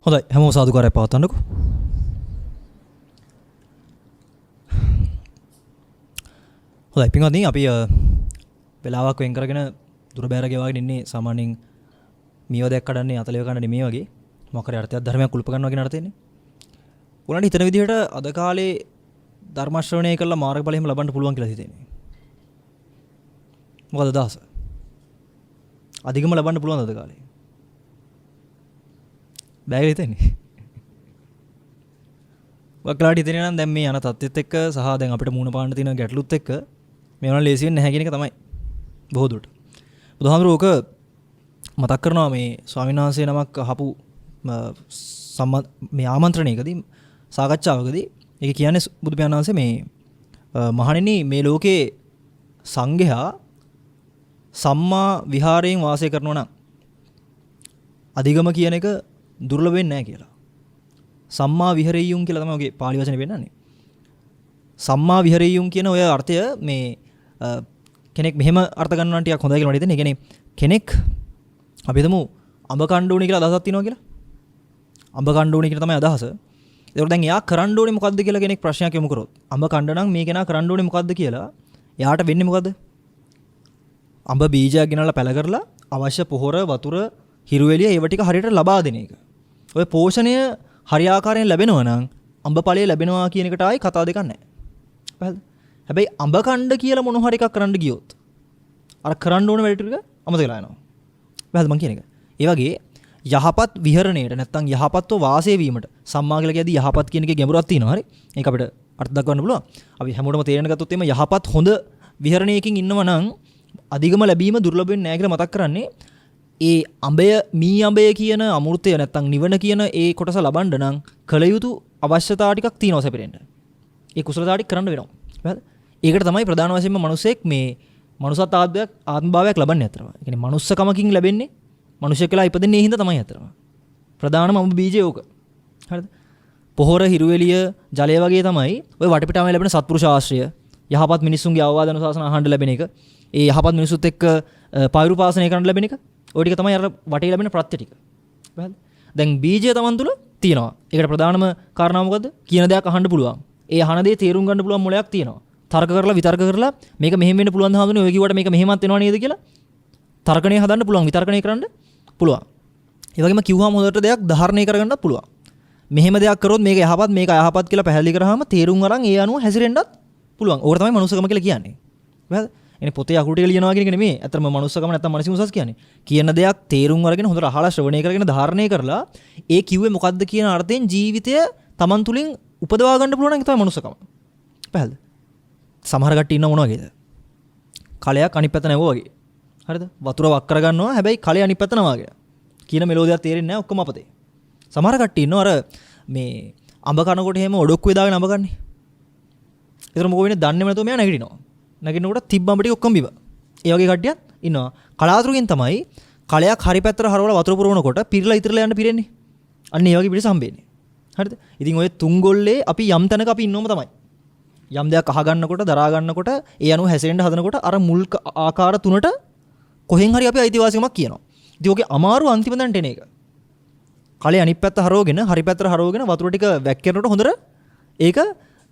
හොඳයි හැමෝම සාදුකාරයක් පවත්වන්නකෝ. හොඳයි පින්වත්නි අපි වෙලාවක් වෙන් කරගෙන දුර බැර ගෙවාගෙන ඉන්නේ සාමාන්‍යයෙන් මීව දෙයක් කඩන්නේ අතලිය කන්න නෙමෙයි වගේ මොකක් හරි අර්ථයක් ධර්මයක් කුල්ප ගන්නවා කියන අර්ථයෙන්නේ. උනාට හිතන විදිහට අද කාලේ ධර්ම ශ්‍රවණය කරලා මාර්ගඵල එහෙම ලබන්න පුළුවන් කියලා හිතෙන්නේ. මොකද දහස? අධිකම ලබන්න පුළුවන් අද කාලේ. බැහැ හිතෙන්නේ. වක්ලාට හිතෙන්නේ නම් දැන් මේ යන තත්ත්වෙත් එක්ක සහ දැන් අපිට මූණ පාන්න තියෙන ගැටලුත් එක්ක මේවන ලේසියෙන් නැහැ කියන එක තමයි බොහෝ දුරට. බුදුහාමුදුරුවෝ ඕක මතක් කරනවා මේ ස්වාමීන් වහන්සේ නමක් අහපු මේ ආමන්ත්‍රණයකදී සාකච්ඡාවකදී ඒක කියන්නේ බුදු පියාණන් වහන්සේ මේ මහණෙනි මේ ලෝකේ සංඝයා සම්මා විහාරයෙන් වාසය කරනවා නම් අධිගම කියන එක දුර්ලභ වෙන්නේ නැහැ කියලා. සම්මා විහරෙය්‍යුම් කියලා තමයි ඔගේ පාලි වචනේ වෙන්නන්නේ. සම්මා විහරෙය්‍යුම් කියන ඔය අර්ථය මේ කෙනෙක් මෙහෙම අර්ථ ගන්නවා ටිකක් හොඳයි කියලා මට හිතෙනවා. ඒ කියන්නේ කෙනෙක් අපි හිතමු අඹ කන්න ඕනේ කියලා අදහසක් තියෙනවා කියලා. අඹ කන්න ඕනේ කියලා තමයි අදහස. ඒකට දැන් එයා කරන්න ඕනේ මොකද්ද කියලා කෙනෙක් ප්‍රශ්නයක් යොමු කරොත් අඹ කන්න නම් මේ කෙනා කරන්න ඕනේ මොකද්ද කියලා එයාට වෙන්නේ මොකද්ද? අඹ බීජයක් ගෙනල්ලා පැල කරලා අවශ්‍ය පොහොර වතුර හිරු එළිය ඒව ටික හරියට ලබා දෙන එක. ඔය පෝෂණය හරියාකාරයෙන් ලැබෙනවා නම් අඹ ඵලය ලැබෙනවා කියන එකට ආයි කතා දෙකක් නැහැ. පැහැදිලිද? හැබැයි අඹ කණ්ඩ කියලා මොන හරි එකක් කරන්න ගියොත් අර කරන්න ඕන වැඩ ටික අමතක වෙලා යනවා. පැහැදිලිද මං කියන එක? ඒ වගේ යහපත් විහරණයට නැත්තම් යහපත්ව වාසය වීමට සම්මා කියලා කියදී යහපත් කියන එකේ ගැඹුරක් තියෙනවා. හරි? ඒක අපිට අර්ථ දක්වන්න පුළුවන්. අපි හැමෝටම තේරෙන්න ගත්තොත් එimhe යහපත් හොඳ විහරණයකින් ඉන්නව නම් අධිගම ලැබීම දුර්ලභ වෙන්නේ නැහැ කියලා මතක් කරන්නේ. ඒ අඹය මී අඹය කියන අමෘතය නැත්තම් නිවන කියන ඒ කොටස ලබන්න නම් කල යුතු අවශ්‍යතා ටිකක් තියෙනවා සැපිරෙන්න. ඒ කුසලතා ටික කරන්න වෙනවා. හරිද? ඒකට තමයි ප්‍රධාන වශයෙන්ම මිනිසෙක් මේ මනුසත් ආත්මභාවයක් ලබන්නේ අතරම. ඒ කියන්නේ මනුස්සකමකින් ලැබෙන්නේ මිනිසෙක් කියලා ඉපදෙන්නේ ඒ හින්දා තමයි අතරම. ප්‍රධානම අඹ බීජය ඕක. හරිද? පොහොර හිරුවෙලිය ජලය වගේ තමයි ওই වටපිටාවේ ලැබෙන සත්පුරුෂ ආශ්‍රය යහපත් මිනිසුන්ගේ අවවාද අනුශාසන අහන්න ලැබෙන එක. ඒ යහපත් මිනිසුත් එක්ක පෛරුපාසනය කරන්න ලැබෙන එක. ඔය ටික තමයි අර වටේ ලැබෙන ප්‍රත්‍ය ටික. හරිද? දැන් බීජය Taman තුල තියෙනවා. ඒකට ප්‍රධානම කාරණාව මොකද්ද? කියන දෙයක් අහන්න පුළුවන්. ඒ අහන දේ තේරුම් ගන්න පුළුවන් මොලයක් තියෙනවා. තර්ක කරලා විතර්ක කරලා මේක මෙහෙම වෙන්න පුළුවන් ද හඳුනේ ඔය කිව්වට මේක මෙහෙමත් වෙනව නේද කියලා තර්කණය හදන්න පුළුවන්. විතර්කණය කරන්න පුළුවන්. ඒ වගේම කිව්වම හොඳට දෙයක් ධාරණය කරගන්නත් පුළුවන්. මෙහෙම දෙයක් කරොත් මේක යහපත් මේක අයහපත් කියලා පැහැදිලි කරාම තේරුම් අරන් ඒ අනුව හැසිරෙන්නත් පුළුවන්. ඕක තමයි මනුස්සකම කියලා කියන්නේ. හරිද? එනේ පොතේ අකුරු ටික ලියනවා කියන එක නෙමෙයි. අතරම මනුස්සකම නැත්තම් මානසික උසස් කියන්නේ. කියන දෙයක් තේරුම් අරගෙන හොඳට අහලා ශ්‍රවණය කරගෙන ධාරණය කරලා ඒ කිව්වේ මොකද්ද කියන අර්ථයෙන් ජීවිතය Taman තුලින් උපදවා ගන්න පුළුවන් නම් ඒ තමයි මනුස්සකම. පැහැදිලිද? සමහර කට්ටිය ඉන්න මොන වගේද? කලයක් අනිත් පැත්ත නැවෝ වගේ. හරිද? වතුර වක් කර ගන්නවා හැබැයි කලේ අනිත් පැත්ත නවා වගේ. කියන මෙලෝදියක් තේරෙන්නේ නැහැ ඔක්කොම අපතේ. සමහර කට්ටිය ඉන්නවා අර මේ අඹ කනකොට එහෙම ඔඩොක්කුවේ දාගෙන අඹ ගන්නේ. ඒතර මොකෝ වෙන්නේ දන්නේම නැතුව මෙයා නැගිටිනවා. නැගිටිනකොට තිබ්බ අඹ ටික ඔක්කොම බිව. ඒ වගේ කට්ටියක් ඉන්නවා. කලාතුරකින් තමයි කලයක් හරි පැත්තට හරවලා වතුර පුරවනකොට පිරලා ඉතිරලා යන්න පිරෙන්නේ. අන්න ඒ වගේ පිටස හම්බෙන්නේ. හරිද? ඉතින් ඔය තුන් ගොල්ලේ අපි යම් තැනක අපි ඉන්නවම තමයි. යම් දෙයක් අහ ගන්නකොට දරා ගන්නකොට ඒ අනුව හැසිරෙන්න හදනකොට අර මුල් ආකාර තුනට කොහෙන් හරි අපි අයිතිවාසිකමක් කියනවා. ඉතින් ඔගේ අමාරු අන්තිම තැනට එන එක. කලේ අනිත් පැත්ත හරවගෙන හරි පැත්තට හරවගෙන වතුර ටික වැක්කිරනකොට හොඳට ඒක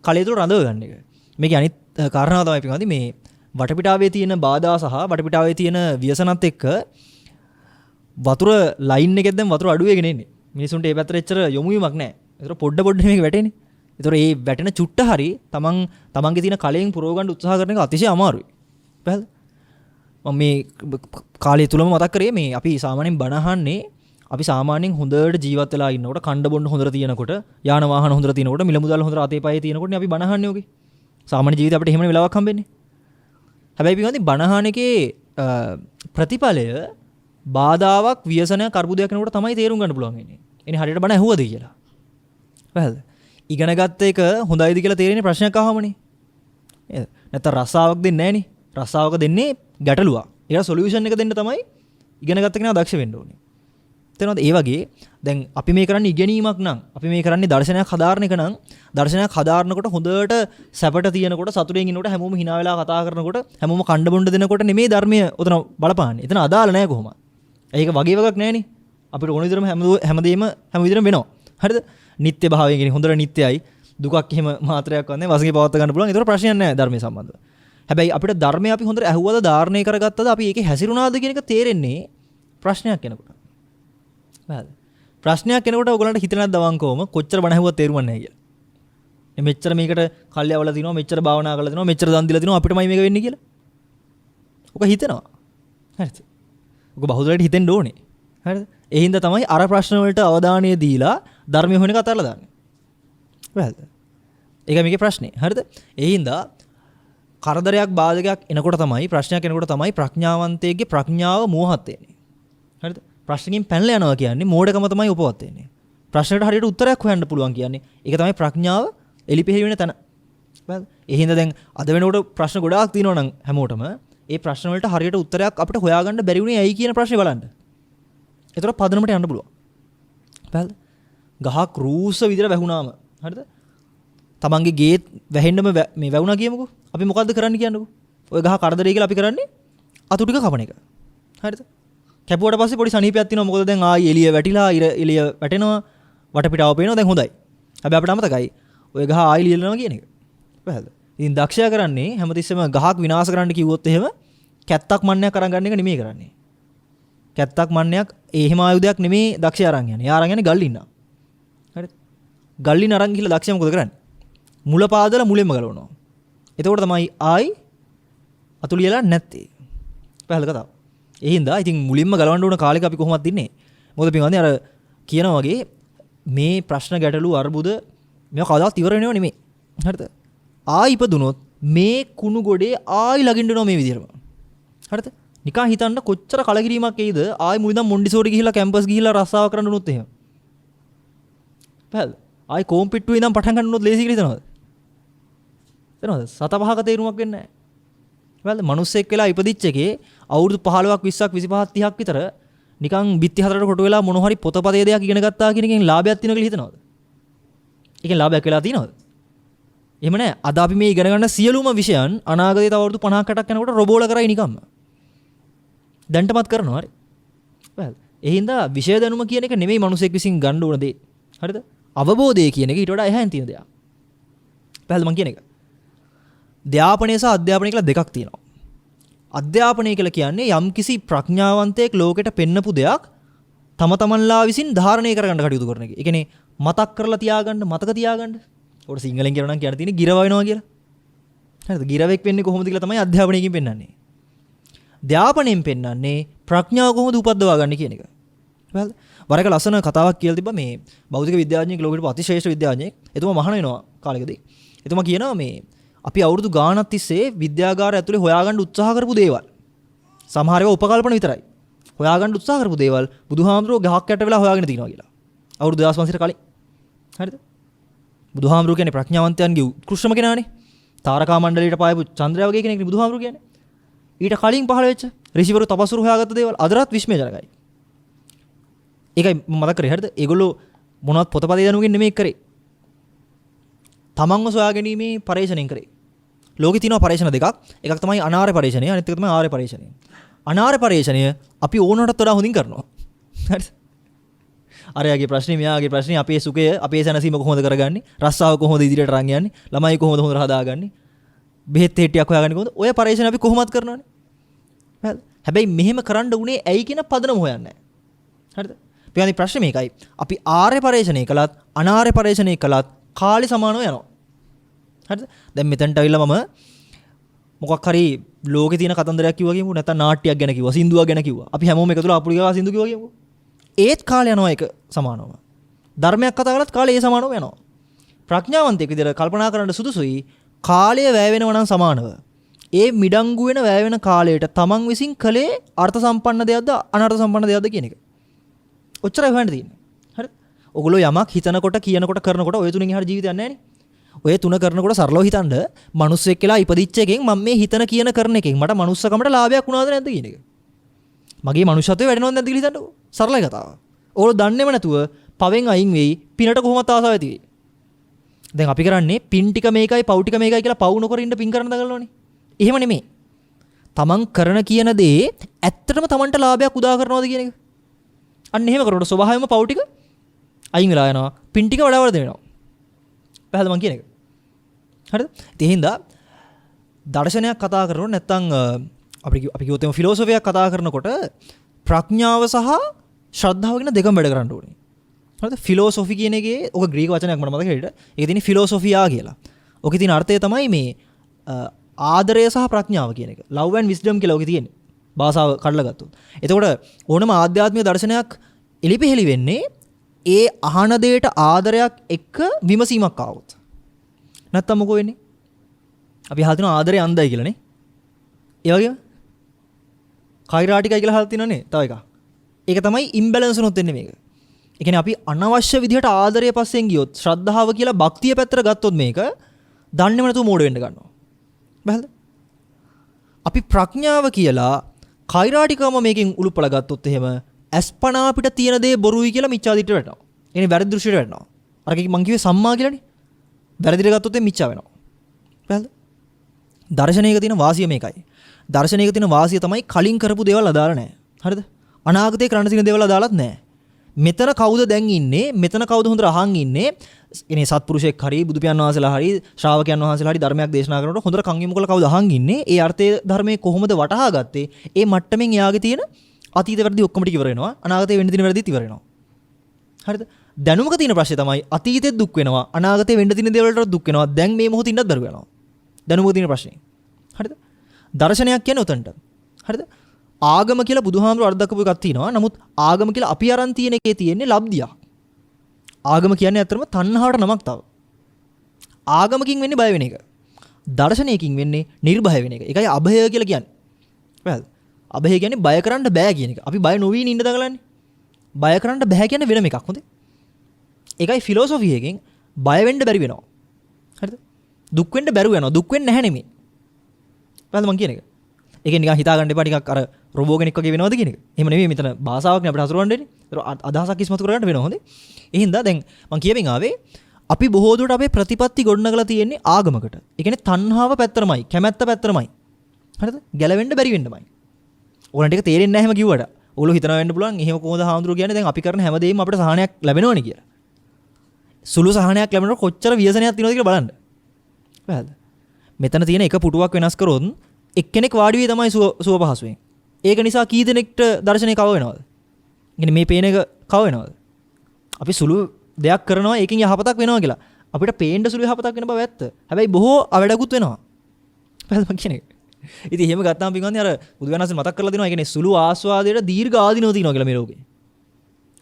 කලේ තුල රඳව ගන්න එක. මේකේ අනිත් කාරණාව තමයි පිටුමදි මේ වටපිටාවේ තියෙන බාධා සහ වටපිටාවේ තියෙන ව්‍යසනත් එක්ක වතුර ලයින් එකෙන් දැන් වතුර අඩු වෙගෙන එන්නේ. මිනිසුන්ට ඒ පැත්තට එච්චර යොමු වීමක් නැහැ. ඒතර පොඩ මේක වැටෙන්නේ. ඒතර ඒ වැටෙන චුට්ට හරි තමන්ගේ තියෙන කලයෙන් පුරව ගන්න උත්සාහ කරන එක අතිශය අමාරුයි. පැහැදිලිද? මම මේ කාලය තුලම මතක් කරේ මේ අපි සාමාන්‍යයෙන් බණ අහන්නේ අපි සාමාන්‍යයෙන් හොඳට ජීවත් වෙලා ඉන්නකොට කණ්ඩ බොන්න හොඳට තියෙනකොට යාන වාහන හොඳට තියෙනකොට මිල මුදල් හොඳට අතේ පයේ තියෙනකොට අපි බණ අහන්නේ ඔගේ. සාමාන්‍ය ජීවිතේ අපිට එහෙම වෙලාවක් හම්බෙන්නේ. හැබැයි පිටින් බණ අහන එකේ ප්‍රතිඵලය බාධාවක් ව්‍යසනයක් අර්බුදයක් වෙනකොට තමයි තේරුම් ගන්න පුළුවන් වෙන්නේ. එනේ හරියට බණ ඇහුවද කියලා. පැහැදිලිද? ඉගෙන ගත්ත එක හොඳයිද කියලා තේරෙන්නේ ප්‍රශ්නයක් අහමනේ. නේද? නැත්නම් රසාවක් දෙන්නේ නැහනේ. රසාවක දෙන්නේ ගැටලුවක්. ඒකට සොලියුෂන් එක දෙන්න තමයි ඉගෙන ගත්ත කෙනා දක්ෂ වෙන්න ඕනේ. තේරෙනවද? ඒ වගේ දැන් අපි මේ කරන්නේ ඉගෙනීමක් නම් අපි මේ කරන්නේ දර්ශනයක් හදාරන එක නම් දර්ශනයක් හදාරනකොට හොඳට සැපට තියෙනකොට සතුටෙන් ඉන්නකොට හැමෝම hina වෙලා කතා කරනකොට හැමෝම කණ්ඩ බොණ්ඩ දෙනකොට නෙමෙයි ධර්මය උතන බලපාන්නේ. එතන අදාළ නැහැ කොහොමද? ඒක වගේ වගක් නැහැනේ. අපිට ඕන විදිහටම හැමදේම හැම විදිහටම වෙනවා. හරිද? නිත්‍ය භාවයෙන් කියන්නේ හොඳට නිත්‍යයි. දුකක් එහෙම මාත්‍රයක් වන්නේ වශයෙන් පවත්වා ගන්න පුළුවන්. ඒතර ප්‍රශ්නයක් නැහැ ධර්මයේ සම්බන්ධව. හැබැයි අපිට ධර්මය අපි හොඳට ඇහුවද ධාරණය කරගත්තද අපි ඒකේ හැසිරුණාද කියන එක තේරෙන්නේ ප්‍රශ්නයක් කෙනකොට. හරිද? ප්‍රශ්නයක් කෙනකොට ඔයගලන්ට හිතෙන්නේ නැද්ද අවංකවම කොච්චර බණ ඇහුවත් තේරුම් නැහැ කියලා. මෙච්චර මේකට කල්යවල තිනවා මෙච්චර භාවනා කරලා තිනවා මෙච්චර දන් දීලා තිනවා අපිටමයි මේක වෙන්නේ කියලා. ඔක හිතෙනවා. හරිද? ඔක බහුදලට හිතෙන්න ඕනේ. හරිද? ඒ හින්දා තමයි අර ප්‍රශ්න වලට අවධානය දීලා ධර්මය හොයන එක අතහැරලා දාන්නේ. හරිද? ඒක මේකේ ප්‍රශ්නේ. හරිද? ඒ හින්දා කරදරයක් බාධකයක් එනකොට තමයි ප්‍රශ්නයක් එනකොට තමයි ප්‍රඥාවන්තයෙක්ගේ ප්‍රඥාව මෝහත් වෙන්නේ. හරිද? ප්‍රශ්නකින් පැනලා යනවා කියන්නේ මෝඩකම තමයි උපවත් වෙන්නේ. ප්‍රශ්නකට හරියට උත්තරයක් හොයන්න පුළුවන් කියන්නේ ඒක තමයි ප්‍රඥාව එලිපෙහි වෙන තැන. හරිද? ඒ හින්දා දැන් අද වෙනකොට ප්‍රශ්න ගොඩාක් තියෙනවා නම් හැමෝටම ඒ ප්‍රශ්න වලට හරියට උත්තරයක් අපිට හොයාගන්න බැරි වුණේ ඇයි කියන ප්‍රශ්නේ බලන්න. ඒතර පදනමට යන්න පුළුවන්. හරිද? ගහක් රූස විදිහට වැහුණාම හරිද? තමන්ගේ ගේ වැහෙන්නම මේ වැවුණා කියමුකෝ. අපි මොකද්ද කරන්න කියන්නකෝ. ඔය ගහ කරදරේ කියලා අපි කරන්නේ අතු ටික කපන එක. හරිද? කැපුවට පස්සේ පොඩි සනීපයක් තියෙනවා. මොකද දැන් ආයි එළිය වැටිලා ඉර එළිය වැටෙනවා. වටපිටාව පේනවා දැන් හොඳයි. හැබැයි අපිට අමතකයි ඔය ගහ ආයි ලියලනවා කියන එක. හරිද? ඉතින් දක්ෂයා කරන්නේ හැමතිස්සෙම ගහක් විනාශ කරන්න කිව්වොත් එහෙම කැත්තක් මන්නයක් අරන් ගන්න එක නෙමෙයි කරන්නේ. කැත්තක් මන්නයක් එහෙම ආයුධයක් නෙමෙයි දක්ෂයා අරන් යන්නේ. යා අරන් යන්නේ ගල්ලින්න. හරිද? ගල්ලින්න අරන් ගිහලා දක්ෂයා මොකද කරන්නේ? මුල පාදලා මුලෙන්ම ගලවනවා. එතකොට තමයි ආයි අතු ලියලා නැත්තේ. පහල කතාව. ඒ හින්දා ඉතින් මුලින්ම ගලවන්න ඕන කාලෙක අපි කොහොමද ඉන්නේ? මොකද පින්වත්නි අර කියනවා වගේ මේ ප්‍රශ්න ගැටලු අර්බුද මේවා කවදාවත් ඉවර වෙනව නෙමෙයි. හරිද? ආයි ඉපදුනොත් මේ කුණු ගොඩේ ආයි ලගින්න වෙනවා මේ විදිහටම. හරිද? නිකන් හිතන්න කොච්චර කලකිරීමක් එයිද ආයි මුලින්ම මොන්ඩිසෝරි ගිහිල්ලා කැම්පස් ගිහිල්ලා රස්සාව කරන්න උනොත් එහෙම. පහල. ආයි කොම්පිට්ටුවේ ඉඳන් පටන් ගන්න උනොත් ලේසි කියලා හිතනවද? තේරෙනවද? සත පහක තේරුමක් වෙන්නේ නැහැ. හරිද? මිනිස්සෙක් වෙලා ඉපදිච්ච එකේ අවුරුදු 15ක් 20ක් 25ක් 30ක් විතර නිකන් බිත්ති හතරට කොට වෙලා මොන හරි පොතපතේ දෙයක් ඉගෙන ගත්තා කියන එකෙන් ලාභයක් තියෙනවා කියලා හිතනවද? ඒකෙන් ලාභයක් වෙලා තියෙනවද? එහෙම නැහැ. අද අපි මේ ඉගෙන ගන්න සියලුම විෂයන් අනාගතයේ තව අවුරුදු 50ක් 60ක් යනකොට රොබෝල කරයි නිකම්ම. දැන්ටමත් කරනවා හරි. හරිද? ඒ හින්දා විෂය දැනුම කියන එක නෙමෙයි මිනිසෙක් විසින් ගන්න ඕන දේ. හරිද? අවබෝධය කියන එක ඊට වඩා එහායින් තියෙන දෙයක්. පැහැදිලි මං කියන එක. ධ්‍යාපනය සහ අධ්‍යාපනය කියලා දෙකක් තියෙනවා. අධ්‍යාපනය කියලා කියන්නේ යම්කිසි ප්‍රඥාවන්තයෙක් ලෝකෙට පෙන්නපු දෙයක් තම තමන්ලා විසින් ධාරණය කරගන්න කටයුතු කරන එක. ඒ කියන්නේ මතක් කරලා තියාගන්න, මතක තියාගන්න. උඩ සිංහලෙන් කියනවා නම් කියන්න තියෙන්නේ ගිරව වෙනවා කියලා. හරිද? ගිරවෙක් වෙන්නේ කොහොමද කියලා තමයි අධ්‍යාපනයකින් පෙන්වන්නේ. ධ්‍යාපනයෙන් පෙන්වන්නේ ප්‍රඥාව කොහොමද උපද්දවා ගන්න කියන එක. හරිද? වර එක ලස්සන කතාවක් කියලා තිබ්බා මේ භෞතික විද්‍යාඥයෙක් ලෝකෙට අතිශ්‍රේෂ්ඨ විද්‍යාඥයෙක්. එතුමා මහාන වෙනවා කාලෙකදී. එතුමා කියනවා මේ අපි අවුරුදු ගාණක් තිස්සේ විද්‍යාගාරය ඇතුලේ හොයාගන්න උත්සාහ කරපු දේවල්. සමහර ඒවා උපකල්පන විතරයි. හොයාගන්න උත්සාහ කරපු දේවල් බුදුහාමුදුරුවෝ ගහක් යට වෙලා හොයාගෙන තිනවා කියලා. අවුරුදු 2500 කලින්. හරිද? බුදුහාමුදුරුවෝ කියන්නේ ප්‍රඥාවන්තයන්ගේ උත්කෘෂ්ඨම කෙනානේ. තාරකා මණ්ඩලයට පායපු චන්ද්‍රයා වගේ කෙනෙක් නේ බුදුහාමුදුරුවෝ කියන්නේ. ඊට කලින් පහළ වෙච්ච ඍෂිවරු තපස්වරු හොයාගත්ත දේවල් අදටත් විශ්මයජනකයි. ඒකයි මතක කරේ හරිද? ඒගොල්ලෝ මොනවත් පොතපතේ දැනුමින් නෙමෙයි කරේ. තමන්ව සොයා ගැනීමේ පරීක්ෂණයෙන් කරේ. ලෝකේ තියෙනවා පරීක්ෂණ දෙකක්. එකක් තමයි අනාර්ය පරීක්ෂණය, අනිත් එක තමයි ආර්ය පරීක්ෂණය. අනාර්ය පරීක්ෂණය අපි ඕනටත් වඩා හොඳින් කරනවා. හරිද? අරයාගේ ප්‍රශ්නේ, මෙයාගේ ප්‍රශ්නේ, අපේ සුඛය, අපේ සැනසීම කොහොමද කරගන්නේ? රස්සාව කොහොමද ඉදිරියට අරන් යන්නේ? ළමයි කොහොමද හොඳට හදාගන්නේ? බෙහෙත් හෙට්ටියක් හොයාගන්නේ කොහොමද? ඔය පරීක්ෂණ අපි කොහොමත් කරනවානේ. හරිද? හැබැයි මෙහෙම කරන්න උනේ ඇයි කියන පදනම හොයන්නේ නැහැ. හරිද? පියාණි ප්‍රශ්නේ මේකයි. අපි ආර්ය පරීක්ෂණය කළත්, අනාර්ය පරීක්ෂණය කළත් කාලේ සමානව යනවා. හරිද? දැන් මෙතනට අවිල්ලා මම මොකක් හරි ලෝකේ තියෙන කතන්දරයක් කිව්වා කියමුකෝ, නැත්නම් නාට්‍යයක් ගැන කිව්වා, සින්දුවක් ගැන කිව්වා. අපි හැමෝම එකතු වෙලා අපුඩිය ගාව සින්දු කිව්වා කියමුකෝ. ඒත් කාලේ යනවා ඒක සමානව. ධර්මයක් කතා කරලත් කාලේ ඒ සමානව යනවා. ප්‍රඥාවන්තයෙක් විදිහට කල්පනා කරන්න සුදුසුයි කාලය වැය වෙනව නම් සමානව. ඒ මිඩංගු වෙන වැය වෙන කාලයට තමන් විසින් කලේ අර්ථ සම්පන්න දෙයක්ද අනර්ථ සම්පන්න දෙයක්ද කියන එක. ඔච්චරයි හොයන්න තියෙන්නේ. හරිද? ඔගොල්ලෝ යමක් හිතනකොට කියනකොට කරනකොට ඔය තුنين එහාට ජීවිතයක් නැහැ නේ. ඔය තුන කරනකොට සරලව හිතන්න මිනිස්සෙක් කියලා ඉපදිච්ච එකෙන් මම මේ හිතන කියන කරන එකෙන් මට මනුස්සකමට ලාභයක් වුණාද නැද්ද කියන එක. මගේ මනුෂ්‍යත්වය වැඩෙනවද නැද්ද කියලා හිතන්නකෝ. සරලයි කතාව. ඕගොල්ලෝ දන්නේම නැතුව පවෙන් අයින් වෙයි පිනට කොහොමද ආසාව ඇති වෙයි. දැන් අපි කරන්නේ පින් ටික මේකයි පව් ටික මේකයි කියලා පව් නොකර ඉන්න පින් කරන්න දඟලනෝනේ. එහෙම නෙමෙයි. තමන් කරන කියන දේ ඇත්තටම තමන්ට ලාභයක් උදා කරනවද කියන එක. අන්න එහෙම කරනකොට ස්වභාවයෙන්ම පව් ටික අයින් වෙලා යනවා. පින් ටික වඩා වර්ධනය වෙනවා. පැහැදිලි මං කියන එක. හරිද? ඒ හින්දා දර්ශනයක් කතා කරනකොට නැත්තම් අපි කිව්වොත් එම ෆිලොසොෆියක් කතා කරනකොට ප්‍රඥාව සහ ශ්‍රද්ධාව කියන දෙකම වැඩ කරන්න ඕනේ. හරිද? ෆිලොසොෆි කියන එකේ ඔක ග්‍රීක වචනයක් මට මතක හිටියට. ඒකේ තියෙන ෆිලොසොෆියා කියලා. ඔකේ තියෙන අර්ථය තමයි මේ ආදරය සහ ප්‍රඥාව කියන එක. ලව් ඇන්ඩ් විස්ඩම් කියලා ඔකේ තියෙන්නේ. භාෂාව කඩලා ගත්තොත්. එතකොට ඕනම ආධ්‍යාත්මික දර්ශනයක් එලිපෙහෙලි වෙන්නේ ඒ අහන දෙයට ආදරයක් එක්ක විමසීමක් ආවොත්. නැත්තම් මොකෝ වෙන්නේ? අපි අහලා තියෙනවා ආදරේ අන්ධයි කියලානේ. ඒ වගේම කෛරාටිකයි කියලා අහලා තියෙනවනේ තව එකක්. ඒක තමයි ඉම්බැලන්ස් වුණොත් වෙන්නේ මේක. ඒ කියන්නේ අපි අනවශ්‍ය විදිහට ආදරය පස්සෙන් ගියොත් ශ්‍රද්ධාව කියලා භක්තිය පැත්තට ගත්තොත් මේක දන්නේම නැතුව මෝඩ වෙන්න ගන්නවා. බැලද? අපි ප්‍රඥාව කියලා කෛරාටිකම මේකෙන් උලුප්පලා ගත්තොත් එහෙම අස්පනා අපිට තියෙන දේ බොරුයි කියලා මිච්ඡාදිට්ඨියට වැටෙනවා. එනේ වැරදි දෘෂ්ටියට වැටෙනවා. අර මං කිව්වේ සම්මා කියලානේ. වැරදිට ගත්තොත් මිච්ඡා වෙනවා. බැලද? දර්ශනයක තියෙන වාසිය මේකයි. දර්ශනයක තියෙන වාසිය තමයි කලින් කරපු දේවල් අදාළ නැහැ. හරිද? අනාගතේ කරන්න තියෙන දේවල් අදාළත් නැහැ. මෙතන කවුද දැන් ඉන්නේ? මෙතන කවුද හොඳට අහන් ඉන්නේ? ඉනේ සත්පුරුෂයෙක් හරි බුදු පියාණන් වහන්සේලා හරි ශ්‍රාවකයන් වහන්සේලා හරි ධර්මයක් දේශනා කරනකොට හොඳට කන් යොමු කරලා කවුද අහන් ඉන්නේ? ඒ අර්ථයේ ධර්මයේ කොහොමද වටහා ගත්තේ? ඒ මට්ටමින් එයාගේ තියෙන අතීත වැරදි ඔක්කොම ටික ඉවර වෙනවා. අනාගතේ වෙන්න තියෙන වැරදිත් ඉවර වෙනවා. හරිද? දැනුමක තියෙන ප්‍රශ්නේ තමයි අතීතෙත් දුක් වෙනවා. අනාගතේ වෙන්න තියෙන දේවල් වලට දුක් වෙනවා. දැන් මේ මොහොතේ ඉන්නත් බැරුව යනවා. දැනුමක තියෙන ප්‍රශ්නේ. හරිද? දර්ශනයක් කියන්නේ උතන්ට. හරිද? ආගම කියලා බුදුහාමුදුරු අර්ධකපු එකක් තියෙනවා. නමුත් ආගම කියලා අපි අරන් තියෙන එකේ තියෙන්නේ ලබ්ධියක්. ආගම කියන්නේ ඇත්තටම තණ්හාවට නමක් තව. ආගමකින් වෙන්නේ බය වෙන එක. දර්ශනයකින් වෙන්නේ නිර්භය වෙන එක. ඒකයි අභය කියලා කියන්නේ. වැහද? අභය කියන්නේ බය කරන්න බෑ කියන එක. අපි බය නොවී ඉන්න දඟලන්නේ. බය කරන්න බෑ කියන්නේ වෙනම එකක්. හොඳේ. ඒකයි ෆිලොසොෆි එකෙන් බය වෙන්න බැරි වෙනවා. හරිද? දුක් වෙන්න බැරුව යනවා. දුක් වෙන්නේ නැහැ නෙමෙයි. වැහද මං කියන එක. ඒකෙන් නිකන් හිතා ගන්න එපා ටිකක් අර රොබෝ කෙනෙක් වගේ වෙනවද කියන එක. එහෙම නෙමෙයි මෙතන භාෂාවක් නේ අපිට හසුරවන්න වෙන්නේ. ඒක අදහසක් ඉස්මතු කරගන්න වෙනවා. හොඳේ. ඒ හින්දා දැන් මං කියමින් ආවේ අපි බොහෝ දුරට අපේ ප්‍රතිපත්ති ගොඩනගලා තියෙන්නේ ආගමකට. ඒ කියන්නේ තණ්හාව පැත්තරමයි, කැමැත්ත පැත්තරමයි. හරිද? ගැලවෙන්න බැරි වෙන්නමයි. ඕනට ටික තේරෙන්නේ නැහැ එහෙම කිව්වට. ඕගොල්ලෝ හිතනවා වෙන්න පුළුවන් එහෙම කොහොමද හාමුදුරුවෝ කියන්නේ දැන් අපි කරන හැමදේම අපිට සහනයක් ලැබෙනවනේ කියලා. සුළු සහනයක් ලැබෙනකොට කොච්චර ව්‍යසනයක් තියෙනවද කියලා බලන්න. බෑද? මෙතන තියෙන එක පුටුවක් වෙනස් කරොත් එක්කෙනෙක් වාඩි වෙයි තමයි සුව පහසුවෙන්. ඒක නිසා කී දෙනෙක්ට දර්ශනේ කව වෙනවද? ඉතින් මේ පේන එක කව වෙනවද? අපි සුළු දෙයක් කරනවා ඒකෙන් යහපතක් වෙනවා කියලා. අපිට පේන්න සුළු යහපතක් වෙන බව ඇත්ත. හැබැයි බොහෝ අවැඩකුත් වෙනවා. පැහැදිලිද කියන එක? ඉතින් එහෙම ගත්තාම පින්වත්නි අර බුදුගණන්සේ මතක් කරලා දෙනවා. ඒ කියන්නේ සුළු ආස්වාදයට දීර්ඝ ආධිනව තියෙනවා කියලා මේ ලෝකේ.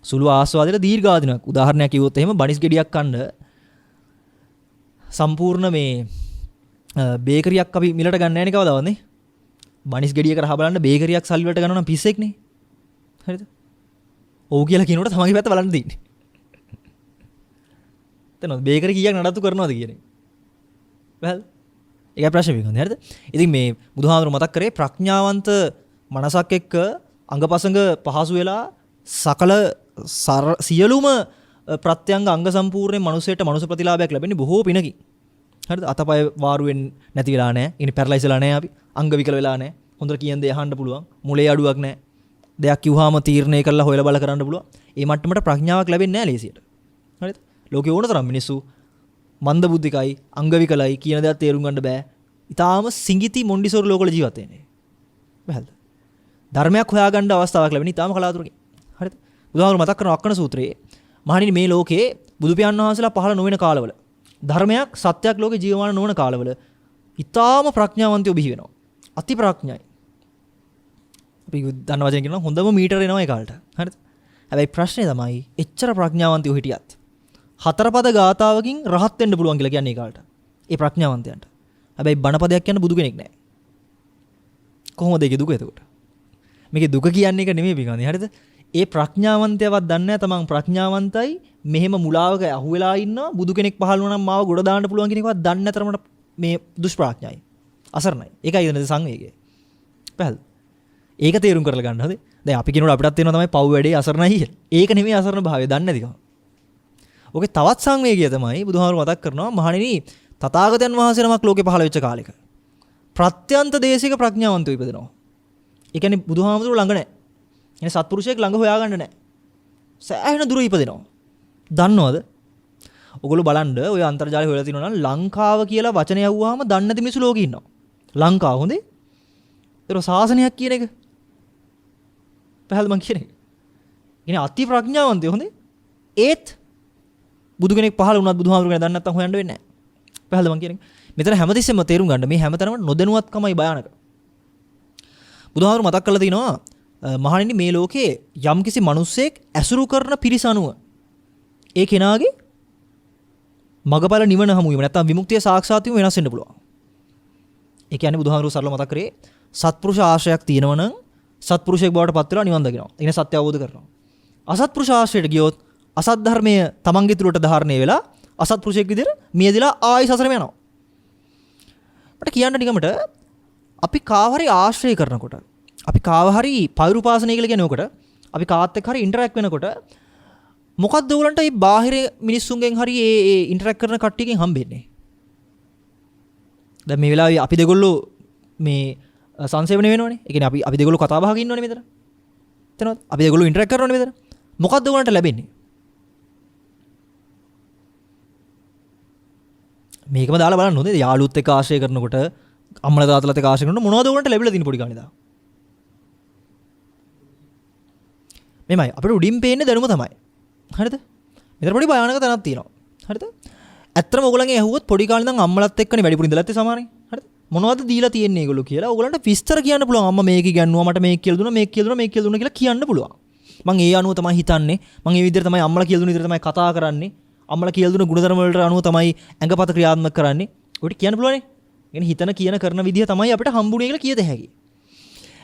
සුළු ආස්වාදයට දීර්ඝ ආධිනවක්. උදාහරණයක් කිව්වොත් එහෙම බනිස් ගෙඩියක් කන්න සම්පූර්ණ මේ බේකරියක් අපි මිලට ගන්න නැහැ නේ කවදාවත් නේ. බනිස් ගෙඩියක රහ බලන්න බේකරියක් සල්ලි වලට ගන්නවා නම් පිස්සෙක් නේ. හරිද? ඔව් කියලා කියනකොට තමන්ගේ පැත්ත බලන්න දෙන්නේ. තනොත් බේකරි කීයක් නඩත්තු කරනවද කියන්නේ. වැල් ඒකයි ප්‍රශ්නේ වෙන්නේ. හරිද? ඉතින් මේ බුදුහාමුදුරු මතක් කරේ ප්‍රඥාවන්ත මනසක් එක්ක අංගපසංග පහසු වෙලා සකල සියලුම ප්‍රත්‍යංග අංග සම්පූර්ණයෙන් මනුස්සයට මනුස්ස ප්‍රතිලාභයක් ලැබෙන්නේ බොහෝ පිනකින්. හරිද? අතපය වාරු වෙන්නේ නැති වෙලා නැහැ. ඉන්නේ පැරලයිස් වෙලා නැහැ අපි. අංග විකල වෙලා නැහැ. හොඳට කියන දේ අහන්න පුළුවන්. මුලේ අඩුවක් නැහැ. දෙයක් කිව්වහම තීරණය කරලා හොයලා බල කරන්න පුළුවන්. ඒ මට්ටමට ප්‍රඥාවක් ලැබෙන්නේ නැහැ ලේසියට. හරිද? ලෝකේ ඕන තරම් මිනිස්සු මන්ද බුද්ධිකයි, අංග විකලයි කියන දේත් තේරුම් ගන්න බෑ. ඊටාම සිඟිති මොන්ඩිසෝරි ලෝකවල ජීවත් වෙන්නේ. බැලද? ධර්මයක් හොයාගන්න අවස්ථාවක් ලැබෙන්නේ ඊටාම කලාතුරකින්. හරිද? උදාහරණ මතක් කරන අක්කන සූත්‍රයේ මහණෙනි මේ ලෝකේ බුදු පියාණන් වහන්සේලා පහළ නොවන කාලවල ධර්මයක් සත්‍යයක් ලෝකේ ජීවමාන නොවන කාලවල ඊටාම ප්‍රඥාවන්තයෝ බිහි වෙනවා. අති ප්‍රඥයි. අපි දන්න වචන කියනවා හොඳම මීටර එනවා ඒ කාලට. හරිද? හැබැයි ප්‍රශ්නේ තමයි එච්චර ප්‍රඥාවන්තයෝ හිටියත් හතරපද ගාතාවකින් රහත් වෙන්න පුළුවන් කියලා කියන්නේ ඒ කාලට. ඒ ප්‍රඥාවන්තයන්ට. හැබැයි බණපදයක් කියන්න බුදු කෙනෙක් නැහැ. කොහොමද ඒකේ දුක එතකොට? මේකේ දුක කියන්නේ එක නෙමෙයි පිටකන්නේ. හරිද? ඒ ප්‍රඥාවන්තයවත් දන්නේ නැහැ තමන් ප්‍රඥාවන්තයි මෙහෙම මුලාවක අහුවෙලා ඉන්නවා බුදු කෙනෙක් පහළ වුණා නම් මාව ගොඩ දාන්න පුළුවන් කියන එකවත් දන්නේ නැතරමට මේ දුෂ්ප්‍රඥයි. අසරණයි. ඒකයි ඉතින් සංවේගය. පැහැදිලි. ඒක තේරුම් කරලා ගන්න හදේ. දැන් අපි කියනකොට අපිටත් තේරෙනවා තමයි පව් වැඩේ අසරණයි කියලා. ඒක නෙමෙයි අසරණ භාවය දන්නේ නැතිකම. ඔකේ තවත් සංවේගය තමයි බුදුහාමුදුරුවෝ මතක් කරනවා මහණෙනි තථාගතයන් වහන්සේ නමක් ලෝකේ පහළ වෙච්ච කාලෙක ප්‍රත්‍යන්ත දේශික ප්‍රඥාවන්තයෝ ඉපදෙනවා. ඒ කියන්නේ බුදුහාමුදුරුවෝ ළඟ නැහැ. එනේ සත්පුරුෂයෙක් ළඟ හොයාගන්න නැහැ. සෑහෙන දුර ඉපදෙනවා. දන්නවද? ඔගොල්ලෝ බලන්න ඔය අන්තර්ජාලය හොයලා තිනවා නම් ලංකාව කියලා වචනය යවුවාම දන්නේ නැති මිනිස්සු ලෝකේ ඉන්නවා. ලංකාව හොඳේ. ඒතර සාසනයක් කියන එක. පහළ මං කියන එක. ඉන්නේ අති ප්‍රඥාවන්තයෝ හොඳේ. ඒත් බුදු කෙනෙක් පහළ වුණත් බුදුහාමුදුරු කෙනෙක් දන්නේ නැත්නම් හොයන්න වෙන්නේ නැහැ. පහළ මං කියන එක. මෙතන හැමතිස්සෙම තේරුම් ගන්න මේ හැමතැනම නොදැනුවත්කමයි භයානක. බුදුහාමුදුරු මතක් කරලා තිනවා මහණෙනි මේ ලෝකේ යම්කිසි මිනිස්සෙක් ඇසුරු කරන පිරිස අනුව ඒ කෙනාගේ මගපල නිවන හමු වීම නැත්නම් විමුක්තිය සාක්ෂාත් වීම වෙනස් වෙන්න පුළුවන්. ඒ කියන්නේ බුදුහාමුදුරු සරලව මතක් කරේ සත්පුරුෂ ආශ්‍රයක් තියෙනවා නම් සත්පුරුෂයෙක් බවට පත් වෙලා නිවන් දකිනවා. ඒ කියන්නේ සත්‍ය අවබෝධ කරනවා. අසත්පුරුෂ ආශ්‍රයට ගියොත් අසත් ධර්මය තමන්ගේ තුලට ධාරණය වෙලා අසත්පුරුෂයෙක් විදිහට මියදිලා ආයි සසරම යනවා. මට කියන්න නිකමට අපි කාව හරි ආශ්‍රය කරනකොට අපි කාව හරි පෛරුපාසනය කියලා කියන්නේ ඔකට අපි කාත් එක්ක හරි ඉන්ටරැක්ට් වෙනකොට මොකක්ද උගලන්ට මේ බාහිර මිනිස්සුන්ගෙන් හරි ඒ ඉන්ටරැක්ට් කරන කට්ටියකින් හම්බෙන්නේ. දැන් මේ වෙලාවේ අපි දෙගොල්ලෝ මේ සංසේවණය වෙනවනේ. ඒ කියන්නේ අපි දෙගොල්ලෝ කතා බහක ඉන්නවනේ මෙතන. එතනවත් අපි දෙගොල්ලෝ ඉන්ටරැක්ට් කරනවනේ මෙතන. මොකක්ද උගලන්ට ලැබෙන්නේ? මේකම දාලා බලන්න හොඳේ. යාළුවොත් එක්ක ආශ්‍රය කරනකොට අම්මලා තාත්තලාත් එක්ක ආශ්‍රය කරනකොට මොනවද උගලන්ට ලැබිලා තියෙන පොඩි කාලේ දා. මෙමය අපිට උඩින් පේන්නේ දැනුම තමයි. හරිද? මෙතන පොඩි භයානක තැනක් තියෙනවා. හරිද? ඇත්තටම ඕගොල්ලන්ගේ ඇහුවොත් පොඩි කාලේ ඉඳන් අම්මලත් එක්කනේ වැඩිපුර ඉඳලා ඇත්තේ සමහරනේ. හරිද? මොනවද දීලා තියෙන්නේ ඒගොල්ලෝ කියලා ඕගොල්ලන්ට විස්තර කියන්න පුළුවන්. අම්මා මේක ඉගන්නුවා මට මේක කියලා දුන්නා මේක කියලා දුන්නා මේක කියලා දුන්නා කියලා කියන්න පුළුවන්. මම ඒ අනුව තමයි හිතන්නේ. මම ඒ විදිහට තමයි අම්මලා කියලා දුන්න විදිහට තමයි කතා කරන්නේ. අම්මලා කියලා දුන්න ගුණධර්ම වලට අනුව තමයි ඇඟපත ක්‍රියාත්මක කරන්නේ. ඔකට කියන්න පුළුවන්නේ. يعني හිතන කියන කරන විදිහ තමයි අපිට හම්බුනේ කියලා කියත හැකි.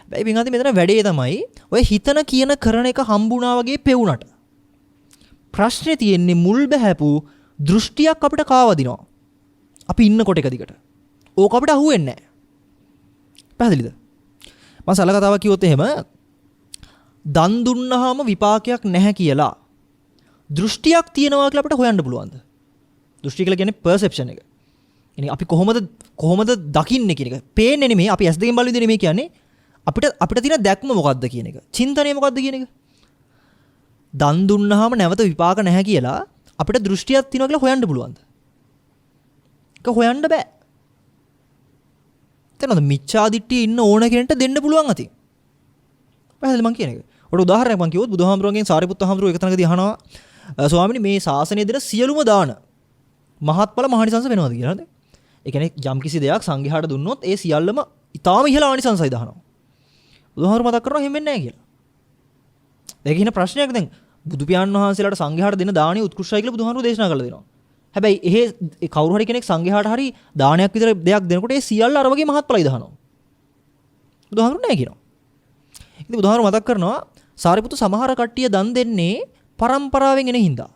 හැබැයි පින්වත්නි මෙතන වැඩේ තමයි ඔය හිතන කියන කරන එක හම්බුණා වගේ පෙවුනට. ප්‍රශ්නේ තියෙන්නේ මුල් බහැපු දෘෂ්ටියක් අපිට කාවදිනවා. අපි ඉන්නකොට එක දිගට. ඕක අපිට අහුවෙන්නේ නැහැ. පැහැදිලිද? මම සරල කතාවක් කිව්වොත් එහෙම දන් දුන්නාම විපාකයක් නැහැ කියලා දෘෂ්ටියක් තියෙනවා කියලා අපිට හොයන්න පුළුවන්ද? දෘෂ්ටි කියලා කියන්නේ perception එක. يعني අපි කොහොමද දකින්නේ කියන එක. පේන්නේ නෙමෙයි අපි ඇස් දෙකෙන් බලන විදිහ නෙමෙයි කියන්නේ. අපිට තියෙන දැක්ම මොකද්ද කියන එක. චින්තනය මොකද්ද කියන එක. දන් දුන්නාම නැවත විපාක නැහැ කියලා අපිට දෘෂ්ටියක් තියෙනවා කියලා හොයන්න පුළුවන්ද? ඒක හොයන්න බෑ. තේරෙනවද? මිච්ඡාදිට්ඨිය ඉන්න ඕන කෙනෙක්ට දෙන්න පුළුවන් අතින්. පැහැදිලි මං කියන එක. ඔකට උදාහරණයක් මං කිව්වොත් බුදුහාමුදුරන්ගෙන් සාරිපුත්ත හාමුදුරුවෝ එක තැනකදී අහනවා ස්වාමීනි මේ ශාසනයේ දෙන සියලුම දාන මහත්ඵල මහානිසංස වෙනවද කියලා නේද? ඒ කියන්නේ යම්කිසි දෙයක් සංඝයාට දුන්නොත් ඒ සියල්ලම ඊටාම ඉහළ ආනිසංසයි දහනවා. බුදුහාමුදුරුවෝ මතක් කරනවා එහෙම වෙන්නේ නැහැ කියලා. ඒක ඉන්න ප්‍රශ්නයක් දැන් බුදු පියාණන් වහන්සේලාට සංඝයාට දෙන දාණය උත්කෘෂ්ටයි කියලා බුදුහාමුදුරුවෝ දේශනා කළා දෙනවා. හැබැයි ඒ කවුරු හරි කෙනෙක් සංඝයාට හරි දානයක් විතර දෙයක් දෙනකොට ඒ සියල්ල අර වගේ මහත්ඵලයි දහනවා. බුදුහාමුදුරුවෝ නැහැ කියනවා. ඉතින් බුදුහාමුදුරුවෝ මතක් කරනවා සාරිපුත්තු සමහර කට්ටිය දන් දෙන්නේ පරම්පරාවෙන් එන හින්දා.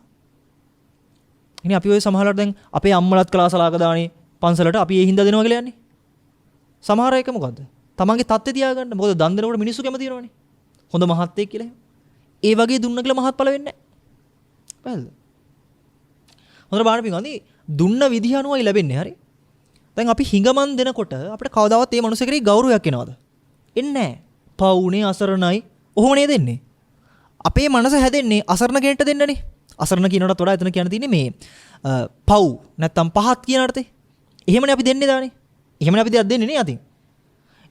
ඉතින් අපි ඔය සමහරවල් දැන් අපේ අම්මලාත් කලාසලාක දානේ පන්සලට අපි ඒ හින්දා දෙනවා කියලා යන්නේ. සමහර එක මොකද්ද? තමන්ගේ තත්ත්වය තියාගන්න. මොකද දන් දෙනකොට මිනිස්සු කැමති වෙනවනේ. හොඳ මහත්යෙක් කියලා. ඒ වගේ දුන්න කියලා මහත්ඵල වෙන්නේ නැහැ. පැහැදිලිද? හොඳට බලන්න පින්වත්නි දුන්න විදිහ අනුවයි ලැබෙන්නේ. හරි. දැන් අපි හිඟමන් දෙනකොට අපිට කවදාවත් මේ මනුස්ස කෙරෙහි ගෞරවයක් එනවද? එන්නේ නැහැ. පවුනේ අසරණයි. ඔහොම නේද එන්නේ? අපේ මනස හැදෙන්නේ අසරණ කෙනෙක්ට දෙන්නනේ. අසරණ කියනකටත් වඩා එතන කියන්න තියෙන්නේ මේ පව් නැත්තම් පහත් කියන අර්ථේ. එහෙමනේ අපි දෙන්නේ දානේ. එහෙමනේ අපි දෙයක් දෙන්නේ නේ අතින්.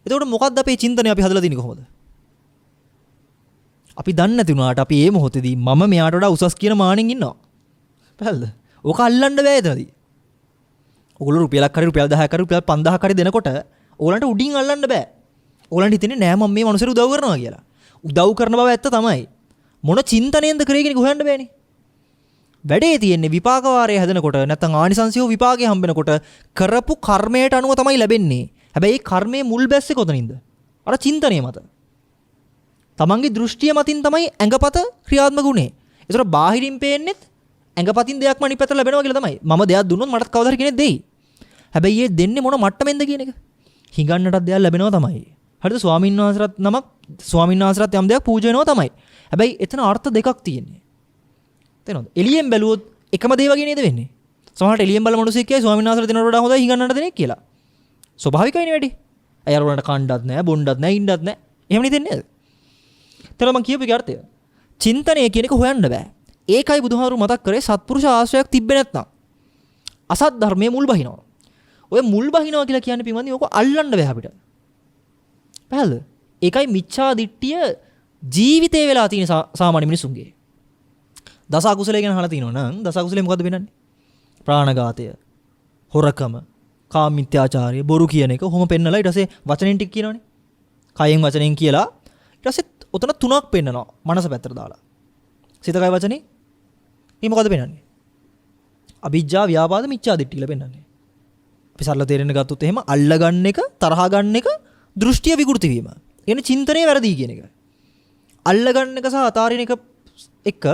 එතකොට මොකද්ද අපේ චින්තනය අපි හදලා තින්නේ කොහොමද? අපි දන්නේ නැති වුණාට අපි මේ මොහොතේදී මම මෙයාට වඩා උසස් කියන මානෙන් ඉන්නවා. පැහැදිලිද? ඕක අල්ලන්න බෑ එතනදී. ඔයගොල්ලෝ රුපියලක් හරි රුපියල් 10ක් හරි රුපියල් 5000ක් හරි දෙනකොට ඕගලන්ට උඩින් අල්ලන්න බෑ. ඕගලන්ට හිතෙන්නේ නෑ මම මේ මනුස්සයට උදව් කරනවා කියලා. උදව් කරන බව ඇත්ත තමයි. මොන චින්තනයෙන්ද කරේ කියන එක හොයන්න බෑනේ. වැඩේ තියෙන්නේ විපාක වාරය හැදෙනකොට නැත්නම් ආනිසංසියෝ විපාකේ හම්බෙනකොට කරපු කර්මයට අනුව තමයි ලැබෙන්නේ. හැබැයි ඒ කර්මයේ මුල් බැස්සේ කොතනින්ද? අර චින්තනය මත. තමන්ගේ දෘෂ්ටිය මතින් තමයි ඇඟපත ක්‍රියාත්මක වුනේ. ඒතර බාහිරින් පේන්නෙත් ඇඟපතින් දෙයක්ම අනිත් පැත්තට ලැබෙනවා කියලා තමයි. මම දෙයක් දුන්නොත් මටත් කවදා හරි කෙනෙක් දෙයි. හැබැයි ඒ දෙන්නේ මොන මට්ටමෙන්ද කියන එක. හිඟන්නටත් දෙයක් ලැබෙනවා තමයි. හරිද? ස්වාමීන් වහන්සේලාත් යම් දෙයක් පූජා වෙනවා තමයි. හැබැයි එතන අර්ථ දෙකක් තියෙන්නේ. තේරෙනවද? එළියෙන් බැලුවොත් එකම දේ වගේ නේද වෙන්නේ? සමහරට එළියෙන් බලන මිනිස්සෙක් කියයි ස්වාමීන් වහන්සේලා දෙනවට වඩා හොඳයි හිඟන්නට දෙනෙක් කියලා. ස්වභාවිකයිනේ වැඩි. අය අර උනට කණ්ඩත් නැහැ, බොණ්ඩත් නැහැ, ඉන්නත් නැහැ. එහෙම නෙදෙන්නේ නේද? තේරෙනවද මම කියපු එකේ අර්ථය? චින්තනය කියන එක හොයන්න බෑ. ඒකයි බුදුහාමුදුරු මතක් කරේ සත්පුරුෂ ආශ්‍රයයක් තිබ්බේ නැත්නම් අසත් ධර්මයේ මුල් බහිනවා. ඔය මුල් බහිනවා කියලා කියන්නේ පින්වත්නි ඕක අල්ලන්න බෑ අපිට. පැහැදිලිද? ඒකයි මිච්ඡා දිට්ඨිය ජීවිතේ වෙලා තියෙන සාමාන්‍ය මිනිසුන්ගේ. දස අකුසලයේ ගැන අහලා තිනව නම් දස අකුසලයේ මොකද්ද වෙනන්නේ? ප්‍රාණඝාතය, හොරකම, කාමමිත්‍යාචාරය, බොරු කියන එක කොහොම පෙන්නලා ඊට පස්සේ වචනෙන් ටික කියනවනේ. කයෙන් වචනෙන් කියලා ඊට පස්සේ උතන තුනක් පෙන්නනවා මනස පැත්තට දාලා. සිත කය වචනේ මේ මොකද්ද පෙන්නන්නේ? අවිජ්ජා ව්‍යාපාද මිච්ඡා දිට්ඨිය කියලා පෙන්නන්නේ. අපි සරල තේරෙන්න ගත්තොත් එහෙම අල්ලගන්න එක, තරහ ගන්න එක, දෘෂ්ටිය විකෘති වීම. කියන්නේ චින්තනයේ වැරදි කියන එක. අල්ලගන්න එක සහ අතාරින එක එක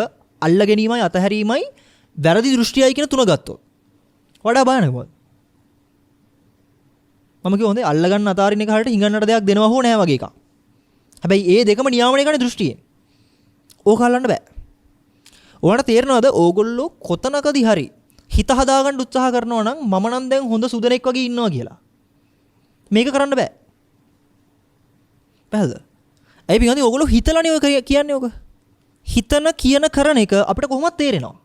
අල්ල ගැනීමයි අතහැරීමයි වැරදි දෘෂ්ටියයි කියන තුන ගත්තොත් වඩා භයානක මොකද? මම කිව්ව හොඳේ අල්ලගන්න අතාරින එක හරියට හිඟන්නට දෙයක් දෙනවා හෝ නැහැ වගේ එකක්. හැබැයි ඒ දෙකම නියාමනය කරන්නේ දෘෂ්ටියෙන්. ඕක අල්ලන්න බෑ. ඔයාලට තේරෙනවද ඕගොල්ලෝ කොතනකදී හරි හිත හදාගන්න උත්සාහ කරනවා නම් මම නම් දැන් හොඳ සුදෙනෙක් වගේ ඉන්නවා කියලා. මේක කරන්න බෑ. පැහැදිලිද? ඇයි පිටින් ඕගොල්ලෝ හිතලානේ ඔය කියන්නේ ඔක. හිතන කියන කරන එක අපිට කොහොමද තේරෙනවා?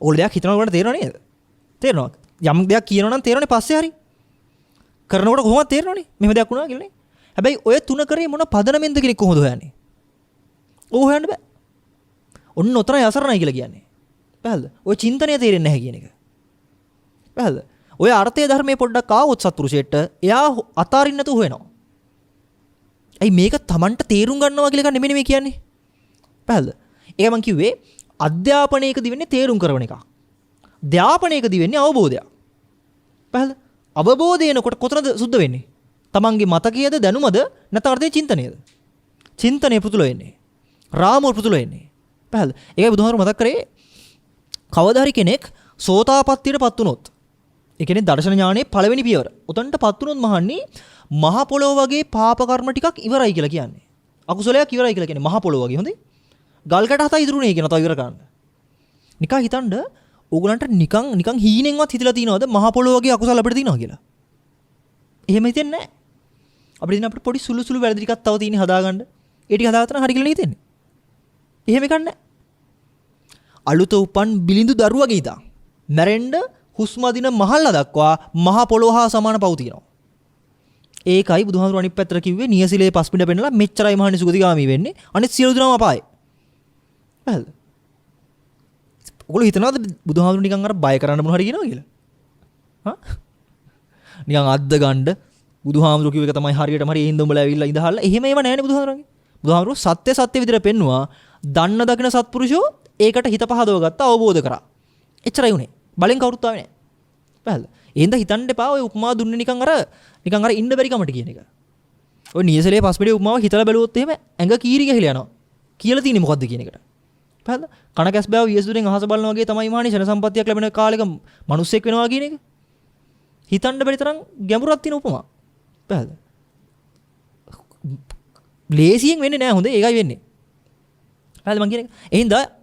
ඕගොල්ලෝ දෙයක් හිතනවා උගලට තේරෙනව නේද? තේරෙනවා. යම් දෙයක් කියනවා නම් තේරෙන්නේ පස්සේ හරි. කරනකොට කොහොමද තේරෙනවනේ? මෙහෙම දෙයක් වුණා කියලානේ. හැබැයි ඔය තුන කරේ මොන පදනමෙන්ද කෙනෙක් කොහොමද හොයන්නේ? ඕක හොයන්න බෑ. ඔන්න ඔතනයි අසරණයි කියලා කියන්නේ. පැහැදිලිද? ඔය චින්තනය තේරෙන්නේ නැහැ කියන එක. පැහැදිලිද? ඔය අර්ථයේ ධර්මයේ පොඩ්ඩක් ආවොත් සත්පුරුෂයෙක්ට එයා අතාරින්න නැතුව හොයනවා. ඇයි මේක Tamanට තේරුම් ගන්නවා කියලා එක නෙමෙයි මේ කියන්නේ. පැහැදිලිද? ඒක මම කිව්වේ අධ්‍යාපනයේදී වෙන්නේ තේරුම් කරන එක. ධ්‍යාපනයේදී වෙන්නේ අවබෝධයක්. පැහැදිලිද? අවබෝධය එනකොට කොතනද සුද්ධ වෙන්නේ? Tamanගේ මතකයේද දැනුමද නැත්නම් අර්ථයේ චින්තනයේද? චින්තනයේ පුතුල වෙන්නේ. රාමුව පුතුල වෙන්නේ. පැහැදිලිද? ඒකයි බුදුහාමුදුරු මතක් කරේ කවදා හරි කෙනෙක් සෝතාපට්ටියටපත් වුණොත් ඒ කියන්නේ දර්ශන ඥානයේ පළවෙනි පියවර. උතන්ටපත් වුණොත් මහන්නේ මහ පොළොව වගේ පාප කර්ම ටිකක් ඉවරයි කියලා කියන්නේ. අකුසලයක් ඉවරයි කියලා කියන්නේ මහ පොළොව වගේ හොඳේ. ගල් කැට හත ඉදිරුනේ කියන තව ඉවර කරන්න. නිකන් හිතන්න ඕගලන්ට නිකන් හීනෙන්වත් හිතලා තියනවද මහ පොළොව වගේ අකුසල අපිට තියනවා කියලා? එහෙම හිතෙන්නේ නැහැ. අපිට පොඩි සුළු වැරදි ටිකක් තව තියෙන හදාගන්න. ඒ ටික හදාගත්තා නම් හරි කියලා හිතෙන්නේ. එහෙම එකක් නැහැ. අලුත උපන් බිලිඳු දරුවගේ ඉඳන් මැරෙන්න හුස්ම දින මහල්ලා දක්වා මහ පොළොව හා සමාන පව් තියෙනවා. ඒකයි බුදුහාමුදුරු අනිත් පැත්තට කිව්වේ නියසිලේ පස්පිඩ පෙන්නලා මෙච්චරයි මහන්නේ සුගතිගාමී වෙන්නේ. අනිත් සියලු දෙනාම අපායේ. හරිද? ඔයගොල්ලෝ හිතනවාද බුදුහාමුදුරු නිකන් අර බය කරන්න මොන හරි කියනවා කියලා? හා? නිකන් අද්ද ගන්න බුදුහාමුදුරු කිව්ව එක තමයි හරියටම හරි එහෙනම් උඹලා ඇවිල්ලා ඉඳහල්ලා. එහෙම ඒව නැහැ නේ බුදුහාමුදුරන්ගේ. බුදුහාමුදුරු සත්‍ය විදිහට පෙන්නවා. දන්න දකින සත්පුරුෂෝ ඒකට හිත පහදව ගත්තා අවබෝධ කරා. එච්චරයි උනේ. බලෙන් කවුරුත් ආවේ නැහැ. පැහැදිලිද? එහෙනම් හිතන්න එපා ඔය උපමා දුන්නේ නිකන් අර ඉන්න බැරි කමට කියන එක. ඔය නියසලේ පස්පිඩේ උපමාව හිතලා බැලුවොත් එහෙම ඇඟ කීරි ගහලා යනවා. කියලා තියෙන්නේ මොකද්ද කියන එකට. පැහැදිලිද? කණ කැස් බෑව වියසුදුරෙන් අහස බලන වගේ තමයි මහණි ශන සම්පත්තියක් ලැබෙන කාලෙක මිනිස්සෙක් වෙනවා කියන එක. හිතන්න බැරි තරම් ගැඹුරක් තියෙන උපමා. පැහැදිලිද? ලේසියෙන් වෙන්නේ නැහැ හොඳේ. ඒකයි වෙන්නේ. පැහැදිලිද මං කියන එක? එහෙනම්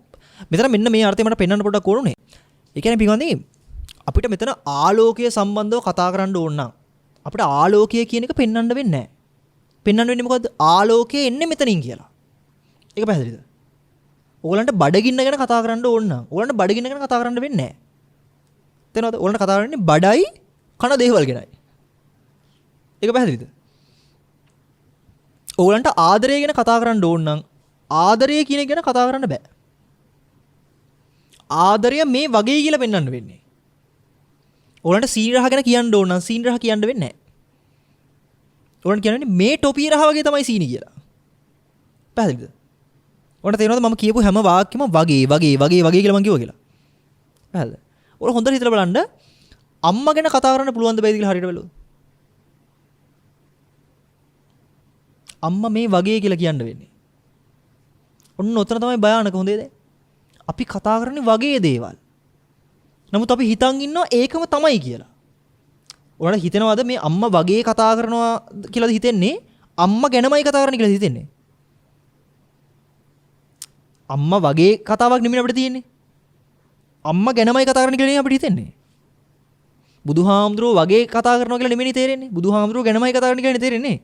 මෙතන මෙන්න මේ අර්ථය මට පෙන්වන්න පොඩ්ඩක් ඕනේ. ඒ කියන්නේ පිටුවන්දි අපිට මෙතන ආලෝකය සම්බන්ධව කතා කරන්න ඕන නම් අපිට ආලෝකය කියන එක පෙන්වන්න වෙන්නේ නැහැ. පෙන්වන්න වෙන්නේ මොකද්ද? ආලෝකය එන්නේ මෙතනින් කියලා. ඒක පැහැදිලිද? ඕගලන්ට බඩගින්න ගැන කතා කරන්න ඕන නම් ඕගලන්ට බඩගින්න ගැන කතා කරන්න වෙන්නේ නැහැ. තේරෙනවද? ඕගලන්ට කතා කරන්නේ බඩයි කන දේවල් ගැනයි. ඒක පැහැදිලිද? ඕගලන්ට ආදරය ගැන කතා කරන්න ඕන නම් ආදරය කියන එක ගැන කතා කරන්න බෑ. ආදරය මේ වගේ කියලා පෙන්වන්න වෙන්නේ. ඕගලන්ට සීනරහ ගැන කියන්න ඕන නම් සීනරහ කියන්න වෙන්නේ නැහැ. ඕගලන්ට කියන්නේ මේ ටොපිය රහ වගේ තමයි සීනි කියලා. පැහැදිලිද? ඔන්න තේරෙනවද මම කියපු හැම වාක්‍යෙම වගේ කියලා මම කිව්වා කියලා. පැහැදිලිද? ඔයාලා හොඳට හිතලා බලන්න අම්මා ගැන කතා කරන්න පුළුවන් ද බැයිද කියලා හරියට බලුවොත්. අම්මා මේ වගේ කියලා කියන්න වෙන්නේ. ඔන්න ඔතන තමයි භයානක හොඳේද? අපි කතා කරන්නේ වගේ දේවල්. නමුත් අපි හිතන් ඉන්නවා ඒකම තමයි කියලා. ඔයාලා හිතනවාද මේ අම්මා වගේ කතා කරනවා කියලාද හිතෙන්නේ? අම්මා ගැනමයි කතා කරන්නේ කියලාද හිතෙන්නේ? අම්මා වගේ කතාවක් නෙමෙයි අපිට තියෙන්නේ. අම්මා ගැනමයි කතා කරන්නේ කියලා නේ අපිට හිතෙන්නේ. බුදුහාමුදුරුවෝ වගේ කතා කරනවා කියලා නෙමෙයි තේරෙන්නේ. බුදුහාමුදුරුවෝ ගැනමයි කතා කරන්නේ කියලා තේරෙන්නේ.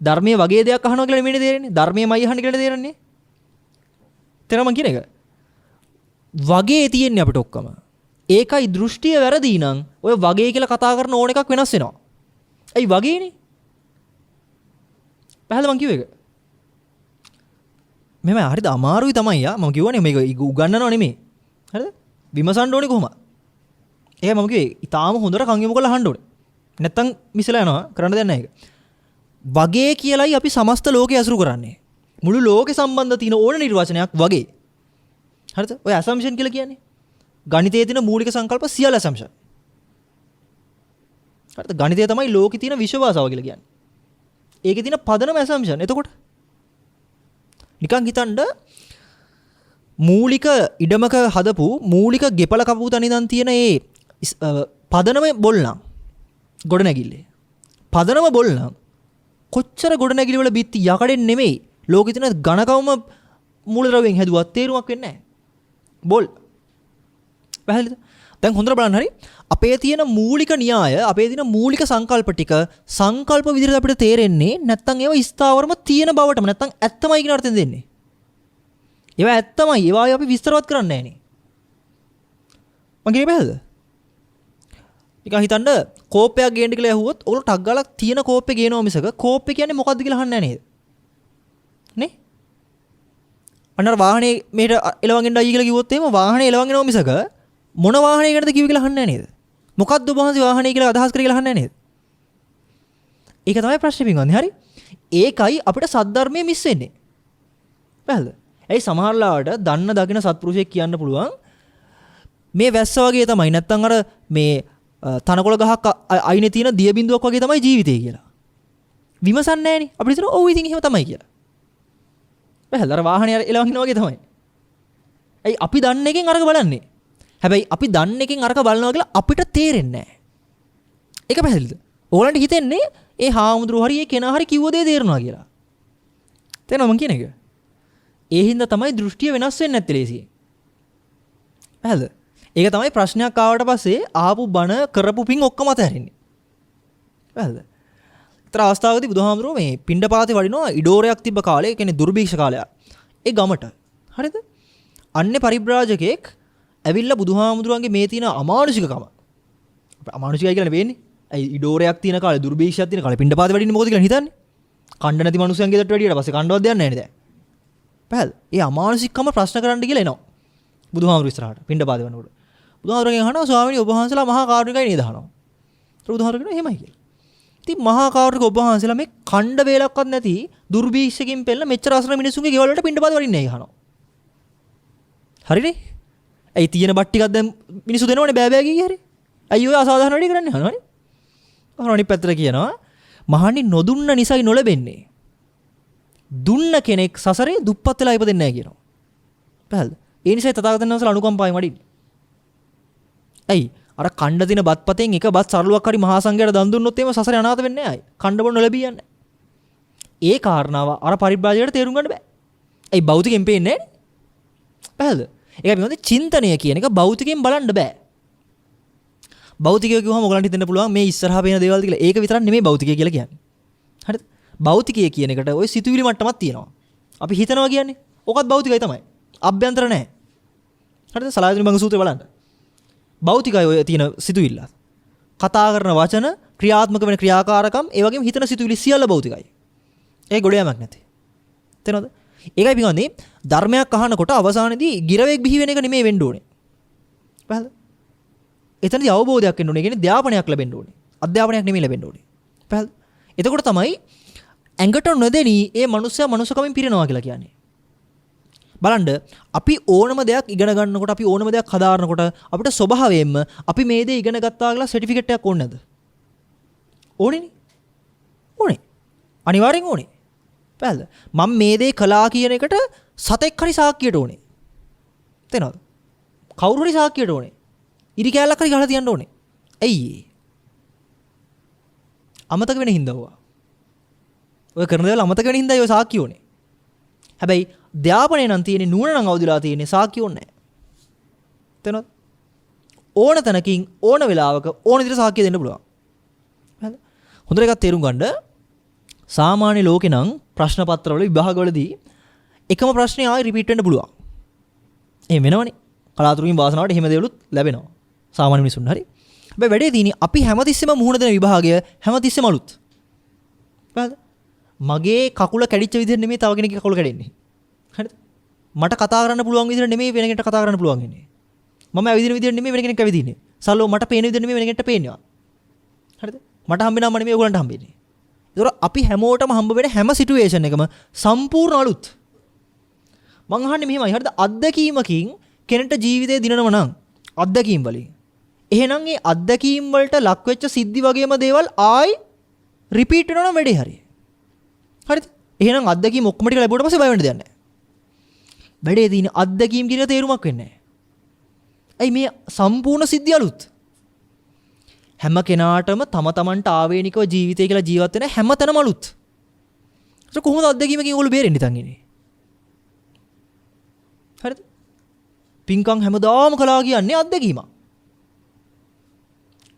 ධර්මයේ වගේ දෙයක් අහනවා කියලා නෙමෙයි තේරෙන්නේ. ධර්මයේමයි අහන්නේ කියලා තේරෙන්නේ. තේරෙනවද මං කියන එක? වගේ තියෙන්නේ අපිට ඔක්කොම. ඒකයි දෘෂ්ටිය වැරදි නම් ඔය වගේ කියලා කතා කරන ඕන එකක් වෙනස් වෙනවා. ඇයි වගේනේ? පැහැදිලි මං කිව්ව එක. මෙහෙම හරිද අමාරුයි තමයි යා මම කියවනේ මේක උගන්නනව නෙමෙයි. හරිද? විමසන්න ඕනේ කොහොමද? ඒක මම කිව්වේ ඊටාම හොඳට කන් යොමු කරලා අහන්න ඕනේ. නැත්තම් මිසලා යනවා කරන්න දෙයක් නැහැ ඒක. වගේ කියලායි අපි සමස්ත ලෝකේ අසුරු කරන්නේ. මුළු ලෝකේ සම්බන්ධ තියෙන ඕන නිර්වචනයක් වගේ. හරිද? ඔය assumption කියලා කියන්නේ. ගණිතයේ තියෙන මූලික සංකල්ප සියල්ල assumption. හරිද? ගණිතය තමයි ලෝකේ තියෙන විශ්ව භාෂාව කියලා කියන්නේ. ඒකේ තියෙන පදනම assumption. එතකොට නිකන් හිතන්න මූලික ඉඩමක හදපු මූලික ගෙපල කපපු තැන ඉඳන් තියෙන ඒ පදනම බොල්නම් ගොඩනැගිල්ලේ. පදනම බොල්නම් කොච්චර ගොඩනැගිලි වල බිත්ති යකඩෙන් නෙමෙයි ලෝකෙ තියෙන ඝනකවම මූලද්‍රව්‍යයෙන් හැදුවත් තේරුමක් වෙන්නේ නැහැ. බොල්. පැහැදිලිද? දැන් හොඳට බලන්න හරි අපේ තියෙන මූලික න්‍යාය අපේ තියෙන මූලික සංකල්ප ටික සංකල්ප විදිහට අපිට තේරෙන්නේ නැත්නම් ඒවා ස්ථාවරම තියෙන බවටම නැත්නම් ඇත්තමයි කියන අර්ථයෙන් දෙන්නේ. ඒවා ඇත්තමයි. ඒවා අපි විස්තරවත් කරන්නේ නැහැ නේ. මං කියන්නේ පැහැදිලිද? නිකන් හිතන්න කෝපයක් ගේන්න කියලා ඇහුවොත් ඔයගොල්ලෝ ටක් ගාලා තියෙන කෝප්පේ ගේනවා මිසක කෝප්පේ කියන්නේ මොකද්ද කියලා අහන්නේ නැහැ නේද? නේ? අන්නර වාහනේ මෙහෙට එලවන් එන්න අයිය කියලා කිව්වොත් එහෙම වාහනේ එලවන් එනවා මිසක මොන වාහනේ ගැනද කිව්වේ කියලා අහන්නේ නැහැ නේද? මොකද්ද ඔබ වහන්සේ වාහනේ කියලා අදහස් කරේ කියලා අහන්නේ නැහැ නේද? ඒක තමයි ප්‍රශ්නේ පින්වත්නි. හරි? ඒකයි අපිට සද්ධර්මයේ මිස් වෙන්නේ. පැහැදිලිද? ඇයි සමහරලාට දන්න දකින සත්පුරුෂයෙක් කියන්න පුළුවන් මේ වැස්ස වගේ තමයි නැත්තම් අර මේ තනකොළ ගහක් අයිනේ තියෙන දිය බිඳුවක් වගේ තමයි ජීවිතය කියලා. විමසන්නේ නැහනේ. අපිට හිතනවා ඔව් ඉතින් එහෙම තමයි කියලා. පැහැදිලිද? අර වාහනේ එලවන් ඉනවා වගේ තමයි. ඇයි අපි දන්න එකෙන් අරක බලන්නේ? හැබැයි අපි දන්න එකෙන් අරක බලනවා කියලා අපිට තේරෙන්නේ නැහැ. ඒක පැහැදිලිද? ඕගලන්ට හිතෙන්නේ ඒ හාමුදුරුවෝ හරි ඒ කෙනා හරි කිව්ව දේ තේරෙනවා කියලා. තේරෙනවද මං කියන එක? ඒ හින්දා තමයි දෘෂ්ටිය වෙනස් වෙන්නේ නැත්තේ ලේසියෙන්. පැහැදිලිද? ඒක තමයි ප්‍රශ්නයක් ආවට පස්සේ ආපු බණ කරපු පින් ඔක්කොම අතහැරින්නේ. පැහැදිලිද? ඒතර අවස්ථාවකදී බුදුහාමුදුරුවෝ මේ පිණ්ඩපාතේ වඩිනවා ඉඩෝරයක් තිබ්බ කාලේ, ඒ කියන්නේ දුර්භික්ෂ කාලයක්. ඒ ගමට. හරිද? අන්නේ පරිබ්‍රාජකෙක් ඇවිල්ලා බුදුහාමුදුරුවන්ගේ මේ තියෙන අමානුෂිකකම. අමානුෂිකයි කියලා නෙවෙන්නේ. ඇයි ඉඩෝරයක් තියෙන කාලේ දුර්භික්ෂයක් තියෙන කාලේ පිණ්ඩපාතේ වඩින්නේ මොකද කියලා හිතන්නේ? කණ්ඩ නැති මිනිස්සුන්ගේ ගෙදරට වැඩියට පස්සේ කණ්ඩවත් දෙයක් නැහැ නේද? පැහැදිලිද? ඒ අමානුෂිකකම ප්‍රශ්න කරන්න කියලා එනවා. බුදුහාමුදුරුවෝ ඉස්සරහට පිණ්ඩපාතේ වඩනකොට. බුදුහාමුදුරුවෝ අහනවා ස්වාමීනි ඔබ වහන්සේලා මහා කාරුණිකයි නේද අහනවා. ඒත් බුදුහාමුදුරුවෝ කියනවා එහෙමයි කියලා. ඉතින් මහා කාරුණික ඔබ වහන්සේලා මේ ඛණ්ඩ වේලක්වත් නැති දුර්භික්ෂකින් පෙළ මෙච්චර අසරණ මිනිසුන්ගේ ගෙවල් වලට පිණ්ඩපාත වඩින්නේ නැහැ අහනවා. හරිනේ? ඇයි තියෙන බත් ටිකක් දැන් මිනිස්සු දෙනවනේ බෑ බෑ කිය හරි. ඇයි ඔය අසාධාරණ වැඩි කරන්නේ අහනවනේ. අනිත් පැත්තට කියනවා මහණනි නොදුන්න නිසයි නොලැබෙන්නේ. දුන්න කෙනෙක් සසරේ දුප්පත් වෙලා ඉපදෙන්නේ නැහැ කියනවා. පැහැදිලිද? ඒ නිසයි තථාගතයන් වහන්සේලා අනුකම්පාවෙන් වඩින්නේ. ඇයි? අර කණ්ඩ දින බත්පතෙන් එක බත් සරලුවක් හරි මහා සංඝයාට දන් දුන්නොත් එහෙම සසරේ අනාථ වෙන්නේ නැහැ. කණ්ඩ බොන්න ලැබී යන්නේ. ඒ කාරණාව අර පරිබ්‍රාජකයට තේරුම් ගන්න බෑ. ඇයි භෞතිකයෙන් පේන්නේ නැහැ? පැහැදිලිද? ඒකයි මොකද චින්තනය කියන එක භෞතිකයෙන් බලන්න බෑ. භෞතිකය කිව්වම ඔයගලන්ට හිතෙන්න පුළුවන් මේ ඉස්සරහා පේන දේවල් කියලා. ඒක විතරක් නෙමෙයි භෞතිකය කියලා කියන්නේ. හරිද? භෞතිකය කියන එකට ওই සිතුවිලි මට්ටමක් තියෙනවා. අපි හිතනවා කියන්නේ ඕකත් භෞතිකයි තමයි. අභ්‍යන්තර නැහැ. හරිද? සලායතන බංග සූත්‍රය බලන්න. භෞතිකයි ඔය තියෙන සිතුවිල්ල. කතා කරන වචන, ක්‍රියාත්මක වෙන ක්‍රියාකාරකම්, ඒ වගේම හිතන සිතුවිලි සියල්ල භෞතිකයි. ඒක ගොඩ යamak නැති. තේරෙනවද? ඒකයි පිටුන්නේ ධර්මයක් අහනකොට අවසානයේදී ගිරවෙක් බිහි වෙන එක නෙමෙයි වෙන්න ඕනේ. පැහැදිලිද? එතනදී අවබෝධයක් එන්න ඕනේ. ඒ කියන්නේ ධාපනයක් ලැබෙන්න ඕනේ. අධ්‍යාපනයක් නෙමෙයි ලැබෙන්න ඕනේ. පැහැදිලිද? එතකොට තමයි ඇඟට නොදෙනී ඒ මනුස්සයා මනුස්සකමින් පිරෙනවා කියලා කියන්නේ. බලන්න අපි ඕනම දෙයක් ඉගෙන ගන්නකොට අපි ඕනම දෙයක් හදාරනකොට අපිට ස්වභාවයෙන්ම අපි මේ දේ ඉගෙන ගත්තා කියලා සර්ටිෆිකේට් එකක් ඕනේ නැද්ද? ඕනේනේ. ඕනේ. අනිවාර්යෙන් ඕනේ. පැහැදිලිද? මම මේ දේ කළා කියන එකට සතෙක් හරි සාක්කියට ඕනේ. තේනවද? කවුරු හරි සාක්කියට ඕනේ. ඉරි කෑල්ලක් හරි ගහලා තියන්න ඕනේ. ඇයි? අමතක වෙන හින්දා වුණා. ඔය කරන දේවල් අමතක වෙන හින්දා ඔය සාක්කිය ඕනේ. හැබැයි ධාපනේ නම් තියෙන්නේ නුවණ නම් අවදිලා තියෙන්නේ සාක්කිය ඕනේ නැහැ. තේනවද? ඕන තැනකින් ඕන වෙලාවක ඕන විදිහට සාක්කිය දෙන්න පුළුවන්. හරිද? හොඳට එකක් තේරුම් ගන්න. සාමාන්‍ය ලෝකේ නම් ප්‍රශ්න පත්‍රවල විභාගවලදී එකම ප්‍රශ්නේ ආයෙ රිපීට් වෙන්න පුළුවන්. එහෙම වෙනවනේ. කලාතුරකින් වාසනාවට එහෙම දේවලුත් ලැබෙනවා. සාමාන්‍ය මිනිසුන් හරි. හැබැයි වැඩේ තියෙන්නේ අපි හැමතිස්සෙම මුහුණ දෙන විභාගය හැමතිස්සෙම අලුත්. හරිද? මගේ කකුල කැඩිච්ච විදිහට නෙමෙයි තව කෙනෙක්ගේ කකුල කැඩෙන්නේ. හරිද? මට කතා කරන්න පුළුවන් විදිහට නෙමෙයි වෙන කෙනෙක්ට කතා කරන්න පුළුවන් වෙන්නේ. මම ඇවිදින විදිහට නෙමෙයි වෙන කෙනෙක් ඇවිදින්නේ. සල්ලෝ මට පේන විදිහට නෙමෙයි වෙන කෙනෙක්ට පේනවා. හරිද? මට හම්බෙනාම නෙමෙයි ඔයගොල්ලන්ට හම්බෙන්නේ. ඒතර අපි හැමෝටම හම්බ වෙන හැම සිටුේෂන් එකම සම්පූර්ණ අලුත්. මං අහන්නේ මෙහෙමයි. හරිද? අත්දැකීමකින් කෙනෙක්ට ජීවිතේ දිනනවා නම් අත්දැකීම් වලින්. එහෙනම් ඒ අත්දැකීම් වලට ලක් වෙච්ච සිද්ධි වගේම දේවල් ආයි රිපීට් වෙනවා නම් වැඩේ හරියි. හරිද? එහෙනම් අත්දැකීම් ඔක්කොම ටික ලැබුවට පස්සේ බය වෙන්න දෙයක් නැහැ. වැඩේ තියෙන අත්දැකීම් කියන තේරුමක් වෙන්නේ නැහැ. ඇයි මේ සම්පූර්ණ සිද්ධි අලුත්? හැම කෙනාටම තම තමන්ට ආවේනිකව ජීවිතය කියලා ජීවත් වෙන හැම තැනම අලුත්. ඒක කොහොමද අත්දැකීමකින් ඕගොල්ලෝ බේරෙන්නේ තන් ඉන්නේ? හරිද? පින්කම් හැමදාම කළා කියන්නේ අත්දැකීමක්.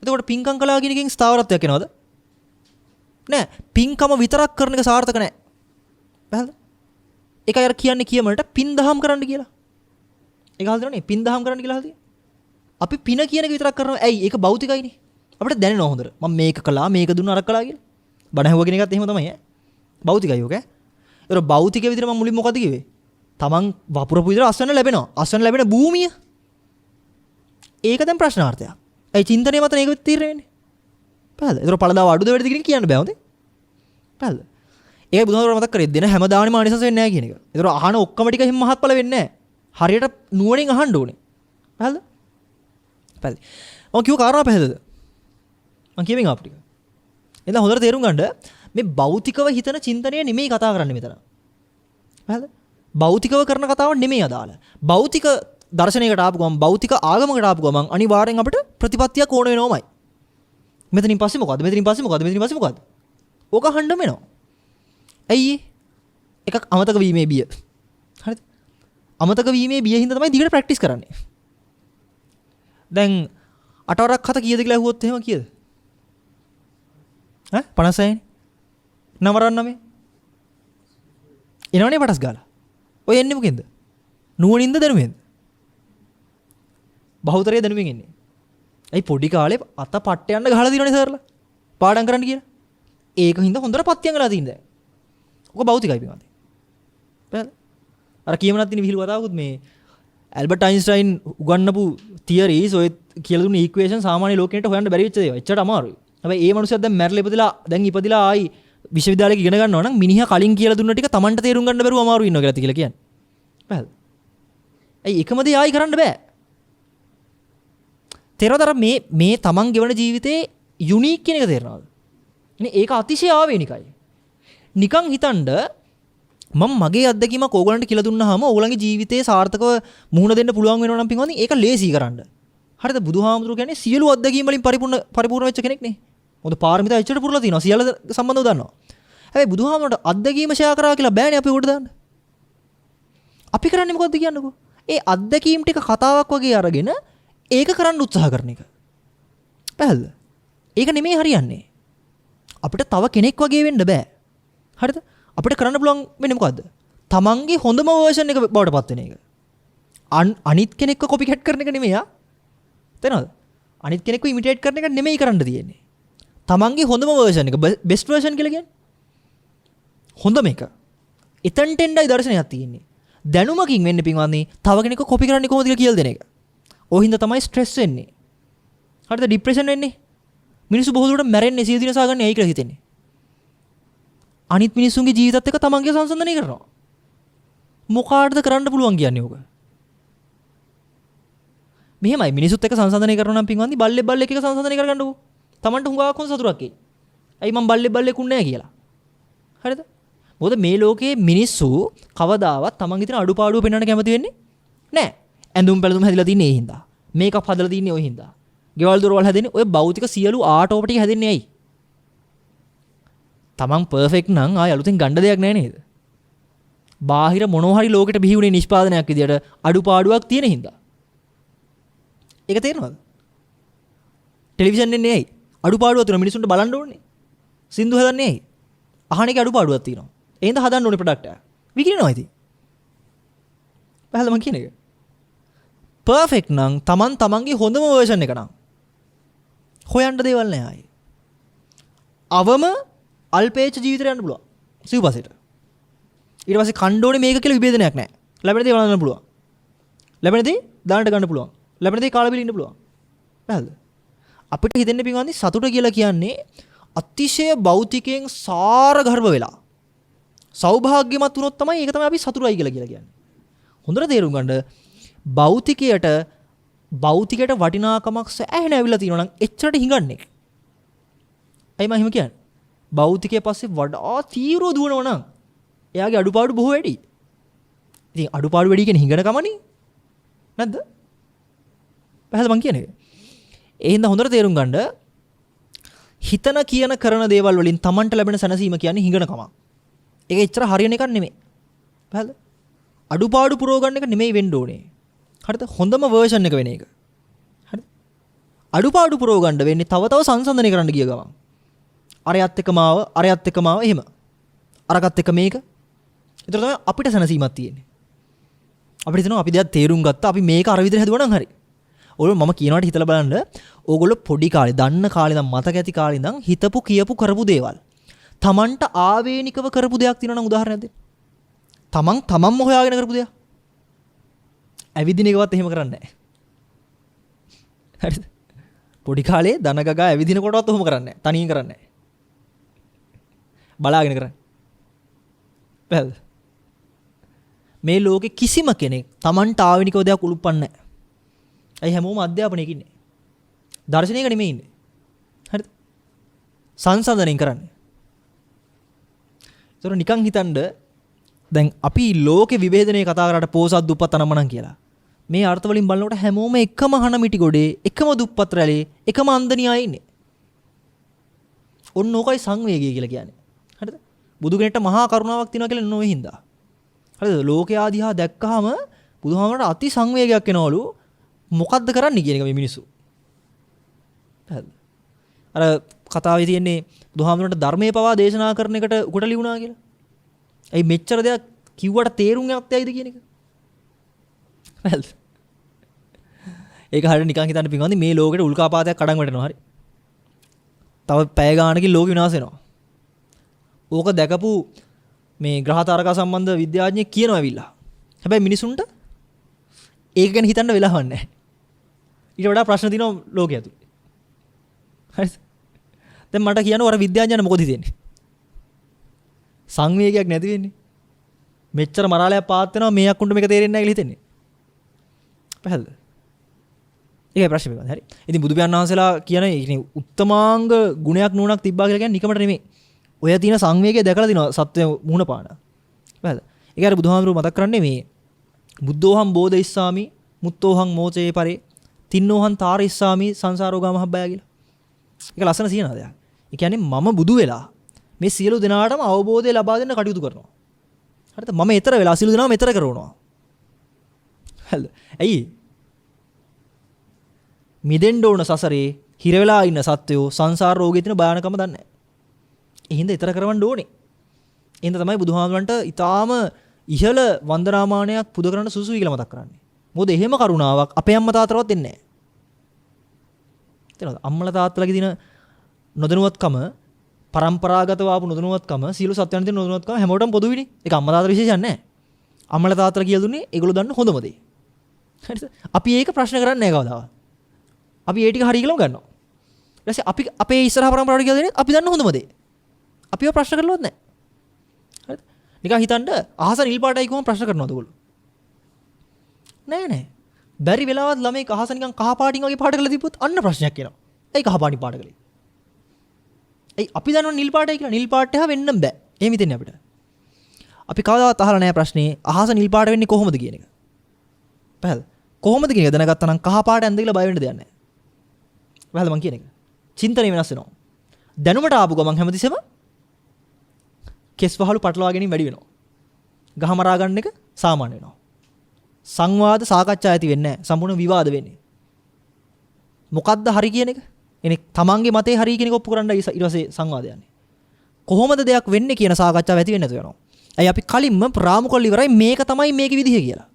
එතකොට පින්කම් කළා කියන එකෙන් ස්ථාවරත්වයක් එනවද? නෑ. පින්කම විතරක් කරන එක සාර්ථක නෑ. බහද? ඒක අර කියන්නේ කියමලට පින් දහම් කරන්න කියලා. ඒක හරිද නේ? පින් දහම් කරන්න කියලා හරිද? අපි පින කියන එක විතරක් කරනවා. ඇයි? ඒක භෞතිකයිනේ. අපිට දැනෙනවා හොඳට. මම මේක කළා, මේක දුන්නා, අර කළා කියලා. බණ ඇහුවා කියන එකත් එහෙම තමයි ඈ. භෞතිකයි ඔක ඈ. ඒතර භෞතික විදිහට මම මුලින් මොකද කිව්වේ? තමන් වපුරපු විදිහට අස්වැන්න ලැබෙනවා. අස්වැන්න ලැබෙන භූමිය. ඒක දැන් ප්‍රශ්නාර්ථයක්. ඒ චින්තනයේ මත මේක තීරණය වෙන්නේ. පැහැදිලිද? ඒතර පළදාව අඩුද වැඩිද කියන කියන්න බෑ හොඳේ. පැහැදිලිද? ඒකයි බුදුහාමුදුරුවෝ මතක් කරේ දෙන හැමදානෙම ආනිසංස වෙන්නේ නැහැ කියන එක. ඒතර අහන ඔක්කොම ටික හිම මහත්ඵල වෙන්නේ නැහැ. හරියට නුවණින් අහන්න ඕනේ. පැහැදිලිද? පැහැදිලි. මම කිව්ව කාරණා පැහැදිලිද? මම කියමින් ආපු ටික. එහෙනම් හොඳට තේරුම් ගන්න මේ භෞතිකව හිතන චින්තනය නෙමෙයි කතා කරන්නේ මෙතන. පැහැදිලිද? භෞතිකව කරන කතාවක් නෙමෙයි අදාළ. භෞතික දර්ශනයකට ආපු ගමන් භෞතික ආගමකට ආපු ගමන් අනිවාර්යෙන් අපිට ප්‍රතිපත්තියක් ඕන වෙනවමයි. මෙතනින් පස්සේ මොකද්ද? මෙතනින් පස්සේ මොකද්ද? මෙතනින් පස්සේ මොකද්ද? ඕක අහන්න වෙනවා. ඇයි එකක් අමතක වීමේ බිය. හරිද? අමතක වීමේ බිය හින්දා තමයි දිගට ප්‍රැක්ටිස් කරන්නේ. දැන් 8 වරක් 7 කීයද කියලා අහුවොත් එහෙම කීයද? ඈ 56නේ. 9 වරක් 9. එනවනේ පටස් ගාලා. ඔය එන්නේ මොකෙන්ද? නුවණින්ද දැනුමෙන්ද? බහුතරය දැනුමින් එන්නේ. ඇයි පොඩි කාලේ අත පට්ට යන්න ගහලා දිනවනේ සර්ලා. පාඩම් කරන්න කියලා. ඒක හින්දා හොඳට පත්‍යම් ගලා තින්නේ දැන්. ඔක භෞතිකයි පිටමද. බෑද? අර කියමනක් තියෙන විහිළු කතාවකුත් මේ ඇල්බර්ට් අයින්ස්ටයින් උගන්වපු තියරිස් ඔය කියලා දුන්න ඉක්වේෂන් සාමාන්‍ය ලෝකෙට හොයන්න බැරි වෙච්ච දේවල්. එච්චර අමාරුයි. හැබැයි ඒ මනුස්සයා දැන් මැරලා ඉපදිලා දැන් ඉපදිලා ආයි විශ්වවිද්‍යාලයක ඉගෙන ගන්නවා නම් මිනිහා කලින් කියලා දුන්න ටික Tamanට තේරුම් ගන්න බැරුව අමාරු ඉන්නවා කියලා කියලා කියන්නේ. බෑද? ඇයි එකම දේ ආයි කරන්න බෑ. තේරෙනවද මේ Taman ගෙවන ජීවිතේ යුනික් කියන එක තේරෙනවද? ඉතින් ඒක අතිශය ආවේනිකයි. නිකන් හිතන්න මම මගේ අත්දැකීමක් ඕගොල්ලන්ට කියලා දුන්නාම ඕගොල්ලන්ගේ ජීවිතේ සාර්ථකව මුහුණ දෙන්න පුළුවන් වෙනවා නම් පින්වත්නි ඒක ලේසි කරන්න. හරිද? බුදුහාමුදුරුවෝ කියන්නේ සියලු අත්දැකීම් වලින් පරිපූර්ණ වෙච්ච කෙනෙක් නේ. මොකද පාරමිතා එච්චර පුරලා තිනවා. සියල්ල සම්බන්ධව දන්නවා. හැබැයි බුදුහාමුදුරුවන්ට අත්දැකීම ෂෙයා කරා කියලා බෑනේ අපි උඩ දාන්න. අපි කරන්නේ මොකද්ද කියන්නකෝ? ඒ අත්දැකීම් ටික කතාවක් වගේ අරගෙන ඒක කරන්න උත්සාහ කරන එක. පැහැදිලිද? ඒක නෙමෙයි හරියන්නේ. අපිට තව කෙනෙක් වගේ වෙන්න බෑ. හරිද? අපිට කරන්න පුළුවන් වෙන්නේ මොකද්ද? තමන්ගේ හොඳම වර්ෂන් එක බවට පත් වෙන එක. අනිත් කෙනෙක්ව කොපි කැට් කරන එක නෙමෙයි ආ. තේරෙනවද? අනිත් කෙනෙක්ව ඉමිටේට් කරන එක නෙමෙයි කරන්න තියෙන්නේ. තමන්ගේ හොඳම වර්ෂන් එක බෙස්ට් වර්ෂන් කියලා කියන්නේ. හොඳම එක. එතනට එන්නයි දර්ශනයක් තියෙන්නේ. දැනුමකින් වෙන්නේ පින්වත්නි තව කෙනෙක්ව කොපි කරන්නේ කොහොමද කියලා දෙන එක. ඕහින්ද තමයි ස්ට්‍රෙස් වෙන්නේ. හරිද? ડિප්‍රෙෂන් වෙන්නේ. මිනිස්සු බොහෝ දුරට මැරෙන්නේ සිය දින සාගන්නේ ඇයි කියලා හිතෙන්නේ. අනිත් මිනිස්සුන්ගේ ජීවිතත් එක්ක තමන්ගේ සංසන්දනය කරනවා. මොකාටද කරන්න පුළුවන් කියන්නේ ඕක? මෙහෙමයි මිනිසුත් එක්ක සංසන්දනය කරනවා නම් පින්වත්නි බල්ලෙක් එක සංසන්දනය කරගන්නකෝ. තමන්ට හුඟක් හොඳ සතුටක් එයි. ඇයි මම බල්ලෙක් උන්නේ නැහැ කියලා. හරිද? මොකද මේ ලෝකයේ මිනිස්සු කවදාවත් තමන්ගේ තියෙන අඩුපාඩුව පෙන්වන්න කැමති වෙන්නේ නැහැ. ඇඳුම් පැළඳුම් හැදිලා තින්නේ ඒ හින්දා. මේකප් හදලා තින්නේ ওই හින්දා. ගෙවල් දොරවල් හැදෙන්නේ ඔය භෞතික සියලු ආටෝප ටික හැදෙන්නේ ඇයි? තමන් පර්ෆෙක්ට් නම් ආය අලුතෙන් ගන්න දෙයක් නැහැ නේද? බාහිර මොනවා හරි ලෝකෙට බිහි වුණේ නිෂ්පාදනයක් විදියට අඩුපාඩුවක් තියෙන හින්දා. ඒක තේරෙනවද? ටෙලිවිෂන් එන්නේ ඇයි? අඩුපාඩුවක් තියෙනවා මිනිස්සුන්ට බලන්න ඕනේ. සින්දු හදන්නේ ඇයි? අහන එකේ අඩුපාඩුවක් තියෙනවා. ඒ හින්දා හදන්න ඕනේ ප්‍රොඩක්ට් එක. විකිනනවා ඉතින්. පහළ මං කියන එක. පර්ෆෙක්ට් නම් තමන්ගේ හොඳම වර්ෂන් එක නම් හොයන්න දේවල් නැහැ ආයේ. අවම අල්පේච්ඡ ජීවිතයට යන්න පුළුවන්. සිව්පසෙට. ඊට පස්සේ කණ්ඩෝනේ මේක කියලා විභේදනයක් නැහැ. ලැබෙන දේ වළඳන්න පුළුවන්. ලැබෙන දේ දාන්නට ගන්න පුළුවන්. ලැබෙන දේ කාලා බිලා ඉන්න පුළුවන්. පැහැදිලිද? අපිට හිතෙන්න පින්වන්දි සතුට කියලා කියන්නේ අතිශය භෞතිකයෙන් සාර ගර්භ වෙලා සෞභාග්‍යමත් වුණොත් තමයි ඒක තමයි අපි සතුටයි කියලා කියන්නේ. හොඳට තේරුම් ගන්න භෞතිකයට වටිනාකමක් සෑහෙන ඇවිල්ලා තියෙනවා නම් එච්චරට හිඟන්නේ. ඇයි මම එහෙම කියන්නේ? භෞතිකයේ පස්සේ වඩා තීව්‍රව දුවනවා නම් එයාගේ අඩුපාඩු බොහෝ වැඩි. ඉතින් අඩුපාඩු වැඩි කියන්නේ හිඟන කමනේ. නැද්ද? පැහැදිලි මං කියන්නේ. ඒ හින්දා හොඳට තේරුම් ගන්න හිතන කියන කරන දේවල් වලින් Tamanට ලැබෙන සැනසීම කියන්නේ හිඟනකම. ඒක එච්චර හරියන එකක් නෙමෙයි. පැහැදිලිද? අඩුපාඩු පුරව ගන්න එක නෙමෙයි වෙන්න ඕනේ. හරිද? හොඳම වර්ෂන් එක වෙන එක. හරිද? අඩුපාඩු පුරව ගන්න වෙන්නේ තව සංසන්දනය කරන්න ගිය ගමන්. අරයත් එකමාව එහෙම. අරකට එක මේක. ඒතර තමයි අපිට සැනසීමක් තියෙන්නේ. අපිට හිතනවා අපි දෙයක් තේරුම් ගත්තා අපි මේක අර විදිහට හැදුවා නම් හරි. ඔයගොල්ලෝ මම කියනවාට හිතලා බලන්න ඕගොල්ලෝ පොඩි කාලේ දන්න කාලේ ඉඳන් මතක ඇති කාලේ ඉඳන් හිතපු කියපු කරපු දේවල් තමන්ට ආවේනිකව කරපු දෙයක් තියෙනවා නම් උදාහරණයක් දෙන්න. තමන්ම හොයාගෙන කරපු දෙයක්. ඇවිදින එකවත් එහෙම කරන්නේ නැහැ. හරිද? පොඩි කාලේ දන ගගා ඇවිදින කොටවත් ඔහොම කරන්නේ නැහැ. තනියෙන් කරන්නේ නැහැ. බලාගෙන කරන්නේ. බැලුවද? මේ ලෝකේ කිසිම කෙනෙක් තමන්ට ආවේනිකව දෙයක් උලුප්පන්නේ නැහැ. ඇයි හැමෝම අධ්‍යාපනයක ඉන්නේ? දර්ශනයක නෙමෙයි ඉන්නේ. හරිද? සංසන්දනයෙන් කරන්නේ. ඒතර නිකන් හිතන්න දැන් අපි ලෝකේ විභේදනයේ කතා කරාට පෝසත් දුප්පත් අනම්මනම් කියලා. මේ අර්ථ වලින් බලනකොට හැමෝම එකම හන මිටි ගොඩේ, එකම දුප්පත් රැළේ, එකම අන්දනියා ඉන්නේ. ඔන්න ඕකයි සංවේගය කියලා කියන්නේ. හරිද? බුදු කෙනෙක්ට මහා කරුණාවක් තියෙනවා කියලා නොවේ හින්දා. හරිද? ලෝකයා දිහා දැක්කහම බුදුහාමරට අති සංවේගයක් එනවලු. මොකද්ද කරන්නේ කියන එක මේ මිනිස්සු. හරිද? අර කතාවේ තියෙන්නේ බුදුහාමරට ධර්මයේ පවා දේශනා කරන එකට උකට ලියුණා කියලා. ඇයි මෙච්චර දෙයක් කිව්වට තේරුම් ගන්නත් ඇයිද කියන එක. හරිද? ඒක හරියට නිකන් හිතන්න පින්වන්දි මේ ලෝකෙට උල්කාපාතයක් කඩන් වැටෙනවා හරි. තව පැය ගානකින් ලෝකෙ විනාශ වෙනවා. ඕක දැකපු මේ ග්‍රහ තාරකා සම්බන්ධ විද්‍යාඥයෙක් කියනවා ඇවිල්ලා. හැබැයි මිනිසුන්ට ඒක ගැන හිතන්න වෙලාවක් නැහැ. ඊට වඩා ප්‍රශ්න තියෙනවා ලෝකයේ ඇතුලේ. හරිද? දැන් මට කියන්න ඔර විද්‍යාඥයන් මොකද හිතන්නේ? සංවේගයක් නැති වෙන්නේ. මෙච්චර මරාලයක් පාත් වෙනවා මේ අකුණ්ඩ මේක තේරෙන්නේ නැහැ කියලා හිතන්නේ. පැහැදිලිද? ඒකයි ප්‍රශ්නේ මේක. හරි. ඉතින් බුදු පියාණන් වහන්සේලා කියන ඒ උත්තමාංග ගුණයක් නුණක් තිබ්බා කියලා කියන්නේ නිකමට නෙමෙයි. ඔය තියෙන සංවේගය දැකලා දිනවා සත්‍ය මුහුණ පාන. පැහැදිලිද? ඒක හරි බුදුහාමුදුරුවෝ මතක් කරන්නේ මේ බුද්ධෝහම් බෝධිස්සාමි මුත්තෝහම් මෝචේ පරේ තින්නෝහම් තාරිස්සාමි සංසාරෝගා මහබ්බය කියලා. ඒක ලස්සන සියනවා දෙයක්. ඒ කියන්නේ මම බුදු වෙලා මේ සියලු දෙනාටම අවබෝධය ලබා දෙන්න කටයුතු කරනවා. හරිද? මම ඊතර වෙලා සියලු දෙනාම ඊතර කරනවා. හරිද? ඇයි? මිදෙන්න ඕන සසරේ හිර වෙලා ඉන්න සත්වයෝ සංසාර රෝගයේ තියෙන භයානකම දන්නේ නැහැ. ඒ හින්දා ඊතර කරවන්න ඕනේ. ඒ හින්දා තමයි බුදුහාමුදුරන්ට ඊටාම ඉහළ වන්දනාමානයක් පුද කරන්න සුසුයි කියලා මතක් කරන්නේ. මොකද එහෙම කරුණාවක් අපේ අම්මා තාත්තටවත් දෙන්නේ නැහැ. තේරෙනවද? අම්මලා තාත්තලාගේ දින නොදැනුවත්කම, පරම්පරාගතව ආපු නොදැනුවත්කම, සීල සත්‍යයන් තියෙන නොදැනුවත්කම හැමෝටම පොදුයිනේ. ඒක අම්මා තාත්තලා විශේෂයක් නැහැ. අම්මලා තාත්තලා කියලා දුන්නේ ඒගොල්ලෝ දන්න හොඳම දේ. හරිද? අපි ඒක ප්‍රශ්න කරන්නේ නැහැ කවදාවත්. අපි ඒ ටික හරි කියලාම ගන්නවා. ඊට පස්සේ අපි අපේ ඉස්සරහ පරම්පරාවට කියලා දෙන්නේ අපි දන්න හොඳම දේ. අපිව ප්‍රශ්න කරලවත් නැහැ. හරිද? නිකන් හිතන්න අහස නිල් පාටයි කොහොම ප්‍රශ්න කරනවද ඔයගොල්ලෝ? නෑ. බැරි වෙලාවත් ළමයි අහස නිකන් කහ පාටින් වගේ පාට කරලා තිබ්බොත් අන්න ප්‍රශ්නයක් එනවා. ඇයි කහ පාටින් පාට කළේ? ඇයි අපි දන්නව නිල් පාටයි කියලා නිල් පාට එක වෙන්න බෑ. එහෙම හිතන්නේ අපිට. අපි කවදාවත් අහලා නැහැ ප්‍රශ්නේ අහස නිල් පාට වෙන්නේ කොහොමද කියන එක. පැහැදිලිද? කොහොමද කියන එක දැනගත්තා නම් කහ පාට ඇඳ කියලා බය වෙන්න දෙයක් නැහැ. පැහැදිලිද මං කියන එක? චින්තනය වෙනස් වෙනවා. දැනුමට ආපු ගමන් හැමතිස්සෙම කෙස් වහලු පටලවා ගැනීම වැඩි වෙනවා. ගහමරා ගන්න එක සාමාන්‍ය වෙනවා. සංවාද සාකච්ඡා ඇති වෙන්නේ නැහැ. සම්පූර්ණ විවාද වෙන්නේ. මොකද්ද හරි කියන එක? එනේ තමන්ගේ මතේ හරි කියන එක ඔප්පු කරන්න ඊට පස්සේ සංවාද යන්නේ. කොහොමද දෙයක් වෙන්නේ කියන සාකච්ඡාව ඇති වෙන්නේ නැතු වෙනවා. ඇයි අපි කලින්ම ප්‍රාමුකල් ඉවරයි මේක තමයි මේකේ විදිහ කියලා.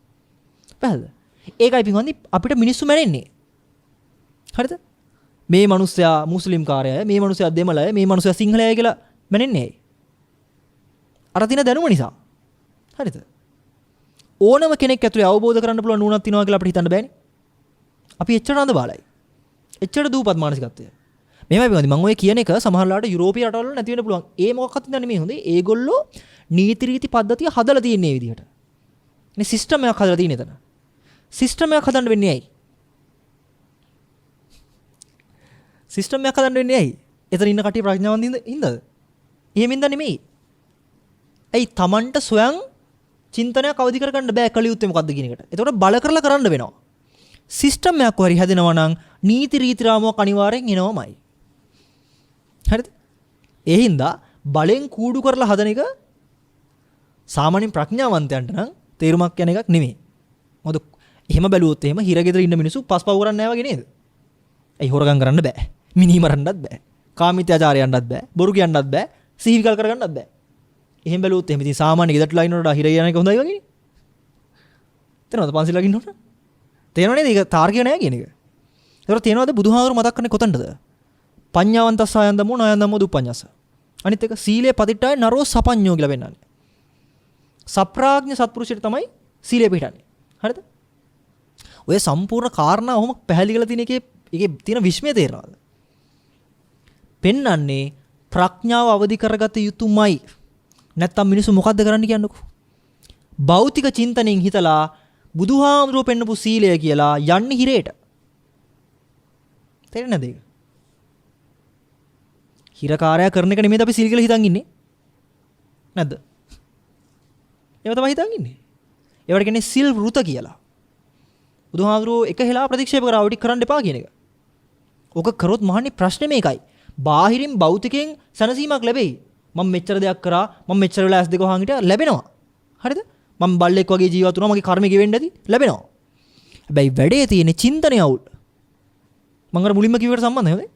පැහැදිලිද? ඒකයි පින්වන්දි අපිට මිනිස්සු මැරෙන්නේ. හරිද? මේ මිනිස්සයා මුස්ලිම් කාර්යය, මේ මිනිස්සයා දෙමළය, මේ මිනිස්සයා සිංහලයයි කියලා මැරෙන්නේ ඇයි? අර තින දැනුම නිසා. හරිද? ඕනම කෙනෙක් ඇතුලේ අවබෝධ කරන්න පුළුවන් නුවණක් තියනවා කියලා අපිට හිතන්න බෑනේ. අපි එච්චර අඳ බාලයි. එච්චර දූපත් මානසිකත්වය. මෙහෙමයි පින්වන්දි මම ඔය කියන එක සමහරලාට යුරෝපීය රටවල නැති වෙන්න පුළුවන්. ඒ මොකක්වත් නෙමෙයි හොඳේ. ඒගොල්ලෝ නීති රීති පද්ධතිය හදලා තියෙන මේ විදිහට. මේ සිස්ටම් එකක් හදලා තියෙන එතන. සිස්ටම් එකක් හදන්න වෙන්නේ ඇයි? සිස්ටම් එකක් හදන්න වෙන්නේ ඇයි? එතන ඉන්න කට්ටිය ප්‍රඥාවන්ත හින්දාද? එහෙමින්ද නෙමෙයි. ඇයි Tamanට සොයන් චින්තනයක් අවදි කරගන්න බෑ කල යුත්තේ මොකද්ද කියන එකට. ඒතකොට බල කරලා කරන්න වෙනවා. සිස්ටම් එකක් හරි හැදෙනවා නම් නීති රීති රාමුවක් අනිවාර්යෙන් එනවමයි. හරිද? ඒ හින්දා බලෙන් කූඩු කරලා හදන එක සාමාන්‍යයෙන් ප්‍රඥාවන්තයන්ට නම් තේරුමක් යන එකක් නෙමෙයි. මොකද එහෙම බැලුවොත් එහෙම හිරගෙදර ඉන්න මිනිස්සු පස්පව් කරන්නේ නැහැ වගේ නේද? ඇයි හොරගම් කරන්න බෑ. මිනී මරන්නත් බෑ. කාමීත්‍යාචාරයන්නත් බෑ. බොරු කියන්නත් බෑ. සිහිවිකල් කරගන්නත් බෑ. එහෙම බැලුවොත් එහෙම ඉතින් සාමාන්‍ය ගෙදරට ලයින් වලට හිර යන එක හොඳයි වගේනේ. තේරෙනවද පන්සිල් ලගින්න ඕන? තේරෙනව නේද? ඒක තාර්කික නෑ කියන එක. ඒතකොට තේරෙනවද බුදුහාමුදුරු මතක් කරන්නේ කොතනද? පඤ්ඤාවන්තස්ස ආයන් දමෝ නායන් දමෝ දුප්පඤ්ඤස. අනිත් එක සීලේ පදිට්ඨාය නරෝ සපඤ්ඤෝ කියලා වෙන්නන්නේ. සප්‍රාඥ සත්පුරුෂයට තමයි සීලය පිළිටන්නේ. හරිද? ඔය සම්පූර්ණ කාරණා ඔහොම පැහැදිලි කරලා තියෙන එකේ තියෙන විශ්මය තේරෙනවද? පෙන්වන්නේ ප්‍රඥාව අවදි කරගත යුතුමයි. නැත්තම් මිනිස්සු මොකද්ද කරන්න කියන්නකෝ? භෞතික චින්තනෙන් හිතලා බුදුහාමුදුරුවෝ පෙන්නපු සීලය කියලා යන්නේ හිරේට. තේරෙන්නේ නැද්ද ඒක? හිරකාරයා කරන එක නෙමෙයි අපි සීල් කියලා හිතන් ඉන්නේ. නැද්ද? ඒව තමයි හිතන් ඉන්නේ. ඒවට කියන්නේ සිල් වෘත කියලා. බුදුහාමුදුරුවෝ එක හෙලා ප්‍රතික්ෂේප කරා ඔය ටික කරන්න එපා කියන එක. ඕක කරොත් මහන්නේ ප්‍රශ්නේ මේකයි. බාහිරින් භෞතිකයෙන් සනසීමක් ලැබෙයි. මම මෙච්චර දෙයක් කරා, මම මෙච්චර වෙලා S2 වහන් හිටියා ලැබෙනවා. හරිද? මම බල්ලෙක් වගේ ජීවත් වුණා, මගේ කර්මෙ ගෙවෙන්න ඇති ලැබෙනවා. හැබැයි වැඩේ තියෙන්නේ චින්තනය අවුල්. මම අර මුලින්ම කිව්වට සම්බන්ධයි හොඳේ.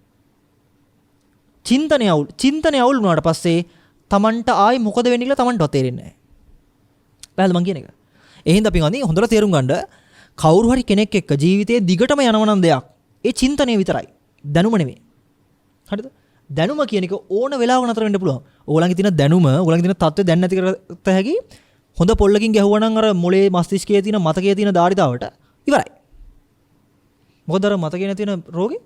චින්තනය අවුල් වුණාට පස්සේ Tamanට ආයි මොකද වෙන්නේ කියලා Tamanටවත් තේරෙන්නේ නැහැ. පැහැදිලිද මං කියන එක? ඒ හින්දා අපි ගන්නේ හොඳට තේරුම් ගන්න කවුරු හරි කෙනෙක් එක්ක ජීවිතේ දිගටම යනවා නම් දෙයක් ඒ චින්තනය විතරයි. දැනුම නෙමෙයි. හරිද? දැනුම කියන එක ඕන වෙලාවක නතර වෙන්න පුළුවන්. ඕගොල්ලන්ගේ තියෙන දැනුම, ඕගොල්ලන්ගේ තියෙන தත්ත්වය දැන් නැති කරත හැකි. හොඳ පොල්ලකින් ගැහුවා නම් අර මොලේ මස්තිෂ්කයේ තියෙන මතකයේ තියෙන ධාරිතාවට ඉවරයි. මොකද අර මතකයේ නැති වෙන රෝගේ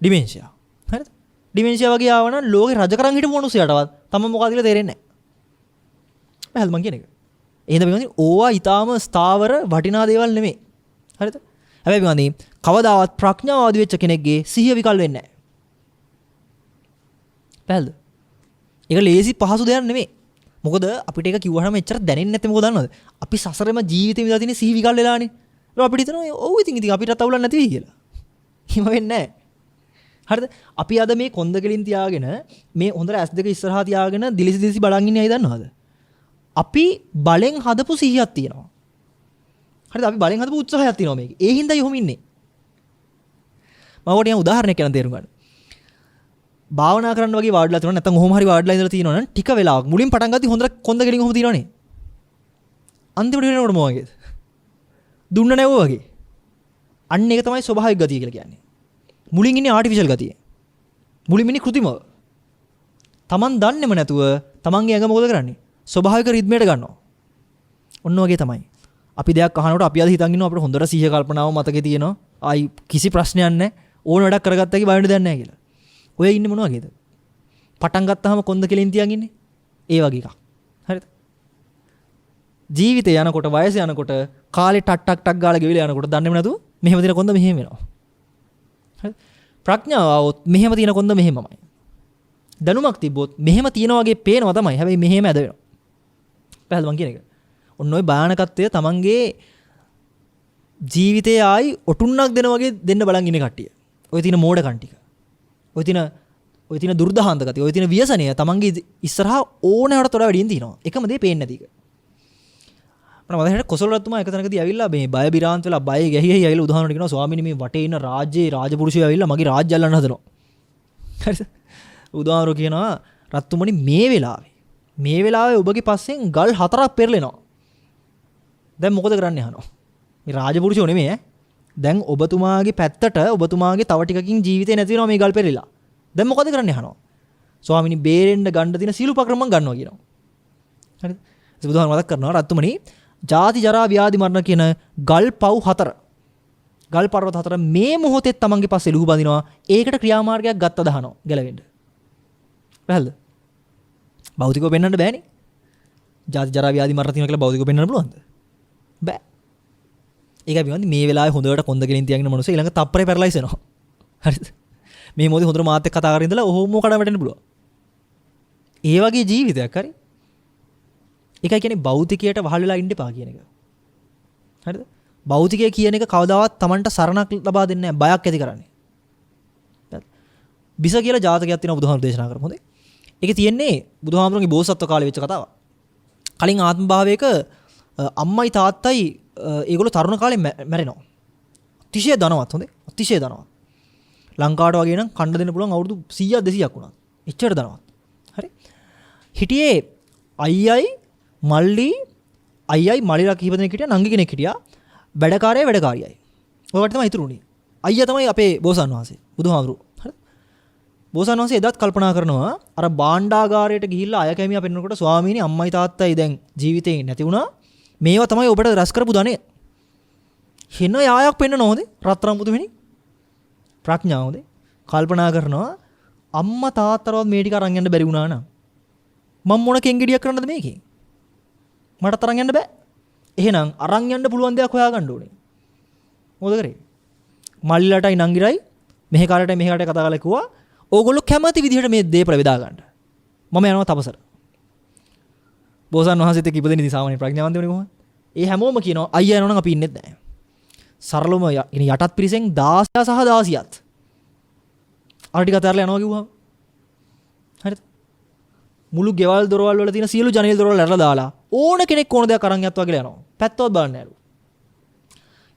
ඩිමෙන්ෂියා. හරිද? ඩිමෙන්ෂියා වගේ ආව නම් ලෝකේ රජ කරන් හිටපු මිනිස්සයාටවත් තම මොකක්ද කියලා තේරෙන්නේ නැහැ. පැහැදිලිද මං කියන එක? එහෙනම් අපි ඕවා ඊටාම ස්ථාවර වටිනා දේවල් නෙමෙයි. හරිද? හැබැයි අපි කවදාවත් ප්‍රඥාවාදී වෙච්ච කෙනෙක්ගේ සිහිය විකල් වෙන්නේ නැහැ. පැහැදිලිද? ඒක ලේසි පහසු දෙයක් නෙමෙයි. මොකද අපිට ඒක කිව්වහම එච්චර දැනෙන්නේ නැත්තේ මොකද දන්නවද? අපි සසරෙම ජීවිතේ විඳලා තියෙන සිහි විකල් වෙලානේ. ඒක අපිට හිතනවා ඔව් ඉතින් අපිටත් අවුලක් නැති වෙයි කියලා. එහෙම වෙන්නේ නැහැ. හරිද? අපි අද මේ කොන්ද කෙලින් තියාගෙන මේ හොඳට S2 ඉස්සරහා තියාගෙන දිලිසි බලන් ඉන්නේ ඇයි දන්නවද? අපි බලෙන් හදපු සිහියක් තියෙනවා. හරිද? අපි බලෙන් හදපු උත්සාහයක් තියෙනවා මේකේ. ඒ හින්දායි ඔහොම ඉන්නේ. මම ඔකට යන උදාහරණයක් කියන්න තේරුම් ගන්න. භාවනා කරන්න වගේ වාඩිලා තියෙනවා නැත්නම් ඔහොම හරි වාඩිලා ඉඳලා තියෙනවා නම් ටික වෙලාවක් මුලින් පටන් ගත්තී හොඳට කොන්ද කෙලින් ඔහොම තියෙනවනේ. අන්තිමට වෙනකොට මොකද වගේද? දුන්න නැව වගේ. අන්න ඒක තමයි ස්වභාවික ගතිය කියලා කියන්නේ. මුලින් ඉන්නේ ආටිෆිෂල් ගතිය. මුලින් ඉන්නේ કૃතිමව. Taman දන්නේම නැතුව Tamanගේ ඇඟ මොකද කරන්නේ? ස්වභාවික රිද්මයට ගන්නවා. ඔන්න වගේ තමයි. අපි දෙයක් අහනකොට අපි අද හිතන් ඉන්නවා අපිට හොඳට සිහිය කල්පනාව මතකේ තියෙනවා. ආයි කිසි ප්‍රශ්නයක් නැහැ. ඕන වැඩක් කරගත්තා කි බයින්න දෙයක් නැහැ කියලා. ඔය ඉන්නේ මොන වගේද? පටන් ගත්තාම කොන්ද කෙලින් තියන් ඉන්නේ. ඒ වගේ එකක්. හරිද? ජීවිතේ යනකොට වයස යනකොට කාලේ ටක් ගාලා ගෙවිලා යනකොට දන්නේම නැතුව මෙහෙම දින කොන්ද මෙහෙම වෙනවා. හරි? ප්‍රඥාව આવොත් මෙහෙම තියෙන කොන්ද මෙහෙමමයි. දැනුමක් තිබ්බොත් මෙහෙම තියෙන වගේ පේනවා තමයි. හැබැයි මෙහෙම ඇද වෙනවා. පැහැදිලිද මං කියන එක? ඔන්න ඔය භයානකත්වය තමන්ගේ ජීවිතේ ආයි ඔටුන්නක් දෙන වගේ දෙන්න බලන් ඉන්නේ කට්ටිය. ඔය තියෙන මෝඩකම් ටික. ඔය තියෙන දුර්දාහන්ත ගතිය, ඔය තියෙන ව්‍යසනය තමන්ගේ ඉස්සරහා ඕනෑවට තොර වැඩියෙන් තියෙනවා. එකම දේ පේන්නේ නැති එක. මම මදහට කොසල් රත්තුමා එක තැනකදී ඇවිල්ලා මේ බය බිරාන්ත වෙලා බය ගැහි ඇවිල්ලා උදාහරණයක් කියනවා ස්වාමීනි මේ වටේ ඉන්න රාජපුරුෂයෝ ඇවිල්ලා මගේ රාජ්‍ය අල්ලන්න හදනවා. හරිද? උදාහරණ කියනවා රත්තුමනි මේ වෙලාවේ ඔබගේ පස්සෙන් ගල් 4ක් පෙරලෙනවා. දැන් මොකද කරන්න යනවා? මේ රාජපුරුෂෝ නෙමෙයි ඈ. දැන් ඔබතුමාගේ පැත්තට ඔබතුමාගේ තව ටිකකින් ජීවිතේ නැති වෙනවා මේ ගල් පෙරලිලා. දැන් මොකද කරන්නේ අහනවා. ස්වාමිනී බේරෙන්න ගන්න තියෙන සීල උපක්‍රම මම ගන්නවා කියනවා. හරිද? ඒ බුදුහාම මතක් කරනවා රත්තුමනි ජාති ජරා ව්‍යාධි මරණ කියන ගල් පව් 4 ගල් පර්වත 4 මේ මොහොතේ තමන්ගේ පස්සේ ලුහු බඳිනවා. ඒකට ක්‍රියාමාර්ගයක් ගත්ත දහනවා ගැලවෙන්න. පැහැදිලිද? භෞතිකව පෙන්වන්න බෑනේ. ජාති ජරා ව්‍යාධි මරණ තියෙනවා කියලා භෞතිකව පෙන්වන්න පුළුවන්ද? බෑ. ඒකයි පිළිවන්දි මේ වෙලාවේ හොඳට කොන්ද ගෙලින් තියාගෙන මනුස්සය ඊළඟ තප්පරේ පැරලයිස් වෙනවා. හරිද? මේ මොහොතේ හොඳට මාත් එක්ක කතා කරගෙන ඉඳලා ඔහොම කඩ වැටෙන්න පුළුවන්. ඒ වගේ ජීවිතයක් හරි. ඒකයි කියන්නේ භෞතිකයට වහල් වෙලා ඉන්න එපා කියන එක. හරිද? භෞතිකය කියන එක කවදාවත් Tamanට සරණක් ලබා දෙන්නේ නැහැ. බයක් ඇති කරන්නේ. බිස කියලා ජාතකයක් තියෙනවා බුදුහාමුදුරු දේශනා කරමු. හොඳේ. ඒකේ තියෙන්නේ බුදුහාමුදුරන්ගේ බෝසත්ව කාලේ වෙච්ච කතාවක්. කලින් ආත්ම භාවයක අම්මයි තාත්තයි ඒගොල්ලෝ තරුණ කාලේ මැරෙනවා. අතිශය ධනවත් හොඳේ. අතිශය ධනවත්. ලංකාවට වගේ නම් කණ්ඩ දෙන්න පුළුවන් අවුරුදු 100ක් 200ක් වුණා. එච්චර ධනවත්. හරි. හිටියේ අයියයි මල්ලිලා කිහිප දෙනෙක් හිටියා, නංගි කෙනෙක් හිටියා. වැඩකාරියයි. ඔයකට තමයි ඉතුරු උනේ. අයියා තමයි අපේ බෝසත් වහන්සේ. බුදුහාමුදුරු. හරි. බෝසත් වහන්සේ එදත් කල්පනා කරනවා අර භාණ්ඩාගාරයට ගිහිල්ලා අය කැමියා පෙන්නකොට ස්වාමීනි අම්මයි තාත්තයි දැන් ජීවිතේ නැති වුණා. මේවා තමයි ඔබට රැස් කරපු ධනෙ. හින යායක් පෙන්නන හොඳේ. රත්තරන් පුදුමෙනි. ප්‍රඥාව හොඳේ. කල්පනා කරනවා අම්මා තාත්තටවත් මේ ටික අරන් යන්න බැරි වුණා නම් මම මොන කෙන්ගෙඩියක් කරන්නද මේකේ? මට තරන් යන්න බෑ. එහෙනම් අරන් යන්න පුළුවන් දෙයක් හොයාගන්න ඕනේ. මොකද කරේ? මල්ලිලටයි නංගිරයි මෙහෙ කාටයි කතා කරලා කිව්වා ඕගොල්ලෝ කැමති විදිහට මේ දේ ප්‍රවේදා ගන්න. මම යනවා තපසර. බෝසත් වහන්සේත් එක්ක ඉපදෙන ඉතින් සාමාන්‍ය ප්‍රඥාවන්ත වෙන්නේ කොහොමද? ඒ හැමෝම කියනවා අයියා යනවා නම් අපි ඉන්නෙත් නැහැ. සරලවම යටත් පිරිසෙන් 16 සහ 16ත් අර ටික අතරලා යනවා කිව්වම හරිද? මුළු ගෙවල් දොරවල් වල තියෙන සියලු ජනේල් දොරවල් ඇරලා දාලා ඕන කෙනෙක් ඕන දෙයක් අරන් යත්වා කියලා යනවා. පැත්තවත් බලන්නේ නැලු.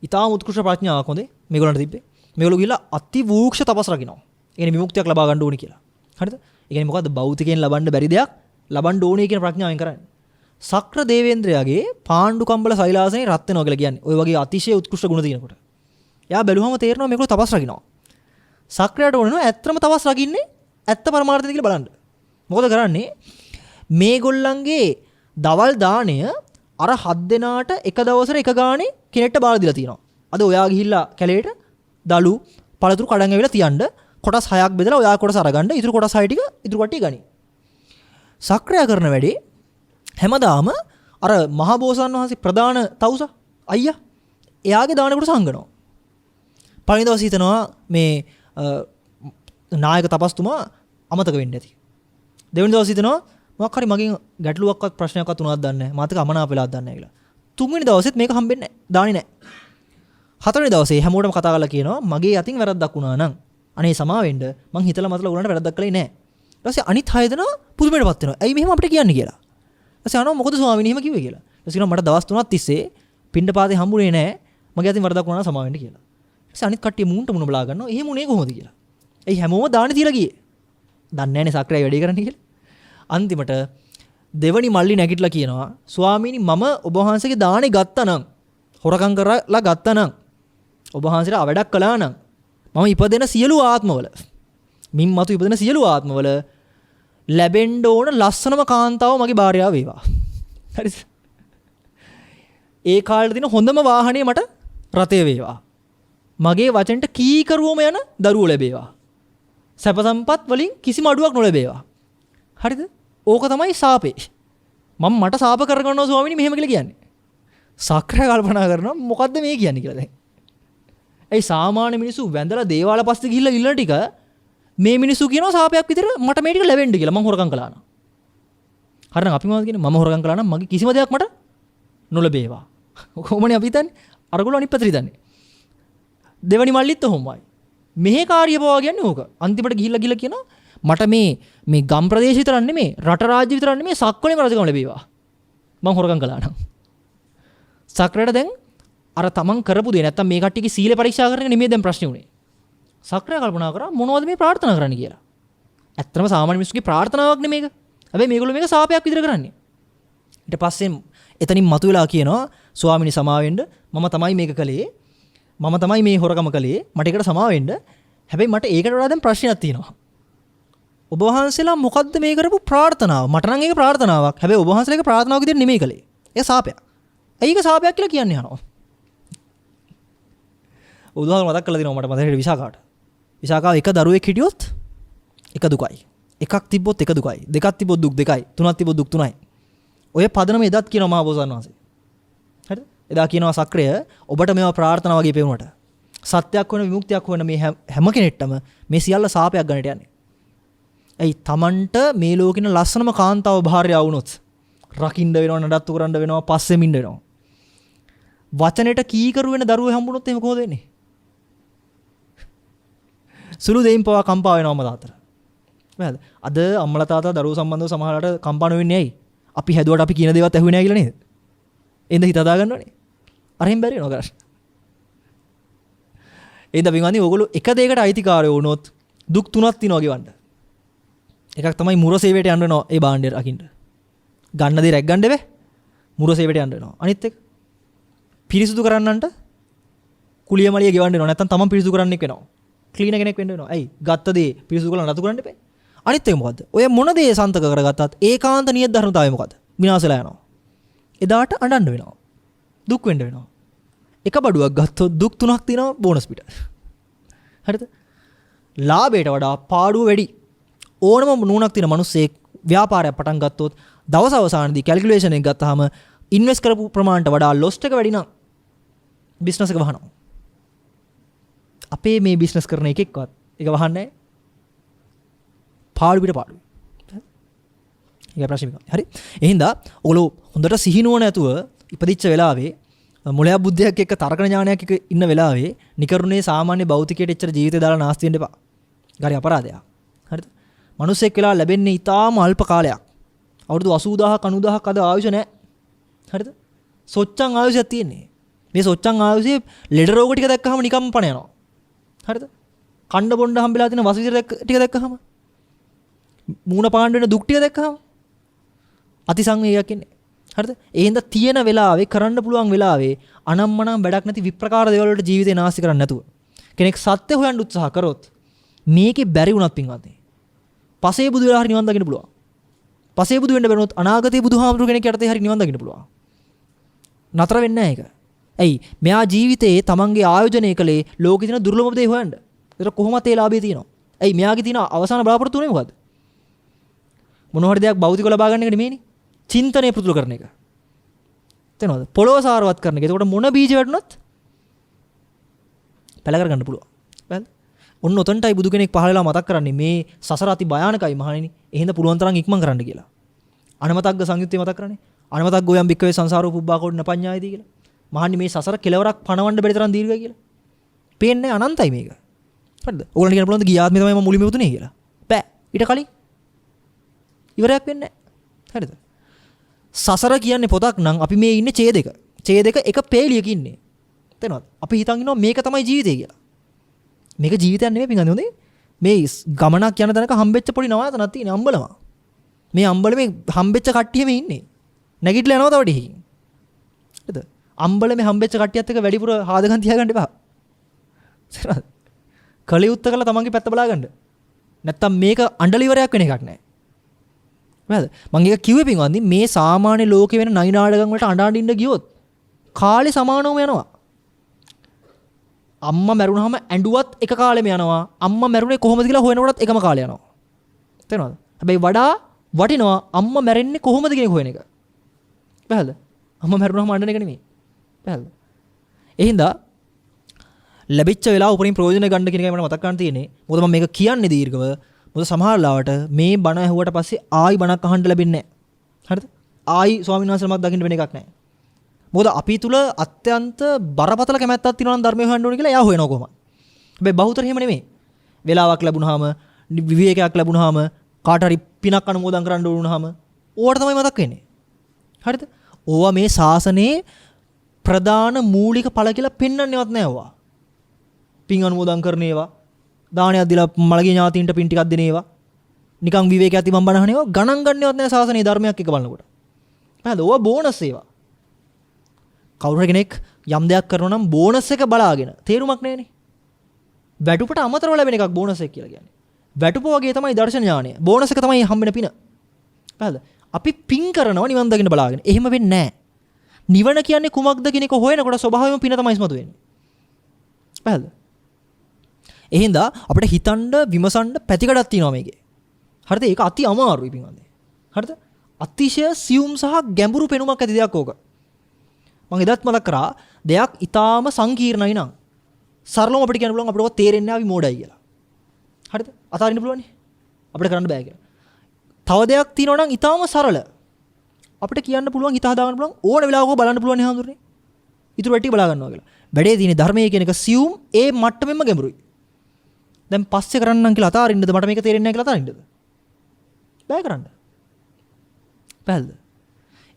ඊටාම උත්කෘෂ්ඨ ප්‍රඥාවක් හොඳේ මේගොල්ලන්ට තිබ්බේ. මේගොල්ලෝ ගිහලා අති වූක්ෂ තපස් රකින්නවා. ඒ කියන්නේ විමුක්තියක් ලබා ගන්න ඕනි කියලා. හරිද? ඒ කියන්නේ මොකද්ද භෞතිකයෙන් ලබන්න බැරි දෙයක් ලබන්න ඕනේ කියන ප්‍රඥාවෙන් කරන්නේ. සක්‍ර දේවේන්ද්‍රයාගේ පාණ්ඩු කම්බල සෛලාසනේ රත් වෙනවා කියලා කියන්නේ. ওই වගේ අතිශය උත්කෘෂ්ඨ ගුණ තියෙනකොට. එයා බැලුවම තේරෙනවා මේගොල්ලෝ තපස් රකින්නවා. සක්‍රයට ඕනනවා ඇත්තම තපස් රකින්නේ ඇත්ත පරමාර්ථයද කියලා බලන්න. මොකද කරන්නේ? මේගොල්ලන්ගේ දවල් දාණය අර 7 දෙනාට එක දවසට එක ගානේ කෙනෙක්ට බාර දීලා තියෙනවා. අද ඔයා ගිහිල්ලා කැලේට දලු පළතුරු කඩන් ඇවිල්ලා තියන්න කොටස් 6ක් බෙදලා ඔයා කොටස අරගන්න ඉතුරු කොටස් 6 ටික ඉතුරු කට්ටිය ගනි. සක්‍රයා කරන වැඩේ හැමදාම අර මහා බෝසත්න් වහන්සේ ප්‍රධාන තවුස අයියා එයාගේ දාන කොට සංගනවා. පළවෙනි දවසේ හිතනවා මේ නායක තපස්තුමා අමතක වෙන්න ඇති. දෙවෙනි දවසේ හිතනවා මොකක් හරි මගෙන් ගැටලුවක්වත් ප්‍රශ්නයක්වත් උනාද දන්නේ නැහැ. මාතක අමනාප වෙලාද දන්නේ නැහැ කියලා. තුන්වෙනි දවසෙත් මේක හම්බෙන්නේ නැහැ. දාන්නේ නැහැ. හතරවෙනි දවසේ හැමෝටම කතා කරලා කියනවා මගේ අතින් වැරද්දක් වුණා නම් අනේ සමා වෙන්න මං හිතලා මතලා උනාට වැරද්දක් කළේ නැහැ. ඊට පස්සේ අනිත් 6 දෙනා පුදුමයටපත් වෙනවා. ඇයි මෙහෙම අපිට කියන්නේ කියලා. ඊට පස්සේ අහනවා මොකද ස්වාමීනි එහෙම කිව්වේ කියලා. ඊට පස්සේ කියනවා මට දවස් 3ක් තිස්සේ පින්ඩපාතේ හම්බුනේ නැහැ. මගේ අතින් වැරද්දක් වුණා නම් සමා වෙන්න කියලා. ඊට පස්සේ අනිත් කට්ටිය මූණට මුණ බලා ගන්නවා. එහෙම උනේ කොහොමද කියලා. එයි හැමෝම දාන්නේ තියලා ගියේ. දන්නේ නැනේ සක්‍රය වැඩේ කරන්නේ කියලා. අන්තිමට දෙවනි මල්ලි නැගිටලා කියනවා ස්වාමීනි මම ඔබ වහන්සේගේ දානේ ගත්තා නම් හොරකම් කරලා ගත්තා නම් ඔබ වහන්සේට අවඩක් කළා නම් මම ඉපදෙන සියලු ආත්මවල මින් මතු ඉපදෙන සියලු ආත්මවල ලැබෙන්න ඕන ලස්සනම කාන්තාව මගේ භාර්යාව වේවා. හරිද? ඒ කාලේ දින හොඳම වාහනේ මට රථය වේවා. මගේ වචනට කීකරුවම යන දරුවෝ ලැබේවා. සැප සම්පත් වලින් කිසිම අඩුවක් නොලැබේවා. හරිද? ඕක තමයි සාපේ. මම මට සාප කරගන්නවා ස්වාමීනි මෙහෙම කියලා කියන්නේ. සක්‍ර කල්පනා කරනවා මොකද්ද මේ කියන්නේ කියලා දැන්. ඒ සාමාන්‍ය මිනිස්සු වැඳලා දේවාල පස්සේ ගිහිල්ලා ඉල්ලන ටික මේ මිනිස්සු කියනවා සාපයක් විතර මට මේ ටික ලැබෙන්න කියලා මම හොරකම් කළා නම්. හරිනම් අපි මොනවද කියන්නේ මම හොරකම් කළා නම් මගේ කිසිම දෙයක් මට නොලැබේවා. කොහොමනේ අපි හිතන්නේ? අරගොල්ලෝ අනිත් පැත්තට හිතන්නේ. දෙවනි මල්ලිත් ඔහොමයි. මෙහි කාර්ය පවා කියන්නේ ඕක. අන්තිමට ගිහිල්ලා කියනවා මට මේ ගම් ප්‍රදේශ විතරක් නෙමෙයි රට රාජ්‍ය විතරක් නෙමෙයි සක්වලේම රජකම ලැබේවා. මං හොරකම් කළා නම්. සක්‍රයට දැන් අර තමන් කරපු දේ නැත්තම් මේ කට්ටියගේ සීල පරීක්ෂා කරන එක නෙමෙයි දැන් ප්‍රශ්නේ උනේ. සක්‍රය කල්පනා කරා මොනවද මේ ප්‍රාර්ථනා කරන්න කියලා. ඇත්තම සාමාන්‍ය මිනිස්සුගේ ප්‍රාර්ථනාවක් නෙමේක. හැබැයි මේගොල්ලෝ මේක සාපයක් විතර කරන්නේ. ඊට පස්සේ එතනින් මතුවලා කියනවා ස්වාමිනී සමාව වෙන්න මම තමයි මේක කළේ. මම තමයි මේ හොරකම කළේ. මට ඒකට සමාව වෙන්න. හැබැයි මට ඒකට වඩා දැන් ප්‍රශ්නයක් තියෙනවා. ඔබ වහන්සේලා මොකද්ද මේ කරපු ප්‍රාර්ථනාව? මට නම් ඒක ප්‍රාර්ථනාවක්. හැබැයි ඔබ වහන්සේලාගේ ප්‍රාර්ථනාවක් විදිහට නෙමෙයි කළේ. ඒක සාපයක්. ඇයි ඒක සාපයක් කියලා කියන්නේ අහනවා. උදාහරණ මතක් කරලා දෙනවා මට මතකයි විසාකාට. විසාකාව එක දරුවෙක් හිටියොත් එක දුකයි. එකක් තිබ්බොත් එක දුකයි. දෙකක් තිබ්බොත් දුක් දෙකයි. තුනක් තිබ්බොත් දුක් තුනයි. ඔය පදනම එදත් කියනවා මහා බෝසත්ණන් වහන්සේ. හරිද? එදා කියනවා සක්‍රය ඔබට මේවා ප්‍රාර්ථනා වගේ පෙවුනට සත්‍යයක් වෙන විමුක්තියක් වෙන මේ හැම කෙනෙක්ටම මේ සියල්ල සාපයක් ගන්නට යන්නේ. ඇයි Tamanට මේ ලෝකින ලස්සනම කාන්තාව භාර්යාව වුණොත් රකින්න වෙනවා නඩත්තු කරන්න වෙනවා පස්සෙම ඉන්න වෙනවා. වචනෙට කීකරු වෙන දරුවෝ හම්බුනොත් එහෙම කොහොද වෙන්නේ? සුළු දෙයින් පවා කම්පා වෙනවා අම්මලා තාත්තට. නේද? අද අම්මලා තාත්තා දරුවෝ සම්බන්ධව සමහරවිට කම්පා නොවෙන්නේ ඇයි? අපි හැදුවට අපි කියන දේවත් ඇහුවේ නැහැ කියලා නේද? එඳ හිත හදා ගන්නවනේ. අරින් බැරි වෙනවා කරන්නේ. එඳ පින්වන්දි ඕගොල්ලෝ එක දෙයකට අයිතිකාරයෝ වුණොත් දුක් තුනක් තියෙනවා ගෙවන්න. එකක් තමයි මුර සේවයට යන්න වෙනවා ඒ භාණ්ඩය රකින්න. ගන්න දේ රැක් ගන්න බෑ. මුර සේවයට යන්න වෙනවා. අනිත් එක පිරිසුදු කරන්නන්ට කුලිය මලිය ගෙවන්න වෙනවා. නැත්තම් තමන් පිරිසුදු කරන්නෙක් වෙනවා. ක්ලීනර් කෙනෙක් වෙන්න වෙනවා. ඇයි? ගත්ත දේ පිරිසුදු කරලා නතු කරන්න එපා. අනිත් එක මොකද්ද? ඔය මොන දේ සන්තක කරගත්තත් ඒකාන්ත නියත ධර්මතාවය මොකද්ද? විනාශලා යනවා. එදාට අඬන්න වෙනවා. දුක් වෙන්න වෙනවා. එක බඩුවක් ගත්තොත් දුක් තුනක් තියෙනවා බෝනස් පිට. හරිද? ලාභයට වඩා පාඩුව වැඩි. ඕනම නුණක් තියෙන මිනිස්සෙක් ව්‍යාපාරයක් පටන් ගත්තොත් දවස් අවසානයේදී කැල්කියුලේෂන් එක ගත්තාම ඉන්වෙස්ට් කරපු ප්‍රමාණයට වඩා ලොස් එක වැඩි නම් බිස්නස් එක වහනවා. අපේ මේ බිස්නස් කරන එකෙක්වත් ඒක වහන්නේ නැහැ. පාඩු පිට පාඩු. ඒක ප්‍රශ්නේ. හරි. එහෙනම් ඔයගොල්ලෝ හොඳට සිහිනුවන නැතුව ඉපදිච්ච වෙලාවේ මොලයක් බුද්ධියක් එක්ක තර්ක ඥානයක් එක්ක ඉන්න වෙලාවේ නිකරුණේ සාමාන්‍ය භෞතිකයට එච්චර ජීවිතය දාලා නාස්ති වෙන්න එපා. ගාරි අපරාධයක්. හරිද? මිනිස්සෙක් වෙලා ලැබෙන්නේ ඊටාම අල්ප කාලයක්. අවුරුදු 80000ක් 90000ක් අද ආයුෂ නැහැ. හරිද? සොච්චන් ආයුෂයක් තියෙන්නේ. මේ සොච්චන් ආයුෂයේ ලෙඩ රෝග ටික දැක්කහම නිකම්ම පණ යනවා. හරිද? කණ්ඩ බොණ්ඩ හම්බෙලා තියෙන වසවිසර ටික දැක්කහම මූණ පාණ්ඩ වෙන දුක් ටික දැක්කහම අතිසංවේගයක් එන්නේ. හරිද? ඒ හින්දා තියෙන වෙලාවේ කරන්න පුළුවන් වෙලාවේ අනම්මනම් වැඩක් නැති විප්‍රකාර දේවල් වලට ජීවිතේ නාස්ති කරන්නේ නැතුව කෙනෙක් සත්‍ය හොයන්න උත්සාහ කරොත් මේකේ බැරි වුණත් පින්වත් පසේ බුදු වෙලා හරි නිවන් දකින්න පුළුවන්. පසේ බුදු වෙන්න බැරුණොත් අනාගතයේ බුදුහාමුදුරු කෙනෙක් යටතේ හරි නිවන් දකින්න පුළුවන්. නතර වෙන්නේ නැහැ ඒක. ඇයි? මෙයා ජීවිතේ තමන්ගේ ආයෝජනය කළේ ලෝකෙ තියෙන දුර්ලභම දේ හොයන්න. ඒක කොහොමද ඒ ලාභය තියෙනවා? ඇයි? මෙයාගේ තියෙන අවසාන බලාපොරොත්තු වෙන්නේ මොකද්ද? මොන හරි දෙයක් භෞතිකව ලබා ගන්න එක නෙමෙයිනේ. චින්තනය පුරුදු කරන එක. තේනවද? පොළොව සාරවත් කරන එක. එතකොට මොන බීජ වැටුණත් පැල කරගන්න පුළුවන්. හරිද? ඔන්න ඔතනටයි බුදු කෙනෙක් පහළ වෙලා මතක් කරන්නේ මේ සසර අති භයානකයි මහණෙනි. එහෙනම් පුළුවන් තරම් ඉක්මන් කරන්න කියලා. අනමතග්ග සංයුත්තේ මතක් කරන්නේ. අනමතග්ගෝ යම් බික්කවේ සංසාරෝ පුබ්බාකෝඩ නපඤ්ඤායදී කියලා. මහණනි මේ සසර කෙලවරක් පණවන්න බැරි තරම් දීර්ඝයි කියලා. පේන්නේ අනන්තයි මේක. හරිද? ඕගොල්ලන්ට කියන්න පුළුවන්ද ගිය ආත්මේ තමයි මම මුලින්ම උතුනේ කියලා? බෑ. ඊට කලින් ඉවරයක් වෙන්නේ නැහැ. හරිද? සසර කියන්නේ පොතක් නම් අපි මේ ඉන්නේ ඡේදයක. ඡේදයක එක පේලියක ඉන්නේ. තේනවද? අපි හිතන් ඉන්නවා මේක තමයි ජීවිතය කියලා. මේක ජීවිතයක් නෙමෙයි පින්ගන්නේ හොඳේ. මේ ගමනක් යන තැනක හම්බෙච්ච පොඩි නවාතනක් තියෙන අම්බලම. මේ අම්බලමේ හම්බෙච්ච කට්ටියම ඉන්නේ. නැගිටලා යනවා තව ටිකකින්. හරිද? අම්බලමේ හම්බෙච්ච කට්ටියත් එක්ක වැඩිපුර හාදගම් තියාගන්න එපා. තේරෙනවද? කලියුත්ත කළා තමන්ගේ පැත්ත බලාගන්න. නැත්තම් මේක අඬල ඉවරයක් වෙන එකක් නෑ. නේද? මම ඒක කිව්වේ පින්වත්නි මේ සාමාන්‍ය ලෝකේ වෙන නයි නාඩගම් වලට අඬින්න ගියොත් කාලේ සමානවම යනවා. අම්මා මැරුණාම ඇඬුවත් එක කාලෙම යනවා. අම්මා මැරුණේ කොහොමද කියලා හොයනකොටත් එකම කාලේ යනවා. තේරෙනවද? හැබැයි වඩා වටිනවා අම්මා මැරෙන්නේ කොහොමද කියන එක හොයන එක. පැහැදිලිද? අම්මා මැරුණාම අඬන එක නෙමෙයි. පැහැදිලිද? ඒ හින්දා ලැබිච්ච වෙලාව උපරිම ප්‍රයෝජන ගන්න කියන එකයි මට මතක් කරන් තියෙන්නේ. මොකද මම මේක කියන්නේ දීර්ඝව. මොකද සමහර ලාවට මේ බණ ඇහුවට පස්සේ ආයි බණක් අහන්න ලැබෙන්නේ නැහැ. හරිද? ආයි ස්වාමීන් වහන්සේලමක් දකින්න වෙන එකක් නැහැ. මොකද අපි තුල අත්‍යන්ත බරපතල කැමැත්තක් තියෙනවා නම් ධර්මය හොයන්න ඕනේ කියලා එයා හොයනවා කොහොමද? හැබැයි බහුතර එහෙම නෙමෙයි. වෙලාවක් ලැබුණාම විවේකයක් ලැබුණාම කාට හරි පිනක් අනුමෝදන් කරන්න ඕන වුණාම ඕවට තමයි මතක් වෙන්නේ. හරිද? ඕවා මේ ශාසනයේ ප්‍රධාන මූලික ඵල කියලා පෙන්වන්නේවත් නැහැ ඕවා. පින් අනුමෝදන් කරන ඒවා, දානයක් දීලා මළගේ ඥාතීන්ට පින් ටිකක් දෙන ඒවා, නිකන් විවේකයක් තිබන් බණහන ඒවා ගණන් ගන්නවත් නැහැ ශාසනයේ ධර්මයක් එක බලනකොට. නේද? ඕවා බෝනස් ඒවා. කවුරු කෙනෙක් යම් දෙයක් කරනවා නම් බෝනස් එක බලාගෙන තේරුමක් නැහැනේ. වැටුපට අමතරව ලැබෙන එකක් බෝනස් එක කියලා කියන්නේ. වැටුප වගේ තමයි දර්ශන ඥානය. බෝනස් එක තමයි හම්බෙන පින. පැහැදිලිද? අපි පින් කරනවා නිවන් දකින්න බලාගෙන. එහෙම වෙන්නේ නැහැ. නිවන කියන්නේ කුමක්ද කියන එක හොයනකොට ස්වභාවයෙන්ම පින තමයි ඉස්මතු වෙන්නේ. පැහැදිලිද? එහෙනම් අපිට හිතන්න විමසන්න පැතිකඩක් තියෙනවා මේකේ. හරිද? ඒක අති අමාරුයි පින්වන්දේ. හරිද? අතිශය සියුම් සහ ගැඹුරු පෙනුමක් ඇති දෙයක් ඕක. මම එදත් මතක් කරා දෙයක් ඊටාම සංකීර්ණයි නම් සරලවම අපිට කියන්න පුළුවන් අපිට ඔක තේරෙන්නේ නැහැ අපි මෝඩයි කියලා. හරිද? අතාරින්න පුළුවන් නේ. අපිට කරන්න බෑ කියලා. තව දෙයක් තියෙනවා නම් ඊටාම සරල. අපිට කියන්න පුළුවන් හිත හදාගන්න පුළුවන් ඕන වෙලාවක බලන්න පුළුවන් නේ හඳුරන්නේ. ඊටු වැටි බලා ගන්නවා කියලා. වැඩේ තියෙන්නේ ධර්මයේ කියන එක සියුම් ඒ මට්ටමෙන්ම ගැඹුරුයි. දැන් පස්සේ කරන්නම් කියලා අතාරින්නද මට මේක තේරෙන්නේ නැහැ කියලා අතාරින්නද? බෑ කරන්න. පැහැදිලිද?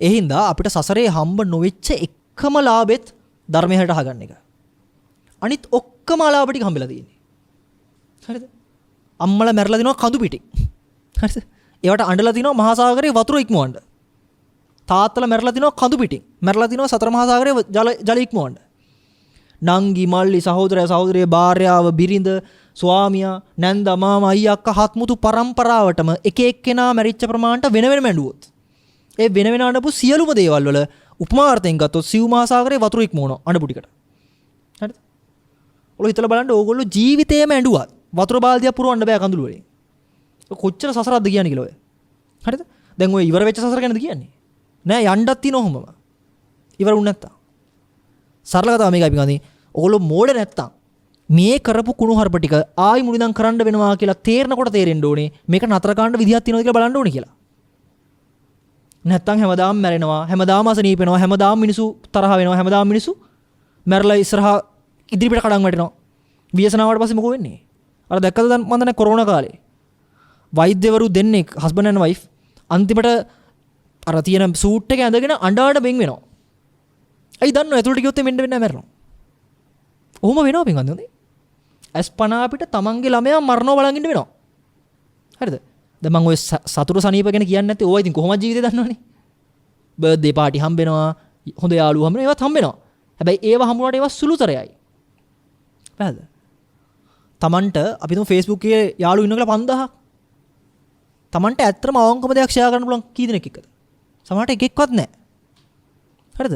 ඒ හින්දා අපිට සසරේ හම්බ නොවෙච්ච එකම ලාභෙත් ධර්මයට අහගන්න එක. අනිත් ඔක්කොම ලාභ ටික හම්බෙලා තියෙන්නේ. හරිද? අම්මලා මැරලා දිනවා කඳු පිටින්. හරිද? ඒවට අඬලා දිනවා මහා සාගරයේ වතුර ඉක්මවන්න. තාත්තලා මැරලා දිනවා කඳු පිටින්. මැරලා දිනවා සතර මහා සාගරයේ ජල ඉක්මවන්න. නංගි මල්ලි සහෝදරයා සහෝදරිය භාර්යාව බිරිඳ ස්වාමියා නැන්දා මාමා අයියා අක්කා හත්මුතු පරම්පරාවටම එක එක්කෙනා මැරිච්ච ප්‍රමාණයට වෙන වෙනම ඇඬුවොත් ඒ වෙන වෙන අඬපු සියලුම දේවල් වල උපමාර්ථයෙන් ගත්තොත් සිව් මහා සාගරයේ වතුර ඉක්මවනවා අඬපු ටිකට. හරිද? ඔලෝ හිතලා බලන්න ඕගොල්ලෝ ජීවිතේම ඇඬුවත් වතුර බාල්දියක් පුරවන්න බෑ කඳුළු වලින්. කොච්චර සසරක්ද කියන්නේ කියලා ඔය. හරිද? දැන් ඔය ඉවර වෙච්ච සසර ගැනද කියන්නේ? නෑ යන්නත් තියෙන ඔහොමම. ඉවර වුණ නැත්තම්. සරල කතාව මේකයි පිටකදී. ඔගොල්ලෝ මෝඩ නැත්තම් මේ කරපු කුණු හarp ටික ආයි මුලින්දන් කරන්න වෙනවා කියලා තේරෙනකොට තේරෙන්න ඕනේ මේක නතර කරන්න විදිහක් තියෙනවද කියලා බලන්න ඕනේ කියලා. නැත්තම් හැමදාම මැරෙනවා හැමදාම අසනීප වෙනවා හැමදාම මිනිසු තරහ වෙනවා හැමදාම මිනිසු මැරලා ඉස්සරහා ඉදිරියට කඩන් වැටෙනවා. ව්‍යසනාවට පස්සේ මොකෝ වෙන්නේ? අර දැක්කද මම දැන් කොරෝනා කාලේ වෛද්‍යවරු දෙන්නෙක් හස්බන්ඩ් ඇන්ඩ් වයිෆ් අන්තිමට අර තියෙන සූට් එක ඇඳගෙන අඬාඩ බෙන් වෙනවා. අයි දන්නව ඇතුළට ගියොත් මෙන්න වෙන්න මැරෙනවා. ඔහොම වෙනවා පින්වන්ද හොඳේ. අස්පනා අපිට තමන්ගේ ළමයා මරනවා බලන් ඉන්න වෙනවා. හරිද? දැන් මම ඔය සතුරු සනීප ගැන කියන්නේ නැත්තේ ඕවා ඉතින් කොහොමද ජීවිතේ දන්නවනේ. බර්ත්ඩේ පාටි හම්බ වෙනවා, හොඳ යාළුවෝ හම්බ වෙනවා, ඒවත් හම්බ වෙනවා. හැබැයි ඒවා හම්බුනාට ඒවා සුළුතරයයි. පැහැදිලිද? තමන්ට අපි තුමු Facebook එකේ යාළුවෝ ඉන්න කියලා 5000ක්. තමන්ට ඇත්තටම අවංකම දෙයක් ෂෙයා කරන්න පුළුවන් කී දෙනෙක් එක්කද? සමහරට එකෙක්වත් නැහැ. හරිද?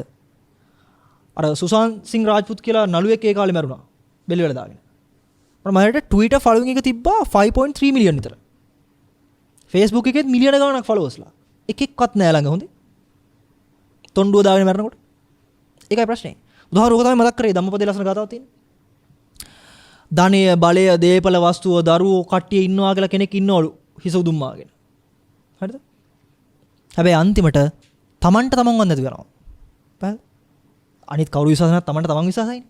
අර සුසාන් සිං රාජ්පුත් කියලා නළුවෙක් ඒ කාලේ මැරුණා. බෙල්ල වල දාගෙන. මට Twitter following එක තිබ්බා 5.3 මිලියන් විතර. Facebook එකෙත් මිලියන ගාණක් followers-ලා. එකෙක්වත් නැහැ ළඟ හොඳේ. තොණ්ඩුව දාගෙන මැරනකොට. ඒකයි ප්‍රශ්නේ. උදාහරණයක් තමයි මතක් කරේ ධම්මපදයේ ලස්සන ගාතාවක් තියෙනවා. ධනය, බලය, දේපල වස්තුව, දරුවෝ කට්ටිය ඉන්නවා කියලා කෙනෙක් ඉන්නවලු හිස උදුම්මාගෙන. හරිද? හැබැයි අන්තිමට තමන්ට තමන්වත් නැති වෙනවා. පැහැදිලි? අනිත් කවුරු විශ්වාස නැත් තමන්ට තමන් විශ්වාසයිනේ.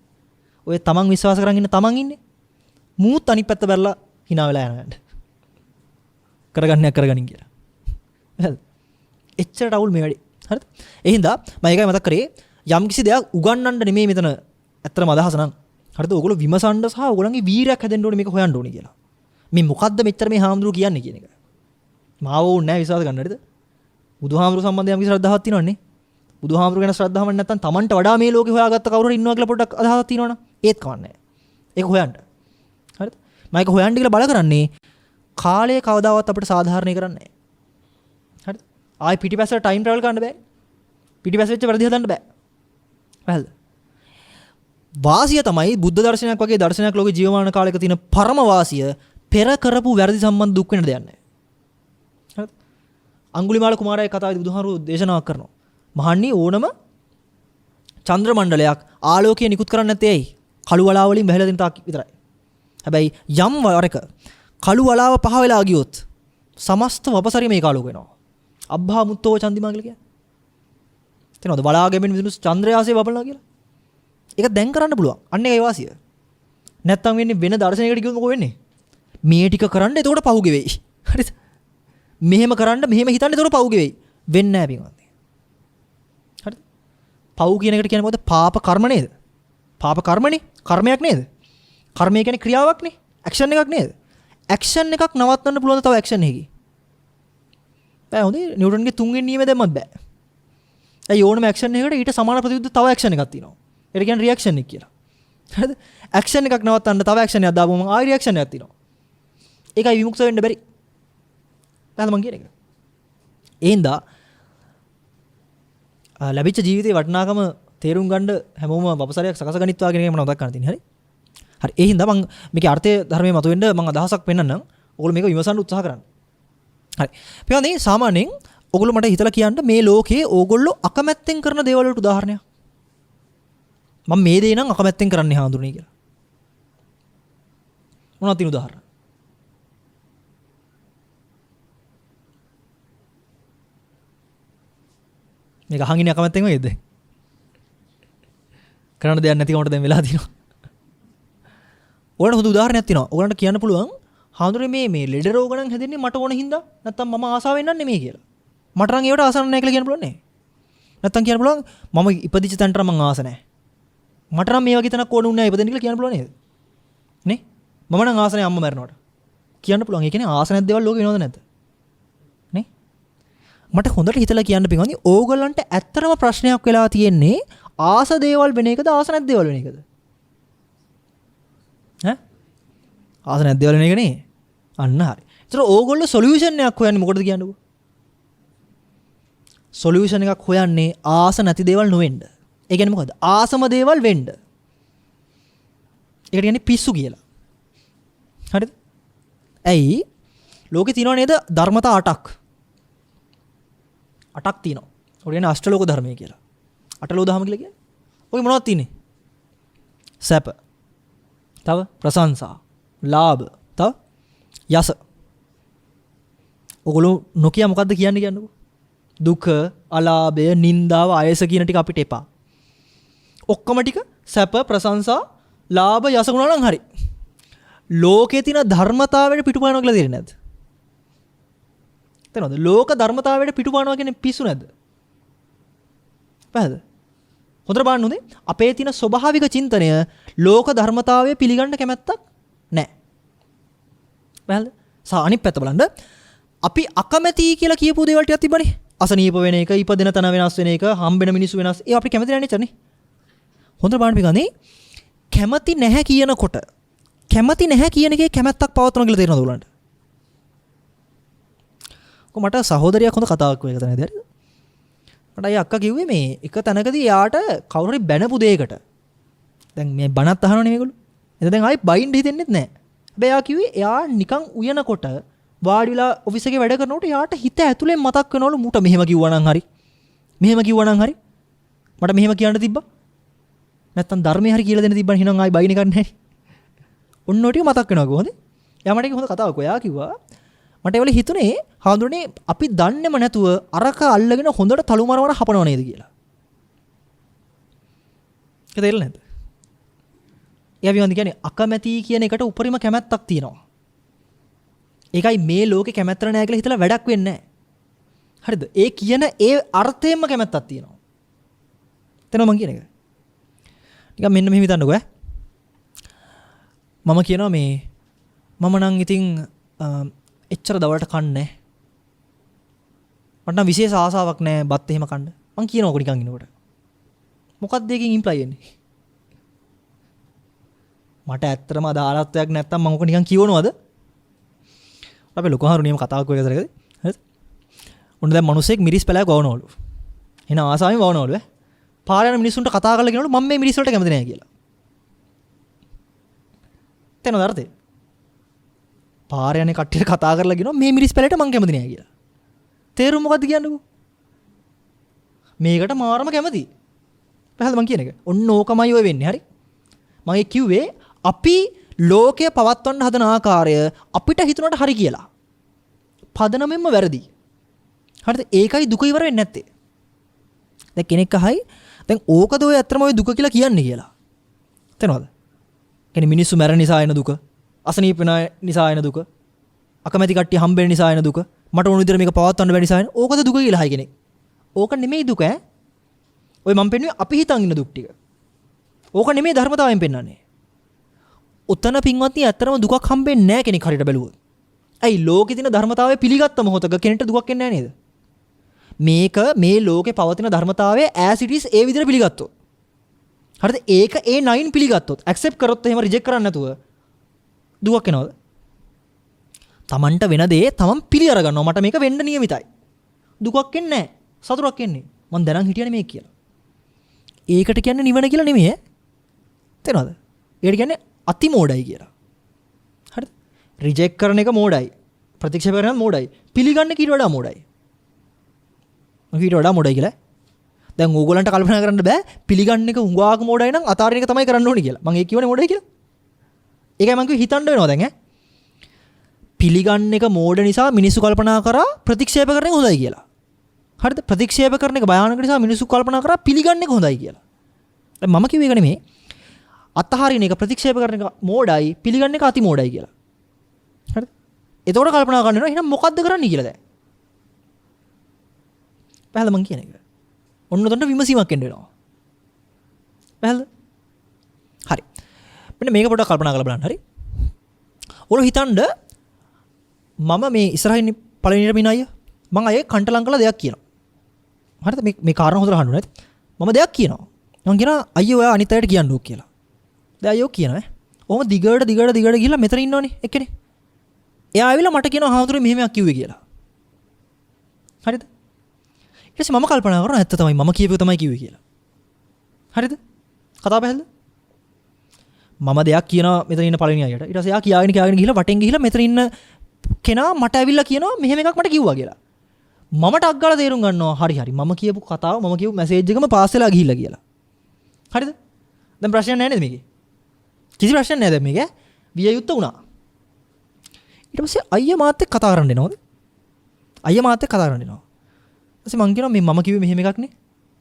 ඔය තමන් විශ්වාස කරන් ඉන්න තමන් ඉන්නේ. මූත් අනිත් පැත්ත බැලලා hina වෙලා යනවා. කරගන්නයක් කරගනින් කියලා. හරිද? එච්චරට අවුල් මේ වැඩි. හරිද? ඒ හින්දා මම ඒකයි මතක් කරේ යම් කිසි දෙයක් උගන්වන්න නෙමෙයි මෙතන ඇත්තටම අදහස නම්. හරිද? ඔයගොල්ලෝ විමසන්න සහ ඔයගොල්ලන්ගේ වීරයක් හැදෙන්න ඕනේ මේක හොයන්න ඕනේ කියලා. මේ මොකද්ද මෙච්චර මේ හාමුදුරුවෝ කියන්නේ කියන එක. මාව ඕනේ නැහැ විශ්වාස ගන්න. හරිද? බුදුහාමුදුරුවෝ සම්බන්ධයෙන් යම් කිසි ශ්‍රද්ධාවක් තියෙනවනේ. බුදුහාමුදුරුවෝ ගැන ශ්‍රද්ධාවක් නැත්නම් Tamanට වඩා මේ ලෝකේ හොයාගත්ත කවුරු හරි ඉන්නවා කියලා පොඩ්ඩක් අදහසක් තියෙනවනම් ඒත් කවන්නේ නැහැ. ඒක හොයන්න. හරිද? මම ඒක හොයන්න කියලා බල කරන්නේ කාලය කවදාවත් අපිට සාධාරණී කරන්නේ නැහැ. හරිද? ආයි පිටිපස්සට ටයිම් ට්‍රැවල් කරන්න බෑ. පිටිපස්ස වෙච්ච වැරදි හදන්න බෑ. පැහැදිලිද? වාසිය තමයි බුද්ධ දර්ශනයක් වගේ දර්ශනයක් ලෝකේ ජීවමාන කාලයක තියෙන පරම වාසිය පෙර කරපු වැරදි සම්බන්ධ දුක් වෙන දෙයක් නැහැ. හරිද? අඟුලිමාල කුමාරයා කතාවේදී බුදුහාමුදුරුවෝ දේශනාවක් කරනවා. මහන්නේ ඕනම චන්ද්‍ර මණ්ඩලයක් ආලෝකය නිකුත් කරන්නේ නැත්තේ ඇයි? කළු වලාව වලින් බැහැලා දෙන තාක් විතරයි. හැබැයි යම් වරක කළු වලාව පහ වෙලා ගියොත් සමස්ත වපසරිය මේක ආලෝක වෙනවා. අබ්බා මුත්තෝ චන්දිමා කියලා කියන්නේ. තේනවද? වලාගෙමින් විදුණු චන්ද්‍රයාසේ වපලනවා කියලා. ඒක දැන් කරන්න පුළුවන්. අන්න ඒකයි වාසිය. නැත්තම් වෙන්නේ වෙන දර්ශනයකට ගියොත් මොකෝ වෙන්නේ? මේ ටික කරන්න එතකොට පහු ගෙවෙයි. හරිද? මෙහෙම කරන්න මෙහෙම හිතන්න එතකොට පහු ගෙවෙයි. වෙන්නේ නැහැ පින්වත්නි. හරිද? පව් කියන එකට කියන්නේ මොකද? පාප කර්ම නේද? පාප කර්මනේ. කර්මයක් නේද? කර්මය කියන්නේ ක්‍රියාවක් නේ. ඇක්ෂන් එකක් නේද? ඇක්ෂන් එකක් නවත්තන්න පුළුවන් තව ඇක්ෂන් එකකින්. බෑ හොඳේ නිව්ටන්ගේ තුන්වෙනි නියමය දැම්මත් බෑ. ඒ ඕනම ඇක්ෂන් එකකට ඊට සමාන ප්‍රතිවිරුද්ධ තව ඇක්ෂන් එකක් තියෙනවා. ඒකට කියන්නේ රියැක්ෂන් එක කියලා. හරිද? ඇක්ෂන් එකක් නවත්තන්න තව ඇක්ෂන් එකක් දාපුවම ආයෙ රියැක්ෂන් එකක් තියෙනවා. ඒකයි විමුක්ත වෙන්න බැරි. එහෙනම් මං කියන එක. එහෙන්දා ලැබිච්ච ජීවිතේ වටිනාකම තේරුම් ගන්න හැමෝම වපසරයක් සකස ගනිත්වා කියන එක මම මතක් කරන්න තියෙන්නේ. හරි? හරි. ඒ හින්දා මම මේකේ අර්ථය ධර්මයේ මතුවෙන්න මම අදහසක් පෙන්නන්නම්. ඔයගොල්ලෝ මේක විමසන්න උත්සාහ කරන්න. හරි. පියාණන් සාමාන්‍යයෙන් ඔයගොල්ලෝ මට හිතලා කියන්න මේ ලෝකේ ඕගොල්ලෝ අකමැත්තෙන් කරන දේවල් වලට උදාහරණයක්. මම මේ දේ නම් අකමැත්තෙන් කරන්නේ හාඳුනේ කියලා. මොනවද තියෙන උදාහරණ? මේක අහගෙන අකමැත්තෙන් වේද? කරන්න දෙයක් නැති කමට දැන් වෙලා තියෙනවා. ඔයාලට හොඳ උදාහරණයක් තියෙනවා. ඔයාලන්ට කියන්න පුළුවන් හාඳුනේ මේ ලෙඩ රෝග නම් හැදෙන්නේ මට ඕන හින්දා නැත්තම් මම ආසාවෙන් නම් නෙමෙයි කියලා. මට නම් ඒවට ආස නැහැ කියලා කියන්න පුළුවන් නේ. නැත්තම් කියන්න පුළුවන් මම ඉපදිච්ච තැනට මම ආස නැහැ. මට නම් මේ වගේ තැනක් ඕන උන්නේ නැහැ ඉපදෙන්න කියලා කියන්න පුළුවන් නේද? නේ? මම නම් ආස නැහැ අම්මා මැරෙනවට. කියන්න පුළුවන්. ඒ කියන්නේ ආස නැති දේවල් ලෝකේ වෙනවද නැද්ද? නේ? මට හොඳට හිතලා කියන්න පිටින් ඕගොල්ලන්ට ඇත්තටම ප්‍රශ්නයක් වෙලා තියෙන්නේ ආස දේවල් වෙන එකද ආස නැති දේවල් වෙන එකද? ඈ? ආස නැති දේවල් වෙන එක නේ. අන්න හරි. ඒතර ඕගොල්ලෝ සොලියුෂන් එකක් හොයන්නේ මොකටද කියන්නකෝ? සොලියුෂන් එකක් හොයන්නේ ආස නැති දේවල් නොවෙන්න. ඒ කියන්නේ මොකද්ද? ආසම දේවල් වෙන්න. ඒකට කියන්නේ පිස්සු කියලා. හරිද? ඇයි? ලෝකේ තියෙනව නේද ධර්මතා 8ක්. 8ක් තියෙනවා. ඔය කියන්නේ අෂ්ටලෝක ධර්මය කියලා. අටලෝ දහම කියලා කියන්නේ. ඔය මොනවද තියෙන්නේ? සැප. තව ප්‍රශංසා, ලාභ, තව යස. ඔගොල්ලෝ නොකිය මොකද්ද කියන්නේ කියන්නකෝ? දුක, අලාභය, නිന്ദාව, අයස කියන ටික අපිට එපා. ඔක්කොම ටික සැප, ප්‍රශංසා, ලාභ, යස ගුණ නම් හරි. ලෝකේ තියෙන ධර්මතාවයට පිටුපානවා කියලා තේරෙන්නේ නැද්ද? තේරෙනවද? ලෝක ධර්මතාවයට පිටුපානවා කියන්නේ පිස්සු නැද්ද? පැහැද? හොඳට බලන්න හොඳේ. අපේ තියෙන ස්වභාවික චින්තනය ලෝක ධර්මතාවය පිළිගන්න කැමැත්තක් නැහැ. පැහැද? අනිත් පැත්ත බලන්න. අපි අකමැති කියලා කියපු දේවල් ටිකක් තිබ්බනේ. අසනීප වෙන එක, ඉපදෙන තන වෙනස් වෙන එක, හම්බෙන මිනිස්සු වෙනස්. ඒ අපි කැමති නැහැ නේද? හොඳට බලන්න පිළිගන්නේ. කැමති නැහැ කියනකොට කැමති නැහැ කියන එකේ කැමැත්තක් පවත්වනවා කියලා තේරෙනවද ඔයගලන්ට? මට සහෝදරියක් හොඳ කතාවක් වෙයි කතා නේද? මට අය අක්කා කිව්වේ මේ එක තැනකදී යාට කවුරු හරි බැනපු දෙයකට. දැන් මේ බණත් අහනවනේ මේගොල්ලෝ. එතන දැන් ආයි බයින්ඩ් හිතෙන්නෙත් නැහැ. හැබැයි යා කිව්වේ එයා නිකන් උයනකොට වාඩි වෙලා ඔෆිස් එකේ වැඩ කරනකොට යාට හිත ඇතුලෙන් මතක් වෙනවලු මූට මෙහෙම කිව්වා නම් හරි. මෙහෙම කිව්වා නම් හරි. මට මෙහෙම කියන්න තිබ්බා. නැත්තම් ධර්මයේ හරි කියලා දෙන්න තිබ්බනේ එහෙනම් ආයි බයින් එකක් නැහැ. ඔන්න ඔය ටික මතක් වෙනවා කොහොමද? යා මට හොඳ කතාවක් ඔයා කිව්වා. මට ඒවල හිතුනේ හාඳුනේ අපි දන්නේම නැතුව අරක අල්ලගෙන හොඳට තලුමරවන හපනව නේද කියලා. ඒක තේරෙන්නේ නැද්ද? එයා විවන්ද කියන්නේ අකමැති කියන එකට උපරිම කැමැත්තක් තියෙනවා. ඒකයි මේ ලෝකේ කැමැත්ත නැහැ කියලා හිතලා වැඩක් වෙන්නේ නැහැ. හරිද? ඒ කියන ඒ අර්ථයෙන්ම කැමැත්තක් තියෙනවා. තේරෙනවද මං කියන එක? නිකන් මෙන්න මෙහෙම හිතන්නකෝ ඈ. මම කියනවා මේ මම නම් ඉතින් එච්චර දවල්ට කන්නේ මට නම් විශේෂ ආසාවක් නැහැ බත් එහෙම කන්න. මං කියනකො නිකන් ඉනකොට. මොකක්ද ඒකෙන් ඉම්ප්ලයි වෙන්නේ? මට ඇත්තටම අදාළත්වයක් නැත්තම් මම ඔක නිකන් කියවනවද? අපි ලොකු හරු නියම කතාවක් වෙයි කරගද? හරිද? උන් දැන් මිනිස්සෙක් මිරිස් පැලයක් වවනවලු. එන ආසාවෙන් වවනවලු ඈ. පාර යන මිනිස්සුන්ට කතා කරලා කියනවලු මම මේ මිරිස් වලට කැමති නැහැ කියලා. තේනවද අර්ථය? පාර යන කට්ටියට කතා කරලා කියනවා මේ මිරිස් පැලයට මං කැමති නැහැ කියලා. තේරුම මොකද්ද කියන්නකෝ? මේකට මාරම කැමති. පැහැදිලිද මං කියන එක? ඔන්න ඕකමයි ඔය වෙන්නේ. හරි? මම ඒ කිව්වේ අපි ලෝකය පවත්වන්න හදන ආකාරය අපිට හිතුනට හරි කියලා. පදනමෙන්ම වැරදි. හරිද? ඒකයි දුක ඉවර වෙන්නේ නැත්තේ. දැන් කෙනෙක් අහයි දැන් ඕකද ඔය ඇත්තම ඔය දුක කියලා කියන්නේ කියලා. තේනවද? කියන්නේ මිනිස්සු මැරෙන නිසා එන දුක, අසනීප වෙන නිසා එන දුක, අකමැති කට්ටිය හම්බෙන්න නිසා එන දුක, මට ඕන විදිහට මේක පවත්වන්න බැරි නිසා එන ඕකද දුක කියලා අහයි කෙනෙක්. ඕක නෙමෙයි දුක ඈ. ඔය මම පෙන්නුවේ අපි හිතන් ඉන්න දුක් ටික. ඕක නෙමෙයි ධර්මතාවයෙන් පෙන්වන්නේ. උතන පින්වත්නි ඇත්තටම දුකක් හම්බෙන්නේ නැහැ කෙනෙක් හරියට බැලුවොත්. ඇයි ලෝකේ තියෙන ධර්මතාවය පිළිගත්ත මොහොතක කෙනෙක්ට දුකක් එන්නේ නැහැ නේද? මේක මේ ලෝකේ පවතින ධර්මතාවය as it is ඒ විදිහට පිළිගත්තොත්. හරිද? ඒක ඒ 9 පිළිගත්තොත් accept කරොත් එහෙම reject කරන්නේ නැතුව දුකක් එනවද? තමන්ට වෙන දේ තමන් පිළි අර ගන්නවා. මට මේක වෙන්න නියමිතයි. දුකක් එන්නේ නැහැ. සතුටක් එන්නේ. මං දැනන් හිටියනේ මේක කියලා. ඒකට කියන්නේ නිවන කියලා නෙමෙයි ඈ. තේරෙනවද? ඒකට කියන්නේ අති මෝඩයි කියලා. හරිද? රිජෙක්ට් කරන එක මෝඩයි. ප්‍රතික්ෂේප කරන එක මෝඩයි. පිළිගන්න කීට වඩා මෝඩයි. කීට වඩා මෝඩයි කියලා. දැන් ඕගොල්ලන්ට කල්පනා කරන්න බෑ පිළිගන්න එක හුඟාක මෝඩයි නම් අතාරින එක තමයි කරන්න ඕනේ කියලා. මං ඒක කියවනේ මෝඩයි කියලා. ඒකයි මං කිව්වේ හිතන්න වෙනවා දැන් ඈ. පිළිගන්න එක මෝඩ නිසා මිනිස්සු කල්පනා කරා ප්‍රතික්ෂේප කරන එක හොඳයි කියලා. හරිද? ප්‍රතික්ෂේප කරන එක භයානක නිසා මිනිස්සු කල්පනා කරා පිළිගන්න එක හොඳයි කියලා. දැන් මම කිව්වේ ඒක නෙමෙයි. අතහරින එක ප්‍රතික්ෂේප කරන එක මෝඩයි, පිළිගන්න එක අති මෝඩයි කියලා. හරිද? එතකොට කල්පනා කරන්න වෙනවා එහෙනම් මොකද්ද කරන්නේ කියලා දැන්. පහළ මං කියන එක. ඔන්න උතන්ට විමසීමක් එන්න වෙනවා. පහළ. හරි. මෙන්න මේක පොඩ්ඩක් කල්පනා කරලා බලන්න. හරි. ඔල හිතන්න මම මේ ඉස්සරහින් පළවෙනියට මින අය මං අය කන්ට ලං කළා දෙයක් කියනවා. හරිද? මේ කාරණා හොඳට අහන්න ඕනේ. මම දෙයක් කියනවා. මං කියනවා අයියෝ ඔයා අනිත් අයට කියන්න ඕක කියලා. දැන් අයියෝ කියනවා ඈ. ඔහොම දිගට ගිහිල්ලා මෙතන ඉන්නවනේ එක්කනේ. එයා ආවිලා මට කියනවා හාමුදුරුවෝ මෙහෙමයක් කිව්වේ කියලා. හරිද? ඊට පස්සේ මම කල්පනා කරනවා ඇත්ත තමයි මම කියපුව තමයි කිව්වේ කියලා. හරිද? කතාව පැහැදිලිද? මම දෙයක් කියනවා මෙතන ඉන්න පළවෙනි අයට. ඊට පස්සේ එයා කියාගෙන ගිහිල්ලා වටෙන් ගිහිල්ලා මෙතන ඉන්න කෙනා මට ඇවිල්ලා කියනවා මෙහෙම එකක් මට කිව්වා කියලා. මම ටක් ගාලා තේරුම් ගන්නවා හරි මම කියපු කතාව මම කියපු මැසේජ් එකම පාස් වෙලා ගිහිල්ලා කියලා. හරිද? දැන් ප්‍රශ්නයක් නැහැ නේද මේකේ? කිසි ප්‍රශ්නයක් නැහැ දැන් මේකේ. විය යුත්ත උනා. ඊට පස්සේ අයියා මාත් එක්ක කතා කරන්න එනවද? අයියා මාත් එක්ක කතා කරන්න එනවා. ඊපස්සේ මං කියනවා මේ මම කිව්වේ මෙහෙම එකක් නේ.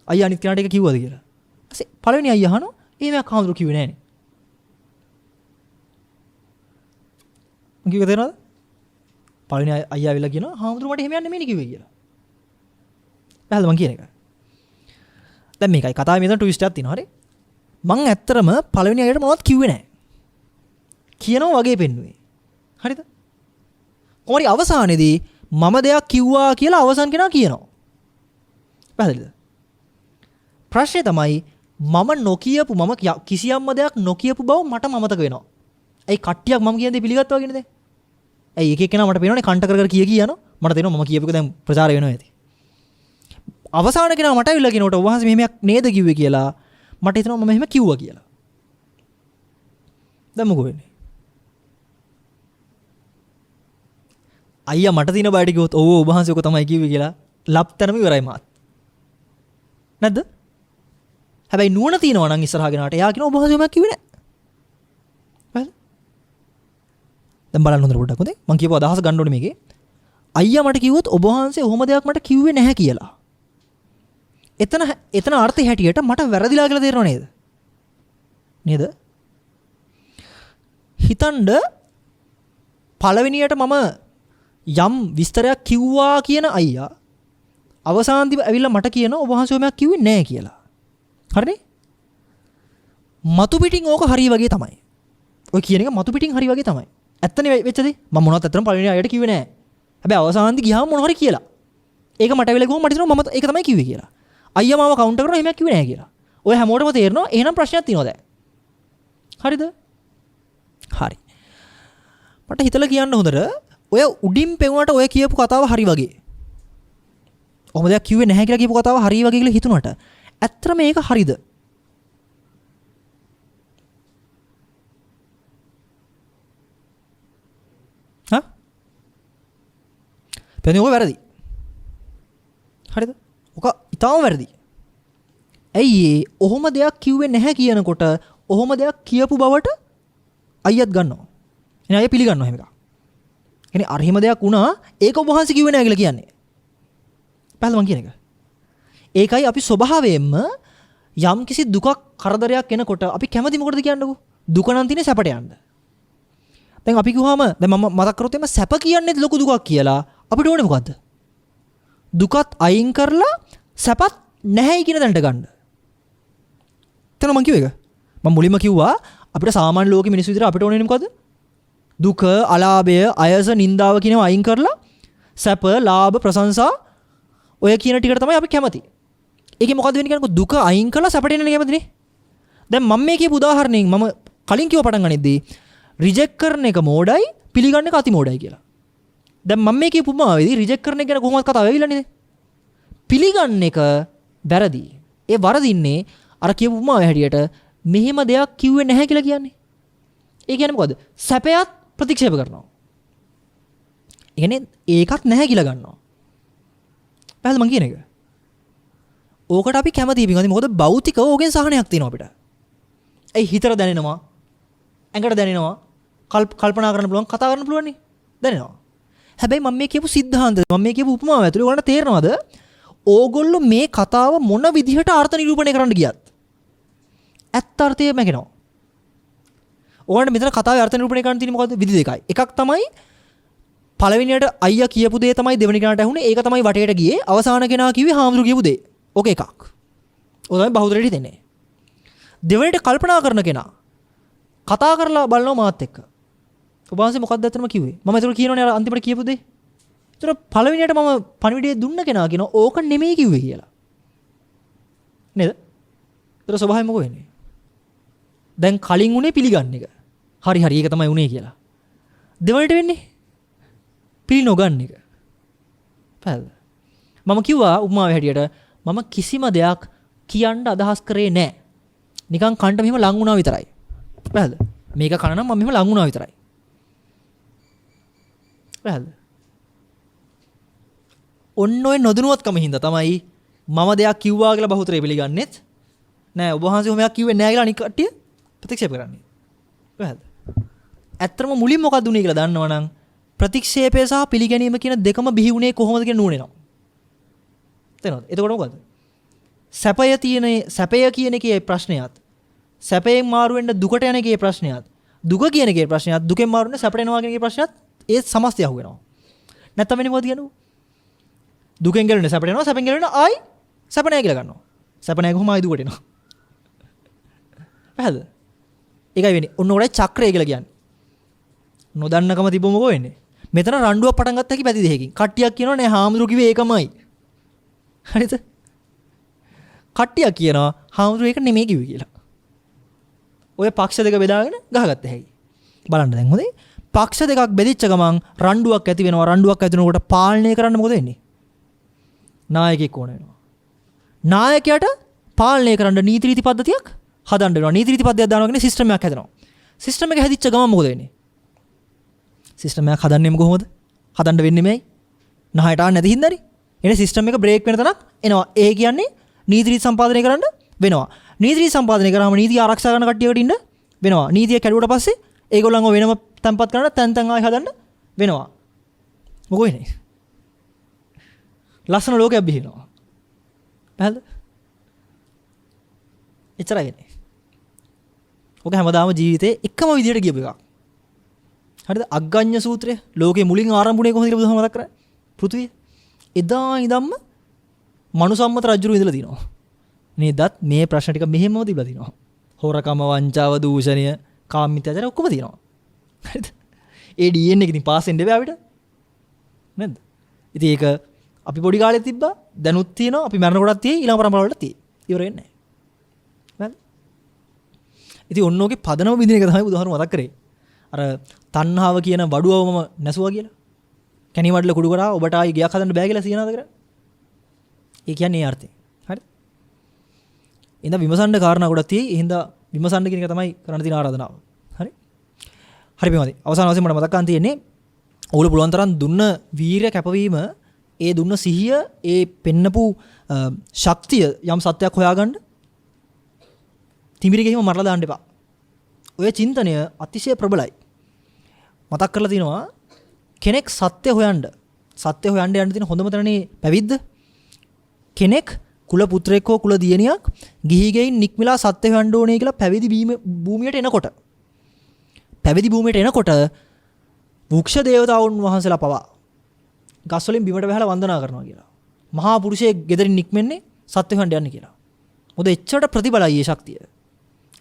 අයියා අනිත් කෙනාට ඒක කිව්වද කියලා. ඊපස්සේ පළවෙනි අයියා අහනවා එහෙමයක් හාමුදුරුවෝ කිව්වේ නෑනේ. මං කිව්වේ තේරෙනවද? පළවෙනි අයියා ආවිලා කියනවා හාමුදුරුවෝ මට එහෙම යන්න නෙමෙයි කිව්වේ කියලා. බැලුවා මං කියන එක. දැන් මේකයි කතාවේ මෙතන ට්විස්ට් එකක් තියෙනවා හරි. මං ඇත්තරම පළවෙනි අයියට මොනවද කිව්වේ නෑ. කියනවා වගේ පෙන්නුවේ. හරිද? කොහොමරි අවසානයේදී මම දෙයක් කිව්වා කියලා අවසන් කෙනා කියනවා. පැහැදිලිද? ප්‍රශ්නේ තමයි මම නොකියපු මම කිසියම්ම දෙයක් නොකියපු බව මට මතක වෙනවා. ඒ කට්ටියක් මම කියන දේ පිළිගත්තා වගේනේ දැන්. ඇයි එක එක්කෙනා මට පේනවනේ කන්ට කර කියනවා. මට තේරෙනවා මම කියපු එක දැන් ප්‍රචාර වෙනවා ඇති. අවසාන කෙනා මට ඇවිල්ලා කියනකොට ඔබ වහන්සේ මෙහෙමයක් නේද කිව්වේ කියලා මට හිතෙනවා මම එහෙම කිව්වා කියලා. දැන් මොකෝ වෙන්නේ? අයියා මට තියෙන බයට කිව්වොත් ඔව් ඔබ වහන්සේ ඔක තමයි කිව්වේ කියලා ලප්තනම ඉවරයි මාත්. නැද්ද? හැබැයි නුවණ තියෙනවා නම් ඉස්සරහා ගෙනාට එයා කියනවා ඔබ වහන්සේ මම කිව්වේ නෑ. හරිද? දැන් බලන්න හොඳට පොඩ්ඩක් හොඳේ. මම කියපුව අදහස ගන්න ඕනේ මේකේ. අයියා මට කිව්වොත් ඔබ වහන්සේ ඔහොම දෙයක් මට කිව්වේ නැහැ කියලා. එතන අර්ථය හැටියට මට වැරදිලා කියලා තේරෙනව නේද? නේද? හිතන්න පළවෙනියට මම යම් විස්තරයක් කිව්වා කියන අයියා අවසානදී ඇවිල්ලා මට කියනවා ඔබ වහන්සේ ඔමයක් කිව්වේ නැහැ කියලා. හරිනේ? මතු පිටින් ඕක හරි වගේ තමයි. ඔය කියන එක මතු පිටින් හරි වගේ තමයි. ඇත්තනේ වෙච්ච දේ. මම මොනවත් ඇත්තටම පළවෙනි අයියට කිව්වේ නැහැ. හැබැයි අවසානදී ගියාම මොන හරි කියලා. ඒක මට ඇවිල්ලා ගිහුවම මට හිතෙනවා මම ඒක තමයි කිව්වේ කියලා. අයියා මාව කවුන්ටර් කරනවා එහෙමයක් කිව්වේ නැහැ කියලා. ඔය හැමෝටම තේරෙනවා එහෙනම් ප්‍රශ්නයක් තියෙනවා දැන්. හරිද? හරි. මට හිතලා කියන්න හොඳට ඔය උඩින් පෙවුනට ඔය කියපු කතාව හරි වගේ. ඔහොම දෙයක් කිව්වේ නැහැ කියලා කියපු කතාව හරි වගේ කියලා හිතුණාට ඇත්තට මේක හරිද? හා? දැන් ඔක වැරදි. හරිද? ඔක ඉතාලම වැරදි. ඇයි ඔහොම දෙයක් කිව්වේ නැහැ කියනකොට ඔහොම දෙයක් කියපු බවට අයියත් ගන්නවා. එනේ අයිය පිළිගන්නවා එහෙම එකක්. එනේ අර හිම දෙයක් වුණා ඒක ඔබ වහන්සේ කිව්වේ නැහැ කියලා කියන්නේ. පැහැදිලිද මං කියන එක? ඒකයි අපි ස්වභාවයෙන්ම යම් කිසි දුකක් කරදරයක් එනකොට අපි කැමති මොකටද කියන්නකෝ? දුක නම් තියෙන්නේ සැපට යන්න. දැන් අපි කිව්වම දැන් මම මතක් කරොත් එimhe සැප කියන්නේ ලොකු දුකක් කියලා අපිට ඕනේ මොකද්ද? දුකත් අයින් කරලා සැපත් නැහැයි කියන තැනට ගන්න. එතන මං කිව්ව එක. මම මුලින්ම කිව්වා අපිට සාමාන්‍ය ලෝකෙ මිනිස්සු විතර අපිට ඕනේ මොකද්ද? දුක, අලාභය, අයස, නින්දාව කියනවා අයින් කරලා සැප, ලාභ, ප්‍රශංසා ඔය කියන ටිකට තමයි අපි කැමති. ඒකේ මොකද්ද වෙන්නේ කියන්නේ දුක අයින් කළා සැපට එන්න කැමතිනේ. දැන් මම මේ කියපු උදාහරණයෙන් මම කලින් කිව්ව පටන් ගනිද්දී රිජෙක්ට් කරන එක මෝඩයි පිළිගන්න එක අති මෝඩයි කියලා. දැන් මම මේ කියපු උපමාවේදී රිජෙක්ට් කරන එක ගැන කොහොමද කතාව වෙවිලා නේද? පිළිගන්න එක වැරදි. ඒ වරදින්නේ අර කියපු උපමාවේ හැටියට මෙහෙම දෙයක් කිව්වේ නැහැ කියලා කියන්නේ. ඒ කියන්නේ මොකද්ද? සැපයත් ප්‍රතික්ෂේප කරනවා. ඒ කියන්නේ ඒකත් නැහැ කියලා ගන්නවා. පැහැදිලි මං කියන එක. ඕකට අපි කැමතියි පින්වත්නි. මොකද භෞතිකව ඕකෙන් සහනයක් තියෙනවා අපිට. ඒ හිතට දැනෙනවා, ඇඟට දැනෙනවා, කල්පනා කරන්න පුළුවන්, කතා කරන්න පුළුවන් නේ. දැනෙනවා. හැබැයි මම මේ කියපු සිද්ධාන්ත, මම මේ කියපු උපමාව ඇතුලේ ඔයාලට තේරෙනවද? ඕගොල්ලෝ මේ කතාව මොන විදිහට අර්ථ නිරූපණය කරන්න ගියත් ඇත්ත අර්ථය මැකෙනවා. ඕගොල්ලන්ට මෙතන කතාවේ අර්ථ නිරූපණය කරන්න තියෙන්නේ මොකද්ද? විදි දෙකයි. එකක් තමයි පළවෙනියට අයියා කියපු දේ තමයි දෙවෙනි කෙනාට ඇහුනේ. ඒක තමයි වටේට ගියේ. අවසාන කෙනා කිව්වේ හාමුදුරු කියපු දේ. ඕක එකක්. ඕක තමයි බහුතරයට හිතෙන්නේ. දෙවෙනිට කල්පනා කරන කෙනා කතා කරලා බලනවා මාත් එක්ක. ඔබ වහන්සේ මොකක්ද ඇත්තටම කිව්වේ? මම ඒතර කියනෝනේ අර අන්තිමට කියපු දේ. ඒතර පළවෙනියට මම පණිවිඩය දුන්න කෙනා කියනවා ඕක නෙමෙයි කිව්වේ කියලා. නේද? ඒතර ස්වභාවයෙන් මොකෝ වෙන්නේ? දැන් කලින් උනේ පිළිගන්න එක. හරි ඒක තමයි උනේ කියලා. දෙවෙනිට වෙන්නේ පිළි නොගන්න එක. පැහැදිලිද? මම කිව්වා උපමාවේ හැටියට මම කිසිම දෙයක් කියන්න අදහස් කරේ නැහැ. නිකන් කන්ට මෙහෙම ලං වුණා විතරයි. පැහැදිලිද? මේක කන නම් මම මෙහෙම ලං වුණා විතරයි. පැහැදිලිද? ඔන්න ඔය නොදැනුවත්කම හින්දා තමයි මම දෙයක් කිව්වා කියලා බහුතරේ පිළිගන්නෙත් නෑ. ඔබ වහන්සේ ඔහොමයක් කිව්වේ නෑ කියලා අනික් කට්ටිය ප්‍රතික්ෂේප කරන්නේ. පැහැදිලිද? ඇත්තටම මුලින් මොකක්ද උනේ කියලා දන්නවනම් ප්‍රතික්ෂේපය සහ පිළිගැනීම කියන දෙකම බිහි වුණේ කොහොමද කියන නුවණෙනවා. තේරෙනවද? එතකොට මොකද? සැපය කියන එකේ ප්‍රශ්නයත් සැපයෙන් මාරු වෙන්න දුකට යන එකේ ප්‍රශ්නයත් දුක කියන එකේ ප්‍රශ්නයත් දුකෙන් මාරු වෙන්න සැපට යනවා කියන එකේ ප්‍රශ්නයත් ඒ සමස්තය අහු වෙනවා. නැත්තම් වෙන්නේ මොකද කියන්නේ? දුකෙන් ගැලවෙන්න සැපට යනවා, සැපෙන් ගැලවෙන්න ආයි සැප නැහැ කියලා ගන්නවා. සැප නැහැ කොහොම ආයි දුකට එනවා. පැහැදිලිද? ඒකයි වෙන්නේ. ඔන්න ඔයයි චක්‍රය කියලා කියන්නේ. නොදන්නකම තිබ්බොම මොකෝ වෙන්නේ? මෙතන රණ්ඩුවක් පටන් ගත්ත හැකි පැති දෙකකින්. කට්ටියක් කියනවා නෑ හාමුදුරු කිව්වේ ඒකමයි. හරිද? කට්ටියක් කියනවා හාමුදුරු ඒක නෙමෙයි කිව්වේ කියලා. ඔය පක්ෂ දෙක බෙදාගෙන ගහගත්ත හැකි. බලන්න දැන් හොඳේ. පක්ෂ දෙකක් බෙදිච්ච ගමන් රණ්ඩුවක් ඇති වෙනවා. රණ්ඩුවක් ඇති වෙනකොට පාලනය කරන්න මොකද වෙන්නේ? නායකයෙක් ඕන වෙනවා. නායකයාට පාලනය කරන්න නීති රීති පද්ධතියක් හදන්න වෙනවා. නීති රීති පද්ධතියක් දානවා කියන්නේ සිස්ටම් එකක් හැදෙනවා. සිස්ටම් එක හැදිච්ච ගමන් මොකද වෙන්නේ? සිස්ටම් එකක් හදන්නෙම කොහොමද? හදන්න වෙන්නේ මේයි. නහයට ආන්න නැති හින්දානේ. එනේ සිස්ටම් එක බ්‍රේක් වෙන තැනක් එනවා. ඒ කියන්නේ නීති රීති සම්පාදනය කරන්න වෙනවා. නීති රීති සම්පාදනය කරාම නීතිය ආරක්ෂා කරන කට්ටියකට ඉන්න වෙනවා. නීතිය කැඩුවට පස්සේ ඒගොල්ලන්ව වෙනම තැන්පත් කරන්න තැන් ආයි හදන්න වෙනවා. මොකෝ වෙන්නේ? ලස්සන ලෝකයක් බිහිනවා. පැහැදිලිද? එච්චරයි වෙන්නේ. ඔක හැමදාම ජීවිතේ එකම විදියට ගියපු එකක්. හරිද? අග්ගඤ්ඤ සූත්‍රය ලෝකේ මුලින් ආරම්භුනේ කොහොමද කියලා බුදුහාම මතක් කරන්නේ? පෘථිවිය. එදා ඉඳන්ම මනුසම්මත රජුරු ඉඳලා තිනවා. නේදත් මේ ප්‍රශ්න ටික මෙහෙමම තිබලා තිනවා. හොරකම, වංචාව, දූෂණය, කාමීත්‍යාචාරය ඔක්කොම තිනවා. හරිද? ඒ DNA එක ඉතින් පාස් වෙන්න බෑ අපිට. නේද? ඉතින් ඒක අපි පොඩි කාලේ තිබ්බා, දැනුත් තියෙනවා, අපි මරණ කොටත් තියෙයි, ඊළඟ පරම්පරාවලට තියෙයි. ඉවර වෙන්නේ නැහැ. හරිද? ඉතින් ඔන්නෝගේ පදනම බින්දින එක තමයි බුදුහාම මතක් කරේ. අර තණ්හාව කියන වඩුවවම නැසුවා කියලා. කැණි වඩල කුඩු කරා ඔබට ආයි ගියක් හදන්න බෑ කියලා සියනවාද කරා. ඒ කියන්නේ ඒ අර්ථය. හරි? එහෙනම් විමසන්න කාරණා ගොඩක් තියෙයි. එහෙනම් විමසන්න කියන එක තමයි කරන්න තියෙන ආරාධනාව. හරි? හරි පින්වත්නි. අවසාන වශයෙන් මට මතක් කරන් තියෙන්නේ ඕගොල්ලෝ පුළුවන් තරම් දුන්න වීරිය කැපවීම, ඒ දුන්න සිහිය, ඒ පෙන්නපු ශක්තිය යම් සත්‍යයක් හොයාගන්න තිමිරි ගෙහිම මරලා දාන්න එපා. ඔය චින්තනය අතිශය ප්‍රබලයි. මතක් කරලා තිනවා කෙනෙක් සත්‍ය හොයන්න යන්න තියෙන හොඳම තැනනේ පැවිද්ද. කෙනෙක් කුල පුත්‍රයෙක් හෝ කුල දියණියක් ගිහි ගෙයින් නික්මිලා සත්‍ය හොයන්න ඕනේ කියලා පැවිදි භූමියට එනකොට වෘක්ෂ දේවතාවුන් වහන්සේලා පවා ගස් වලින් බිමට වැහලා වන්දනා කරනවා කියලා. මහා පුරුෂයෙක් ගෙදරින් නික්මෙන්නේ සත්‍ය හොයන්න යන්න කියලා. මොකද එච්චරට ප්‍රතිබලයි මේ ශක්තිය.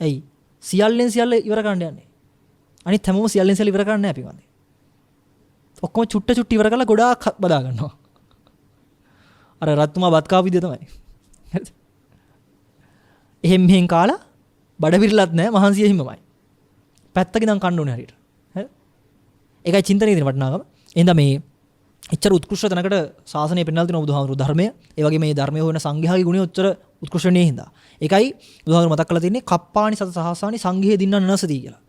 ඇයි? සියල්ලෙන් සියල්ල ඉවර කරන්න යන්නේ. අනිත් හැමෝම සියල්ලෙන් සියල්ල ඉවර කරන්නේ නැහැ පින්වත්නි. ඔක්කොම චුට්ට ඉවර කරලා ගොඩාක් බදා ගන්නවා. අර රත්තුමා බත් කාපු විදිය තමයි. හරිද? එහෙන් මෙහෙන් කාලා බඩ පිරලත් නැහැ මහන්සිය හිමමයි. පැත්තක ඉඳන් කන්න ඕනේ හරියට. හරිද? ඒකයි චින්තනයේ තියෙන වටිනාකම. එහෙනම් මේ එච්චර උත්කෘෂ්ඨ තැනකට ශාසනය පෙන්වලා තියෙන බුදුහාමුදුරු ධර්මය, ඒ වගේ මේ ධර්මයේ හොයන සංඝයාගේ ගුණය උච්චර උත්කෘෂ්ඨණියේ හින්දා. ඒකයි බුදුහාමුදුරු මතක් කරලා තියෙන්නේ කප්පානි සත සහස්සානි සංඝයේ දින්නන් නසති කියලා.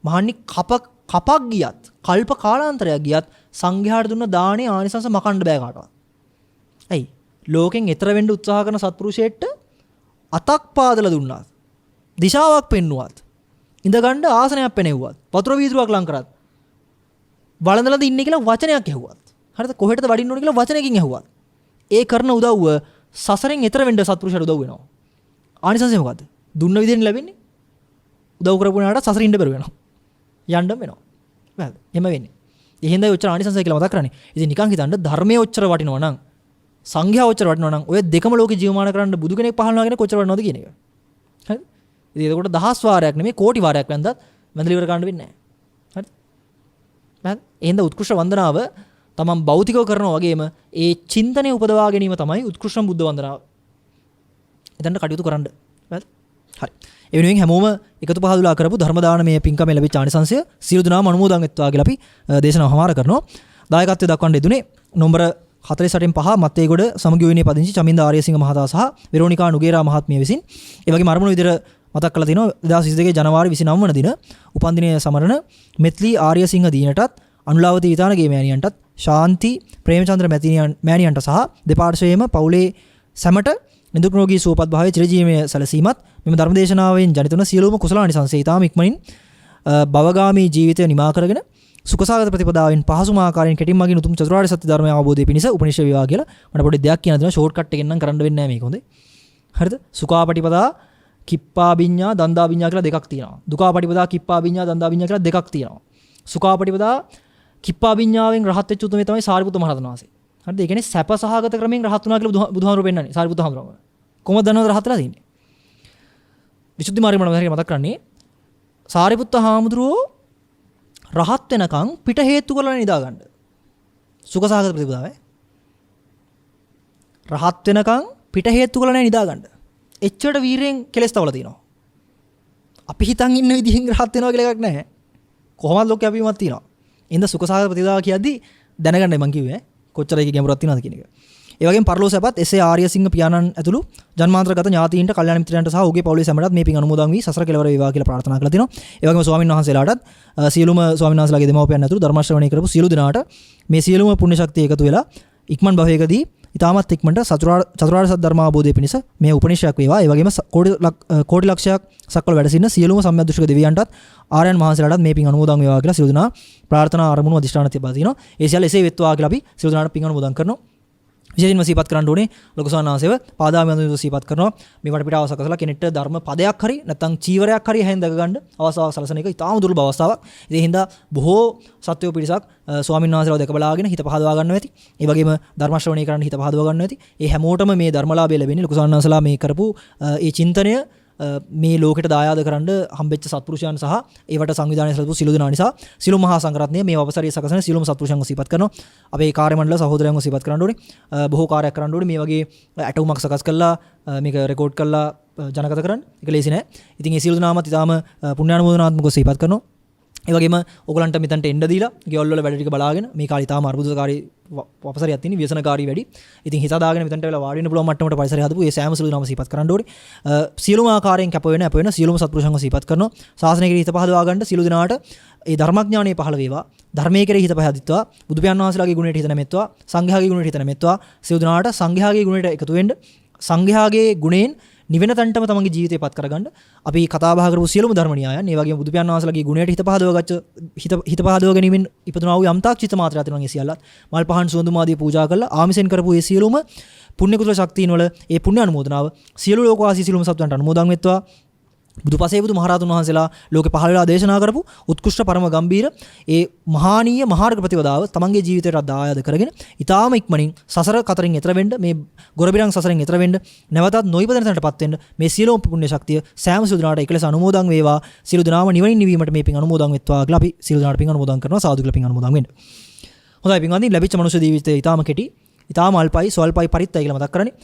මහන්නි කපක් ගියත්, කල්ප කාලාන්තරයක් ගියත් සංඝයාට දුන්න දානේ ආනිසංස මකන්න බෑ කාටවත්. ඇයි? ලෝකෙන් එතර වෙන්න උත්සාහ කරන සත්පුරුෂයෙක්ට අතක් පාදලා දුන්නාත්, දිශාවක් පෙන්නුවත්, ඉඳගන්න ආසනයක් පෙනෙව්වත්, වතුර වීදුරුවක් ලං කරත්, වළඳලාද ඉන්නේ කියලා වචනයක් ඇහුවත්, හරිද? කොහෙටද වඩින්න ඕනේ කියලා වචනයකින් ඇහුවත්, ඒ කරන උදව්ව සසරෙන් එතර වෙන්න සත්පුරුෂයාට උදව් වෙනවා. ආනිසංසය මොකද්ද? දුන්න විදිහෙන් ලැබෙන්නේ. උදව් කරපුණාට සසරින් ඉන්න බැරුව වෙනවා. යන්න වෙනවා. හරිද? එහෙම වෙන්නේ. එහෙනම් ඔච්චර ආනිසංසය කියලා මතක් කරන්නේ. ඉතින් නිකන් හිතන්න ධර්මයේ ඔච්චර වටිනවා නම්, සංඝයා ඔච්චර වටිනවා නම්, ඔය දෙකම ලෝකේ ජීවමාන කරන්න බුදු කෙනෙක් පහළනවා කියන කොච්චර වටිනවද කියන එක. හරිද? ඉතින් ඒකට දහස් වාරයක් නෙමෙයි කෝටි වාරයක් වැන්දත් වැඳලා ඉවර ගන්න වෙන්නේ නැහැ. හරිද? හරිද? එහෙනම් උත්කෘෂ්ඨ වන්දනාව තමන් භෞතිකව කරනවා වගේම ඒ චින්තනය උපදවා ගැනීම තමයි උත්කෘෂ්ඨ බුද්ධ වන්දනාව. එතනට කටයුතු කරන්න. හරිද? හරි. ඒ වෙනුවෙන් හැමෝම එකතු පහදුලා කරපු ධර්ම දානමය පින්කම ලැබිච්ච ආනිසංශය සියලු දෙනාම අනුමෝදන් වෙත්වා කියලා අපි දේශනාව හමාර කරනවා. දායකත්වයේ දක්වන්න යෙදුනේ නම්බර 48 5 මත්තේගොඩ සමගියෝනේ පදිංචි චමින්ද ආර්යසිංහ මහතා සහ වෙරෝනිකා නුගේරා මහත්මිය විසින් ඒ වගේම අරමුණු විදිහට මතක් කරලා තිනවා 2022 ජනවාරි 29 වන දින උපන්දිනය සමරන මෙත්ලි ආර්යසිංහ දීනටත් අනුලාවති විතානගේ මෑණියන්ටත් ශාන්ති ප්‍රේමචන්ද්‍ර මෑණියන්ට සහ දෙපාර්ශ්වයේම පවුලේ සැමට නිදුක් නිරෝගී සුවපත් භාවයේ චිරජීවනයේ සැලසීමත් මෙම ධර්මදේශනාවෙන් ජනිත වන සියලුම කුසලානිසංස ඊටාම ඉක්මනින් භවගාමී ජීවිතය නිමා කරගෙන සුඛසාගත ප්‍රතිපදාවෙන් පහසුම ආකාරයෙන් කෙටින් මගින් උතුම් චතුරාර්ය සත්‍ය ධර්මය අවබෝධය පිණිස උපනිෂද වේවා කියලා මට පොඩි දෙයක් කියන්න දෙනවා. ෂෝට් කට් එකෙන් නම් කරන්න වෙන්නේ නැහැ මේක හොඳේ. හරිද? සුඛාපටිපදා කිප්පාබිඤ්ඤා දන්දාබිඤ්ඤා කියලා දෙකක් තියෙනවා. දුකාපටිපදා කිප්පාබිඤ්ඤා දන්දාබිඤ්ඤා කියලා දෙකක් තියෙනවා. සුඛාපටිපදා කිප්පාබිඤ්ඤාවෙන් රහත් වෙච්ච උතුමේ තමයි සාරිපුත්ත මහ රහතන් වහන්සේ. හරිද? ඒ කියන්නේ සැප සහගත ක්‍රමයෙන් රහත් වුණා කියලා බුදුහාමුදුරුවෝ පෙන්නන්නේ සාරිපුත්ත හාමුදුරුවෝ. කොහොමද දන්නවද රහත් වෙලා තියෙන්නේ? විසුද්ධි මාර්ගය මම මතක් කරන්නේ සාරිපුත්ත හාමුදුරුවෝ රහත් වෙනකන් පිට හේතු කරලා නිදා ගන්න. සුඛසහගත ප්‍රතිපදාවේ. රහත් වෙනකන් පිට හේතු කරලා නැහැ නිදා ගන්න. එච්චරට වීරයෙන් කෙලස් තවලා තියෙනවා. අපි හිතන් ඉන්න විදිහෙන් රහත් වෙනවා කියලා එකක් නැහැ. කොහොමද ලෝකේ අපිමත් තියෙනවා. ඉතින් සුඛසහගත ප්‍රතිපදාව කියද්දි දැනගන්නයි මම කිව්වේ කොච්චර ඒකේ ගැඹුරක් තියෙනවද කියන එක. ඒ වගේම පරලෝසපත් එසේ ආර්යසිංහ පියාණන් ඇතුළු ජන්මාන්තරගත ඥාතීන්ට කල්යාණ මිත්‍රයන්ට සහ ඔහුගේ පවුලේ සැමටත් මේ පින් අනුමෝදන් වී සසර කෙලවර වේවා කියලා ප්‍රාර්ථනා කරලා තිනවා. ඒ වගේම ස්වාමීන් වහන්සේලාටත් සියලුම ස්වාමීන් වහන්සේලාගේ දෙමව්පියන් ඇතුළු ධර්ම ශ්‍රවණය කරපු සියලු දෙනාට මේ සියලුම පුණ්‍ය ශක්තිය එකතු වෙලා ඉක්මන් භවයකදී ඊටමත් ඉක්මනට චතුරාර්ය සත්‍ය ධර්ම අවබෝධය පිණිස මේ උපනිෂයක් වේවා. ඒ වගේම කෝටි ලක්ෂයක් සක්වල වැඩ සිටින සියලුම සම්මියදෘෂ්ටික දෙවියන්ටත් ආර්යයන් වහන්සේලාටත් මේ පින් අනුමෝදන් වේවා කියලා සියලු දෙනා ප්‍රාර්ථනා අරමුණු අධිෂ්ඨාන තියපා තිනවා. ඒ සියල්ල එසේ වෙත්වා කියලා අපි සියලු දෙනාට පින් අනුමෝදන් කරනවා. විශේෂයෙන්ම සිහිපත් කරන්න ඕනේ ලොකු සානාසේව පාදාමියන්තු සිහිපත් කරනවා. මේ වටපිටාව සකසලා කෙනෙක්ට ධර්ම පදයක් හරි නැත්නම් චීවරයක් හරි හැෙන් දක ගන්න අවස්ථාවක් සලසන එක ඉතාම දුර්ලභ අවස්ථාවක්. ඒ හින්දා බොහෝ සත්වෝ පිරිසක් ස්වාමීන් වහන්සේලාව දැක බලාගෙන හිත පහදවා ගන්නවා ඇති. ඒ වගේම ධර්ම ශ්‍රවණය කරන්න හිත පහදවා ගන්නවා ඇති. ඒ හැමෝටම මේ ධර්මලාභය ලැබෙන්නේ ලොකු සානාසලා මේ කරපු ඒ චින්තනය මේ ලෝකෙට දායාද කරන්න හම්බෙච්ච සත්පුරුෂයන් සහ ඒවට සංවිධානය සලසපු සියලු දෙනා නිසා සියලු මහා සංඝරත්නය මේ අවසරයේ සකසන සියලුම සත්පුරුෂයන්ව සිහිපත් කරනවා. අපේ කාර්ය මණ්ඩල සහෝදරයන්ව සිහිපත් කරන්න ඕනේ. බොහෝ කාර්යයක් කරන්න ඕනේ. මේ වගේ ඇටුමක් සකස් කරලා මේක රෙකෝඩ් කරලා ජනගත කරන්න. ඒක ලේසි නෑ. ඉතින් මේ සියලු දෙනාමත් ඊටාම පුණ්‍යානුමෝදනාත්මකව සිහිපත් කරනවා. ඒ වගේම ඕගලන්ට මෙතනට එන්න දීලා ගෙවල් වල වැඩ ටික බලාගෙන මේ කාලේ තාම අර්බුදකාරී වපසරියක් තියෙන ව්‍යසනකාරී වැඩි. ඉතින් හිත දාගෙන මෙතනට වෙලා වාඩි වෙන්න පුළුවන් මට්ටමට පරිසරය හදපු ඒ සෑම සිළු නාම සිහිපත් කරන්න ඕනේ. සියලුම ආකාරයෙන් කැප වෙන සියලුම සත්පුරුෂයන්ව සිහිපත් කරනවා. ශාසනය කෙරෙහි හිත පහදවා ගන්න සියලු දෙනාට ඒ ධර්මඥානය පහළ වේවා. ධර්මයේ කෙරෙහි හිත පහදිත්වා. බුදු පියාණන් වහන්සේලාගේ ගුණයට හිත නැමෙත්වා. සංඝයාගේ ගුණයට හිත නැමෙත්වා. සියලු දෙනාට සංඝයාගේ ගුණයට එකතු වෙන්න සංඝයාගේ ගුණයෙන් නිවෙන තන්ටම තමන්ගේ ජීවිතේ පත් කරගන්න අපි කතා බහ කරපු සියලුම ධර්ම න්‍යායන් ඒ වගේම බුදු පියාණන් වහන්සේලාගේ ගුණයට හිත පහදව ගැනීමෙන් ඉපදුනා වූ යම්තාක් චිත්ත මාත්‍රා තියෙනවා ඒ සියල්ලත් මල් පහන් සුවඳුම ආදී පූජා කරලා ආමිසෙන් කරපු ඒ සියලුම පුණ්‍ය කුසල ශක්තියින් වල ඒ පුණ්‍ය අනුමෝදනාව සියලු ලෝකවාසී සියලුම සත්වයන්ට අනුමෝදන් වෙත්වා. බුදුපසේ බුදු මහරහතුන් වහන්සේලා ලෝකේ පහළ වෙලා දේශනා කරපු උත්කෘෂ්ඨ පරම ගම්බීර ඒ මහානීය මහාර්ග ප්‍රතිපදාව තමන්ගේ ජීවිතයට දායාද කරගෙන ඊටාම ඉක්මනින් සසර කතරින් එතර වෙන්න මේ ගොරබිරන් සසරෙන් එතර වෙන්න නැවතත් නොයිපදෙන තැනටපත් වෙන්න මේ සියලුම පුණ්‍ය ශක්තිය සෑම සියලු දෙනාට එකලස අනුමෝදන් වේවා. සියලු දෙනාම නිවනින් නිවීමට මේ පින් අනුමෝදන් වෙත්වා කියලා අපි සියලු දෙනාට පින් අනුමෝදන් කරනවා. සාදු කියලා පින් අනුමෝදන් වෙන්න. හොඳයි පින්වත්නි ලැබිච්ච මනුෂ්‍ය ජීවිතය ඊටාම කෙටි. ඊටාම අල්පයි ස්වල්පයි පරිත්තයි කියලා මතක් කරන්නේ.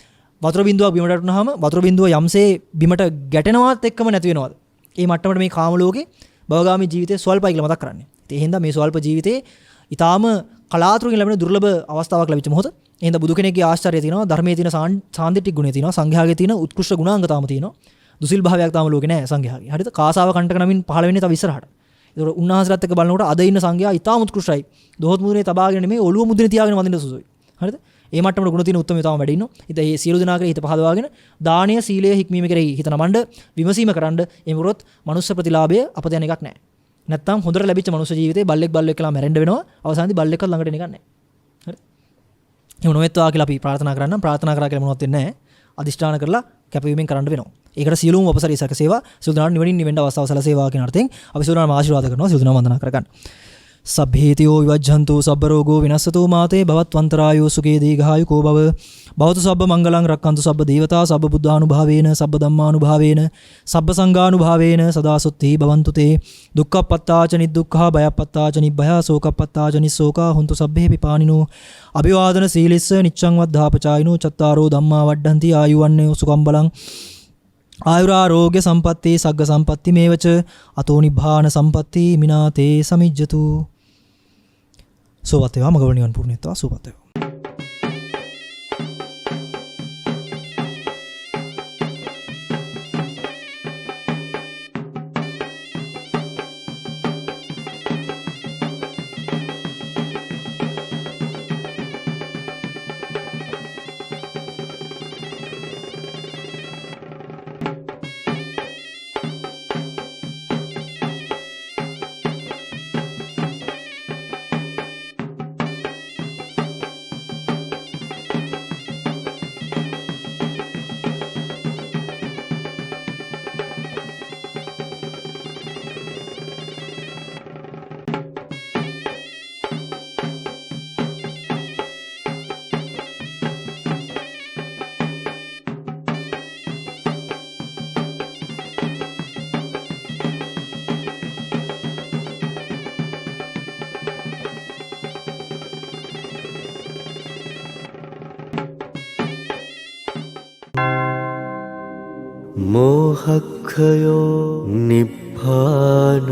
වතුර බිඳුවක් බිමට වටුනහම වතුර බිඳුව යම්සේ බිමට ගැටෙනවත් එක්කම නැති වෙනවද? ඒ මට්ටමට මේ කාම ලෝකේ භවගාමී ජීවිතේ ස්වල්පයි කියලා මතක් කරන්නේ. ඒ හින්දා මේ ස්වල්ප ජීවිතේ ඊටාම කලාතුරකින් ලැබෙන දුර්ලභ අවස්ථාවක් ලැබිච්ච මොහොත. ඒ හින්දා බුදු කෙනෙක්ගේ ආශ්චර්යය තියෙනවා, ධර්මයේ තියෙන සාන්දිටික ගුණය තියෙනවා, සංඝයාගේ තියෙන උත්කෘෂ්ඨ ගුණාංග තාම තියෙනවා. දුසිල් භාවයක් තාම ලෝකේ නැහැ සංඝයාගේ. හරිද? කාසාව කණ්ඩක නමින් පහළ වෙන්නේ තව ඉස්සරහට. ඒතකොට උන්වහන්සේලාත් එක්ක බලනකොට අද ඉන්න සංඝයා ඊටාම උත්කෘෂ්ඨයි. දොහොත් මුදුනේ තබාගෙන නෙමෙයි ඔළුව මුදුනේ තියාගෙන වඳින්න සුසුයි. හරිද? ඒ මට්ටමට ගුණ තියෙන උත්තරම තාම වැඩි ඉන්නවා. ඉතින් මේ සියලු දෙනා කරේ හිත පහදවාගෙන දානීය සීලය හික්මීම කරෙහි හිත නමඬ විමසීම කරන්න එමුරොත් මනුස්ස ප්‍රතිලාභය අපත යන එකක් නැහැ. නැත්තම් හොඳට ලැබිච්ච මනුස්ස ජීවිතේ බල්ලෙක් කියලා මැරෙන්න වෙනවා. අවසානයේදී බල්ලෙක්වත් ළඟට එන එකක් නැහැ. හරි? එහෙම නොවෙත්වා කියලා අපි ප්‍රාර්ථනා කරන්නම්. ප්‍රාර්ථනා කරා කියලා මොනවත් වෙන්නේ නැහැ. අදිෂ්ඨාන කරලා කැපවීමෙන් කරන්න වෙනවා. ඒකට සියලුම උපසරී සැකසේවා සියලු දෙනාට නිවනින් නිවෙන්න අවස්ථාව සැලසේවා කියන අර්ථයෙන් අපි සියලු දෙනාම ආශිර්වාද කරනවා. සියලු දෙනාම වන්දනා කරගන්න. සබ්බේතියෝ විවජ්ජන්තු සබ්බ රෝගෝ විනස්සතු මාතේ භවත්වන්තරායෝ සුඛේ දීඝායුකෝ භව භවතු සබ්බ මංගලං රක්칸තු සබ්බ දේවතා සබ්බ බුද්ධානුභාවේන සබ්බ ධම්මානුභාවේන සබ්බ සංඝානුභාවේන සදා සුත්ති භවන්තු තේ දුක්ඛප්පත්තාච නිදුක්ඛා භයප්පත්තාච නිබ්භය සෝකප්පත්තාච නිස්සෝකා හුන්තු සබ්බේ පිපානිනෝ අභිවාදන සීලිස්ස නිච්ඡං වද්ධාපචායිනෝ චත්තාරෝ ධම්මා වඩ්ඩಂತಿ ආයුවන්නේ සුඛම් බලං ආයුරාෝග්‍ය සම්පatti සග්ග සම්පatti මේවච අතෝ නිබ්බාන සම්පatti මිනාතේ සමිජ්ජතු සෝවත් වේවා මගවල නිවන් පුරුණේත්වා සෝවත් වේවා. මෝහක්ඛයෝ නිබ්බානං